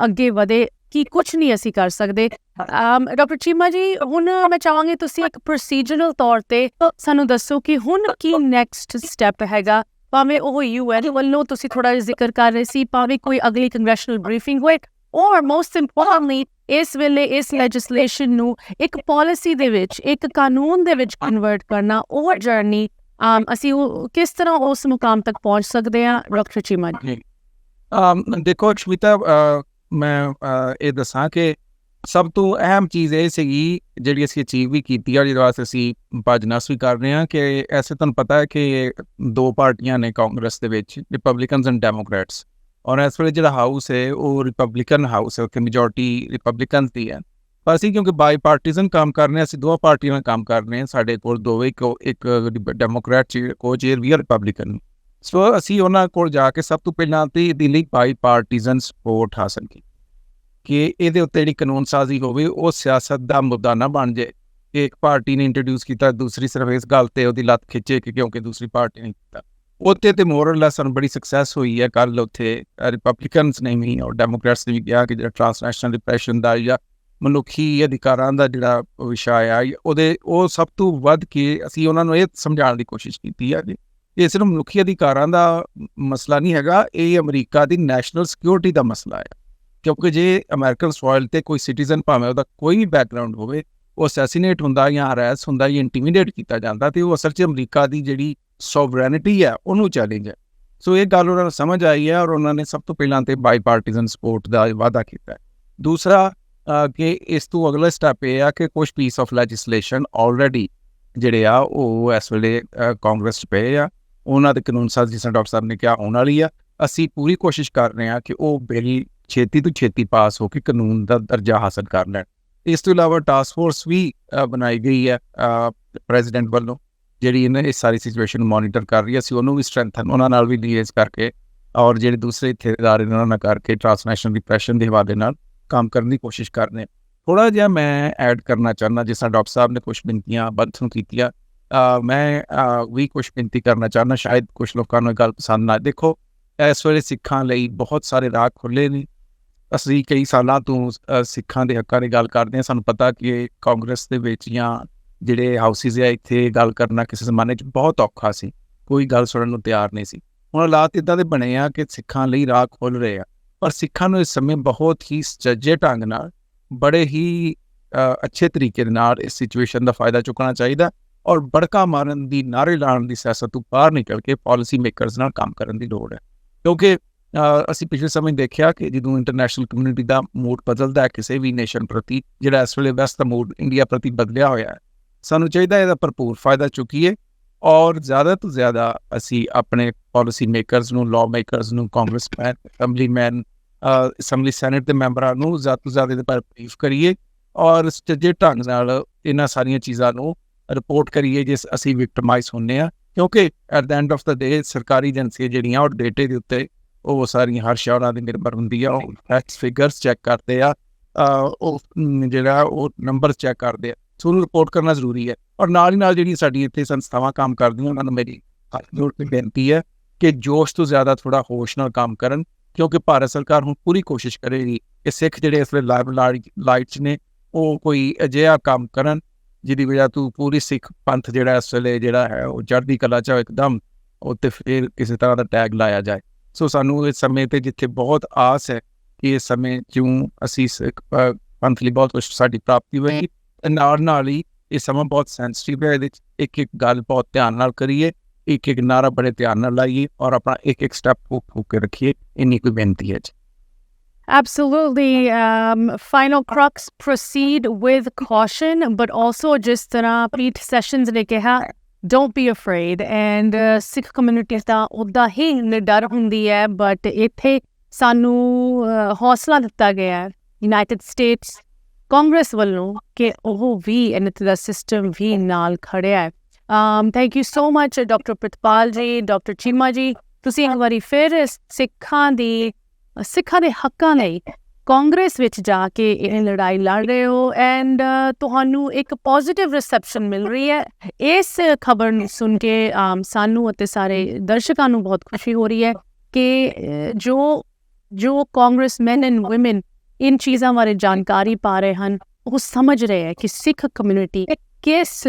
ਅੱਗੇ ਵਧੇ, ਕੀ ਕੁਛ ਨਹੀਂ ਅਸੀਂ ਕਰ ਸਕਦੇ। ਡਾਕਟਰ ਚੀਮਾ ਜੀ, ਹੁਣ ਮੈਂ ਚਾਹਾਂਗੀ ਤੁਸੀਂ ਇੱਕ ਪ੍ਰੋਸੀਜਰਲ ਤੌਰ 'ਤੇ ਸਾਨੂੰ ਦੱਸੋ ਕਿ ਹੁਣ ਕੀ ਨੈਕਸਟ ਸਟੈਪ ਹੈਗਾ, ਭਾਵੇਂ ਉਹ UN ਵੱਲੋਂ ਤੁਸੀਂ ਥੋੜ੍ਹਾ ਜਿਹਾ ਜ਼ਿਕਰ ਕਰ ਰਹੇ ਸੀ, ਭਾਵੇਂ ਕੋਈ ਅਗਲੀ ਕੰਗਰੈਸ਼ਨਲ ਬਰੀਫਿੰਗ ਹੋਏ, ਔਰ ਮੋਸਟ ਇੰਪੋਰਟੈਂਟਲੀ ਇਸ ਵੇਲੇ ਇਸ ਲੈਜਿਸਲੇਸ਼ਨ ਨੂੰ ਇੱਕ ਪਾਲਿਸੀ ਦੇ ਵਿੱਚ, ਇੱਕ ਕਾਨੂੰਨ ਦੇ ਵਿੱਚ ਕਨਵਰਟ ਕਰਨਾ, ਉਹ ਜਰਨੀ ਅਸੀਂ ਕਿਸ ਤਰ੍ਹਾਂ ਉਸ ਮੁਕਾਮ ਤੱਕ ਪਹੁੰਚ ਸਕਦੇ ਹਾਂ। ਡਾਕਟਰ ਚੀਮਾ ਜੀ, ਦੇਖੋ ਅਸ਼ਮੀਤਾ, ਮੈਂ ਇਹ ਦੱਸਾਂ ਕਿ ਸਭ ਤੋਂ ਅਹਿਮ ਚੀਜ਼ ਇਹ ਸੀਗੀ ਜਿਹੜੀ ਅਸੀਂ ਅਚੀਵ ਵੀ ਕੀਤੀ ਆ, ਜਿਹਦੇ ਵਾਸਤੇ ਅਸੀਂ ਭੱਜ-ਨੱਸ ਵੀ ਕਰ ਰਹੇ ਹਾਂ, ਕਿ ਐਸੇ ਤੁਹਾਨੂੰ ਪਤਾ ਹੈ ਕਿ 2 ਪਾਰਟੀਆਂ ਨੇ ਕਾਂਗਰਸ ਦੇ ਵਿੱਚ, ਰਿਪਬਲਿਕਨਸ ਐਂਡ ਡੈਮੋਕ੍ਰੈਟਸ, ਔਰ ਇਸ ਵੇਲੇ ਜਿਹੜਾ ਹਾਊਸ ਹੈ ਉਹ ਰਿਪਬਲਿਕਨ ਹਾਊਸ ਹੈ, ਉੱਥੇ ਮੈਜੋਰਟੀ ਰਿਪਬਲਿਕਨਸ ਦੀ ਹੈ। ਪਰ ਅਸੀਂ ਕਿਉਂਕਿ ਬਾਈ ਪਾਰਟੀਜ਼ਨ ਕੰਮ ਕਰ ਰਹੇ ਹਾਂ, ਅਸੀਂ 2 ਪਾਰਟੀਆਂ ਨਾਲ ਕੰਮ ਕਰ ਰਹੇ ਹਾਂ, ਸਾਡੇ ਕੋਲ ਦੋਵੇਂ ਇੱਕ ਡੈਮੋਕ੍ਰੈਟ ਕੋ-ਚੇਅਰ ਵੀ ਹੈ, ਰਿਪਬਲਿਕਨ। ਸੋ ਅਸੀਂ ਉਹਨਾਂ ਕੋਲ ਜਾ ਕੇ ਸਭ ਤੋਂ ਪਹਿਲਾਂ ਤੇ ਇਹਦੇ ਲਈ ਬਾਈ ਪਾਰਟੀਜ਼ਨ ਸਪੋਰਟ ਹਾਸਲ ਕੀਤੀ ਕਿ ਇਹਦੇ ਉੱਤੇ ਜਿਹੜੀ ਕਾਨੂੰਨ ਸਾਜ਼ੀ ਹੋਵੇ ਉਹ ਸਿਆਸਤ ਦਾ ਮੁੱਦਾ ਨਾ ਬਣ ਜਾਏ ਕਿ ਇੱਕ ਪਾਰਟੀ ਨੇ ਇੰਟਰੋਡਿਊਸ ਕੀਤਾ, ਦੂਸਰੀ ਸਿਰਫ ਇਸ ਗੱਲ ਤੇ ਉਹਦੀ ਲੱਤ ਖਿੱਚੇ ਕਿ ਕਿਉਂਕਿ ਦੂਸਰੀ ਪਾਰਟੀ ਨੇ ਕੀਤਾ। ਉੱਥੇ ਤੇ ਮੋਰਲ ਸਾਨੂੰ ਬੜੀ ਸਕਸੈਸ ਹੋਈ ਹੈ। ਕੱਲ੍ਹ ਉੱਥੇ ਰਿਪਬਲਿਕਨਸ ਨੇ ਵੀ ਔਰ ਡੈਮੋਕ੍ਰੈਟਸ ਨੇ ਵੀ ਕਿਹਾ ਕਿ ਜਿਹੜਾ ਟਰਾਂਸਨੈਸ਼ਨਲ ਡਿਪਰੈਸ਼ਨ ਦਾ ਜਾਂ ਮਨੁੱਖੀ ਅਧਿਕਾਰਾਂ ਦਾ ਜਿਹੜਾ ਵਿਸ਼ਾ ਆ, ਉਹ ਸਭ ਤੋਂ ਵੱਧ ਕੇ ਅਸੀਂ ਉਹਨਾਂ ਨੂੰ ਇਹ ਸਮਝਾਉਣ ਦੀ ਕੋਸ਼ਿਸ਼ ਕੀਤੀ ਹੈ ਕਿ ਇਹ ਸਿਰਫ ਮਨੁੱਖੀ ਅਧਿਕਾਰਾਂ ਦਾ ਮਸਲਾ ਨਹੀਂ ਹੈਗਾ, ਇਹ ਅਮਰੀਕਾ ਦੀ ਨੈਸ਼ਨਲ ਸਿਕਿਉਰਿਟੀ ਦਾ ਮਸਲਾ ਹੈ। ਕਿਉਂਕਿ ਜੇ ਅਮਰੀਕਨ ਸੋਇਲ 'ਤੇ ਕੋਈ ਸਿਟੀਜ਼ਨ, ਭਾਵੇਂ ਉਹਦਾ ਕੋਈ ਵੀ ਬੈਕਗਰਾਊਂਡ ਹੋਵੇ, ਉਹ ਅਸੈਸੀਨੇਟ ਹੁੰਦਾ ਜਾਂ ਹਰੈਸ ਹੁੰਦਾ ਜਾਂ ਇੰਟੀਮੀਡੇਟ ਕੀਤਾ ਜਾਂਦਾ, ਤੇ ਉਹ ਅਸਲ 'ਚ ਅਮਰੀਕਾ ਦੀ ਜਿਹੜੀ ਸੋਵਰੈਨਿਟੀ ਹੈ ਉਹਨੂੰ ਚੈਲੰਜ ਹੈ। ਸੋ ਇਹ ਗੱਲ ਉਹਨਾਂ ਨੂੰ ਸਮਝ ਆਈ ਹੈ ਔਰ ਉਹਨਾਂ ਨੇ ਸਭ ਤੋਂ ਪਹਿਲਾਂ ਤੇ ਬਾਈ ਪਾਰਟੀਜ਼ਨ ਸਪੋਰਟ ਦਾ ਵਾਅਦਾ ਕੀਤਾ ਹੈ। ਦੂਸਰਾ ਕਿ ਇਸ ਤੋਂ ਅਗਲਾ ਸਟੈਪ ਇਹ ਆ ਕਿ ਕੁਛ ਪੀਸ ਆਫ ਲੈਜਿਸਲੇਸ਼ਨ ਆਲਰੇਡੀ ਜਿਹੜੇ ਆ ਉਹ ਇਸ ਵੇਲੇ ਕਾਂਗਰਸ 'ਚ ਪਏ ਆ, ਉਹਨਾਂ ਦੇ ਕਾਨੂੰਨ ਸਾਜ਼, ਜਿਸ ਤਰ੍ਹਾਂ ਡਾਕਟਰ ਸਾਹਿਬ ਨੇ ਕਿਹਾ, ਆਉਣ ਵਾਲੀ ਆ। ਅਸੀਂ ਪੂਰੀ ਕੋਸ਼ਿਸ਼ ਕਰ ਰਹੇ ਹਾਂ ਕਿ ਉਹ ਬਿੱਲ ਛੇਤੀ ਤੋਂ ਛੇਤੀ ਪਾਸ ਹੋ ਕੇ ਕਾਨੂੰਨ ਦਾ ਦਰਜਾ ਹਾਸਲ ਕਰ ਲੈਣ। ਇਸ ਤੋਂ ਇਲਾਵਾ ਟਾਸਕ ਫੋਰਸ ਵੀ ਬਣਾਈ ਗਈ ਹੈ ਪ੍ਰੈਜ਼ੀਡੈਂਟ ਵੱਲੋਂ, ਜਿਹੜੀ ਇਸ ਸਾਰੀ ਸਿਚੁਏਸ਼ਨ ਨੂੰ ਮੋਨੀਟਰ ਕਰ ਰਹੀ ਹੈ। ਅਸੀਂ ਉਹਨੂੰ ਵੀ ਸਟਰੈਂਥਨ, ਉਹਨਾਂ ਨਾਲ ਵੀ ਲੀਏਜ ਕਰਕੇ ਔਰ ਜਿਹੜੇ ਦੂਸਰੇ ਇੱਥੇ ਇਦਾਰੇ ਨੇ ਉਹਨਾਂ ਨਾਲ ਕਰਕੇ ਟਰਾਂਸਨੈਸ਼ਨਲ ਡਿਪਰੈਸ਼ਨ ਦੇ ਹਵਾਲੇ ਨਾਲ ਕੰਮ ਕਰਨ ਦੀ ਕੋਸ਼ਿਸ਼ ਕਰ ਰਹੇ ਹਾਂ। ਥੋੜ੍ਹਾ ਜਿਹਾ ਮੈਂ ਐਡ ਕਰਨਾ ਚਾਹੁੰਦਾ, ਜਿਸ ਤਰ੍ਹਾਂ ਡਾਕਟਰ ਸਾਹਿਬ ਨੇ ਕੁਛ ਬੇਨਤੀਆਂ ਬੰਥਨ ਕੀਤੀਆਂ, ਮੈਂ ਵੀ ਕੁਛ ਬੇਨਤੀ ਕਰਨਾ ਚਾਹੁੰਦਾ। ਸ਼ਾਇਦ ਕੁਛ ਲੋਕਾਂ ਨੂੰ ਇਹ ਗੱਲ ਪਸੰਦ ਨਾ। ਦੇਖੋ, ਇਸ ਵੇਲੇ ਸਿੱਖਾਂ ਲਈ ਬਹੁਤ ਸਾਰੇ ਰਾਹ ਖੁੱਲ੍ਹੇ ਨੇ। ਅਸੀਂ ਕਈ ਸਾਲਾਂ ਤੋਂ ਸਿੱਖਾਂ ਦੇ ਹੱਕਾਂ ਦੀ ਗੱਲ ਕਰਦੇ ਹਾਂ। ਸਾਨੂੰ ਪਤਾ ਕਿ ਕਾਂਗਰਸ ਦੇ ਵਿੱਚ ਜਾਂ ਜਿਹੜੇ ਹਾਊਸਿਸ ਆ, ਇੱਥੇ ਗੱਲ ਕਰਨਾ ਕਿਸੇ ਜ਼ਮਾਨੇ 'ਚ ਬਹੁਤ ਔਖਾ ਸੀ, ਕੋਈ ਗੱਲ ਸੁਣਨ ਨੂੰ ਤਿਆਰ ਨਹੀਂ ਸੀ। ਹੁਣ ਹਾਲਾਤ ਇੱਦਾਂ ਦੇ ਬਣੇ ਆ ਕਿ ਸਿੱਖਾਂ ਲਈ ਰਾਹ ਖੁੱਲ੍ਹ ਰਹੇ ਆ, ਪਰ ਸਿੱਖਾਂ ਨੂੰ ਇਸ ਸਮੇਂ ਬਹੁਤ ਹੀ ਸੁਚੱਜੇ ਢੰਗ ਨਾਲ, ਬੜੇ ਹੀ ਅੱਛੇ ਤਰੀਕੇ ਦੇ ਨਾਲ ਇਸ ਸਿਚੁਏਸ਼ਨ ਦਾ ਫਾਇਦਾ ਚੁੱਕਣਾ ਚਾਹੀਦਾ ਔਰ ਬੜਕਾ ਮਾਰਨ ਦੀ, ਨਾਅਰੇ ਲਾਉਣ ਦੀ ਸਿਆਸਤ ਤੋਂ ਬਾਹਰ ਨਿਕਲ ਕੇ ਪਾਲਿਸੀ ਮੇਕਰਸ ਨਾਲ ਕੰਮ ਕਰਨ ਦੀ ਲੋੜ ਹੈ। ਕਿਉਂਕਿ ਅਸੀਂ ਪਿਛਲੇ ਸਮੇਂ ਦੇਖਿਆ ਕਿ ਜਦੋਂ ਇੰਟਰਨੈਸ਼ਨਲ ਕਮਿਊਨਿਟੀ ਦਾ ਮੂਡ ਬਦਲਦਾ ਹੈ ਕਿਸੇ ਵੀ ਨੇਸ਼ਨ ਪ੍ਰਤੀ, ਜਿਹੜਾ ਇਸ ਵੇਲੇ ਵੈਸਟ ਦਾ ਮੂਡ ਇੰਡੀਆ ਪ੍ਰਤੀ ਬਦਲਿਆ ਹੋਇਆ ਹੈ, ਸਾਨੂੰ ਚਾਹੀਦਾ ਇਹਦਾ ਭਰਪੂਰ ਫਾਇਦਾ ਚੁੱਕੀਏ ਔਰ ਜ਼ਿਆਦਾ ਤੋਂ ਜ਼ਿਆਦਾ ਅਸੀਂ ਆਪਣੇ ਪਾਲਿਸੀ ਮੇਕਰਸ ਨੂੰ, ਲਾਅ ਮੇਕਰਸ ਨੂੰ, ਕਾਂਗਰਸਮੈਨ, ਅਸੈਂਬਲੀ ਸੈਨੇਟ ਦੇ ਮੈਂਬਰਾਂ ਨੂੰ ਜ਼ਿਆਦਾ ਤੋਂ ਜ਼ਿਆਦਾ ਇਹਦੇ ਬਾਰੇ ਬਰੀਫ ਕਰੀਏ ਔਰ ਸੁਚੱਜੇ ਢੰਗ ਨਾਲ ਇਹਨਾਂ ਸਾਰੀਆਂ ਚੀਜ਼ਾਂ ਨੂੰ ਰਿਪੋਰਟ ਕਰੀਏ ਜਿਸ ਅਸੀਂ ਵਿਕਟਮਾਈਜ਼ ਹੁੰਦੇ ਹਾਂ। ਕਿਉਂਕਿ at the end of the day ਸਰਕਾਰੀ ਏਜੰਸੀਆਂ ਜਿਹੜੀਆਂ ਉਹ ਡੇਟੇ ਦੇ ਉੱਤੇ ਉਹ ਸਾਰੀਆਂ ਹਰ ਸ਼ਹਿਰਾਂ ਦੀ ਨਿਰਭਰ ਹੁੰਦੀ ਆ, ਉਹ ਫੈਕਟਸ ਫਿਗਰਸ ਚੈੱਕ ਕਰਦੇ ਆ, ਉਹ ਜਿਹੜਾ ਉਹ ਨੰਬਰ ਚੈੱਕ ਕਰਦੇ ਆ। ਸੋ ਉਹਨੂੰ ਰਿਪੋਰਟ ਕਰਨਾ ਜ਼ਰੂਰੀ ਹੈ। ਔਰ ਨਾਲ ਹੀ ਨਾਲ ਜਿਹੜੀਆਂ ਸਾਡੀ ਇੱਥੇ ਸੰਸਥਾਵਾਂ ਕੰਮ ਕਰਦੀਆਂ, ਉਹਨਾਂ ਨੂੰ ਮੇਰੀ ਹੱਥ ਜੋੜ ਕੇ ਬੇਨਤੀ ਹੈ ਕਿ ਜੋਸ਼ ਤੋਂ ਜ਼ਿਆਦਾ ਥੋੜ੍ਹਾ ਹੋਸ਼ ਨਾਲ ਕੰਮ ਕਰਨ, ਕਿਉਂਕਿ ਭਾਰਤ ਸਰਕਾਰ ਹੁਣ ਪੂਰੀ ਕੋਸ਼ਿਸ਼ ਕਰੇਗੀ ਕਿ ਸਿੱਖ ਜਿਹੜੇ ਇਸ ਵੇਲੇ ਲਾਈਟ 'ਚ ਨੇ, ਉਹ ਕੋਈ ਅਜਿਹਾ ਕੰਮ ਕਰਨ ਜਿਹਦੀ ਵਜ੍ਹਾ ਤੋਂ ਪੂਰੀ ਸਿੱਖ ਪੰਥ ਜਿਹੜਾ ਇਸ ਵੇਲੇ ਜਿਹੜਾ ਹੈ ਉਹ ਚੜ੍ਹਦੀ ਕਲਾ 'ਚ ਇੱਕਦਮ ਉੱਤੇ ਫਿਰ ਕਿਸੇ ਤਰ੍ਹਾਂ ਦਾ ਟੈਗ ਲਾਇਆ ਜਾਏ। ਸੋ ਸਾਨੂੰ ਇਸ ਸਮੇਂ 'ਤੇ ਜਿੱਥੇ ਬਹੁਤ ਆਸ ਹੈ ਕਿ ਇਸ ਸਮੇਂ 'ਚੋਂ ਅਸੀਂ ਸਿੱਖ ਪੰਥ ਲਈ ਬਹੁਤ ਕੁਛ ਸਾਡੀ ਪ੍ਰਾਪਤੀ ਹੋਏਗੀ, ਨਾਲ ਹੀ ਇਹ ਸਮਾਂ ਬਹੁਤ ਸੈਂਸਿਟਿਵ ਹੈ। ਇਹਦੇ 'ਚ ਇੱਕ ਗੱਲ ਬਹੁਤ ਧਿਆਨ ਨਾਲ ਕਰੀਏ ਇੱਕ ਇੱਕ ਨਾਰਾ ਬੜੇ ਧਿਆਨ ਨਾਲ ਲਾਈਏ ਔਰ ਆਪਣਾ ਇੱਕ ਇੱਕ ਸਟੈਪ ਫੂਕ ਕੇ ਰੱਖੀਏ, ਇੰਨੀ ਕੋਈ ਬੇਨਤੀ ਹੈ ਜੀ। Absolutely. Final crux, proceed with caution, but also ਜਿਸ ਤਰ੍ਹਾਂ Pete Sessions ਨੇ ਕਿਹਾ, don't be afraid. And Sikh community ਦਾ ਉੱਦਾਂ ਹੀ ਨਿਡਰ ਹੁੰਦੀ ਹੈ, but ਇੱਥੇ ਸਾਨੂੰ ਹੌਸਲਾ ਦਿੱਤਾ ਗਿਆ ਹੈ ਯੂਨਾਈਟਿਡ ਸਟੇਟਸ ਕਾਂਗਰਸ ਵੱਲੋਂ ਕਿ ਉਹ ਵੀ ਇਹਨਾਂ ਦਾ ਸਿਸਟਮ ਵੀ ਨਾਲ ਖੜਿਆ ਹੈ। Thank you so much doctor Pritpal ਜੀ, ਡਾਕਟਰ ਚੀਮਾ ਜੀ, ਤੁਸੀਂ ਇੱਕ ਵਾਰੀ ਫਿਰ ਸਿੱਖਾਂ ਦੇ ਹੱਕਾਂ ਲਈ ਕਾਂਗਰਸ ਵਿੱਚ ਜਾ ਕੇ ਇਹ ਲੜਾਈ ਲੜ ਰਹੇ ਹੋ, ਐਂਡ ਤੁਹਾਨੂੰ ਇੱਕ ਪੋਜ਼ਿਟਿਵ ਰਿਸੈਪਸ਼ਨ ਮਿਲ ਰਹੀ ਹੈ। ਇਸ ਖਬਰ ਨੂੰ ਸੁਣ ਕੇ ਸਾਨੂੰ ਅਤੇ ਸਾਰੇ ਦਰਸ਼ਕਾਂ ਨੂੰ ਬਹੁਤ ਖੁਸ਼ੀ ਹੋ ਰਹੀ ਹੈ ਕਿ ਜੋ ਕਾਂਗਰਸਮੈਨ ਐਂਡ ਵੂਮਨ ਇਨ ਚੀਜ਼ਾਂ ਬਾਰੇ ਜਾਣਕਾਰੀ ਪਾ ਰਹੇ ਹਨ, ਉਹ ਸਮਝ ਰਹੇ ਹੈ ਕਿ ਸਿੱਖ ਕਮਿਊਨਿਟੀ ਕਿਸ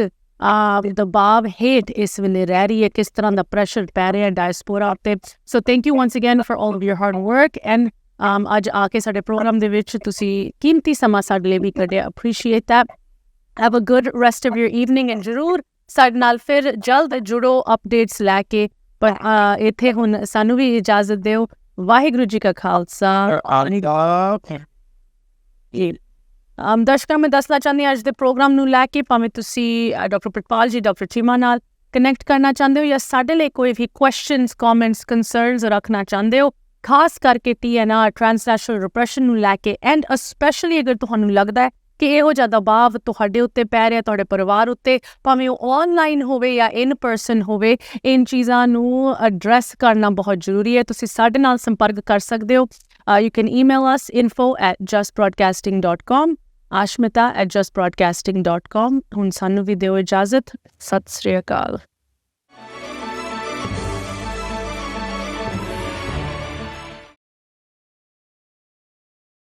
ਦਬਾਅ ਹੇਠ ਇਸ ਵੇਲੇ ਰਹਿ ਰਹੀ ਹੈ, ਕਿਸ ਤਰ੍ਹਾਂ ਦਾ ਪ੍ਰੈਸ਼ਰ ਪੈ ਰਿਹਾ ਡਾਇਸਪੋਰਾ ਉੱਤੇ। So thank you ones again for all of your hard work, and ਅੱਜ ਆ ਕੇ ਸਾਡੇ ਪ੍ਰੋਗਰਾਮ ਦੇ ਵਿੱਚ ਤੁਸੀਂ ਕੀਮਤੀ ਸਮਾਂ ਸਾਡੇ ਲਈ ਵੀ ਕੱਢਿਆ, appreciate that. Have a good rest of your evening, and ਜ਼ਰੂਰ ਸਾਡੇ ਨਾਲ ਫਿਰ ਜਲਦ ਜੁੜੋ ਅਪਡੇਟਸ ਲੈ ਕੇ। ਪਰ ਇੱਥੇ ਹੁਣ ਸਾਨੂੰ ਵੀ ਇਜਾਜ਼ਤ ਦਿਓ। ਵਾਹਿਗੁਰੂ ਜੀ ਕਾ ਖਾਲਸਾ। ਦਰਸ਼ਕਾਂ, ਮੈਂ ਦੱਸਣਾ ਚਾਹੁੰਦੀ ਹਾਂ ਅੱਜ ਦੇ ਪ੍ਰੋਗਰਾਮ ਨੂੰ ਲੈ ਕੇ, ਭਾਵੇਂ ਤੁਸੀਂ ਡਾਕਟਰ ਪ੍ਰਿਤਪਾਲ ਜੀ, ਡਾਕਟਰ ਚੀਮਾ ਨਾਲ ਕਨੈਕਟ ਕਰਨਾ ਚਾਹੁੰਦੇ ਹੋ ਜਾਂ ਸਾਡੇ ਲਈ ਕੋਈ ਵੀ ਕੁਐਸਚਨਸ, ਕਮੈਂਟਸ, ਕੰਸਰਨਸ ਰੱਖਣਾ ਚਾਹੁੰਦੇ ਹੋ, ਖਾਸ ਕਰਕੇ TNR ਟ੍ਰਾਂਸਨੈਸ਼ਨਲ ਰਿਪਰੈਸ਼ਨ ਨੂੰ ਲੈ ਕੇ, ਐਂਡ ਸਪੈਸ਼ਲੀ ਅਗਰ ਤੁਹਾਨੂੰ ਲੱਗਦਾ ਹੈ ਕਿ ਇਹੋ ਜਿਹਾ ਦਬਾਅ ਤੁਹਾਡੇ ਉੱਤੇ ਪੈ ਰਿਹਾ, ਤੁਹਾਡੇ ਪਰਿਵਾਰ ਉੱਤੇ, ਭਾਵੇਂ ਉਹ ਆਨਲਾਈਨ ਹੋਵੇ ਜਾਂ ਇਨ ਪਰਸਨ ਹੋਵੇ, ਇਨ ਚੀਜ਼ਾਂ ਨੂੰ ਐਡਰੈਸ ਕਰਨਾ ਬਹੁਤ ਜ਼ਰੂਰੀ ਹੈ। ਤੁਸੀਂ ਸਾਡੇ ਨਾਲ ਸੰਪਰਕ ਕਰ ਸਕਦੇ ਹੋ। You can email us info@justbroadcasting.com, Aashmeeta@justbroadcasting.com। ਹੁਣ ਸਾਨੂੰ ਵੀ ਦਿਓ ਇਜਾਜ਼ਤ। ਸਤਿ ਸ੍ਰੀ ਅਕਾਲ।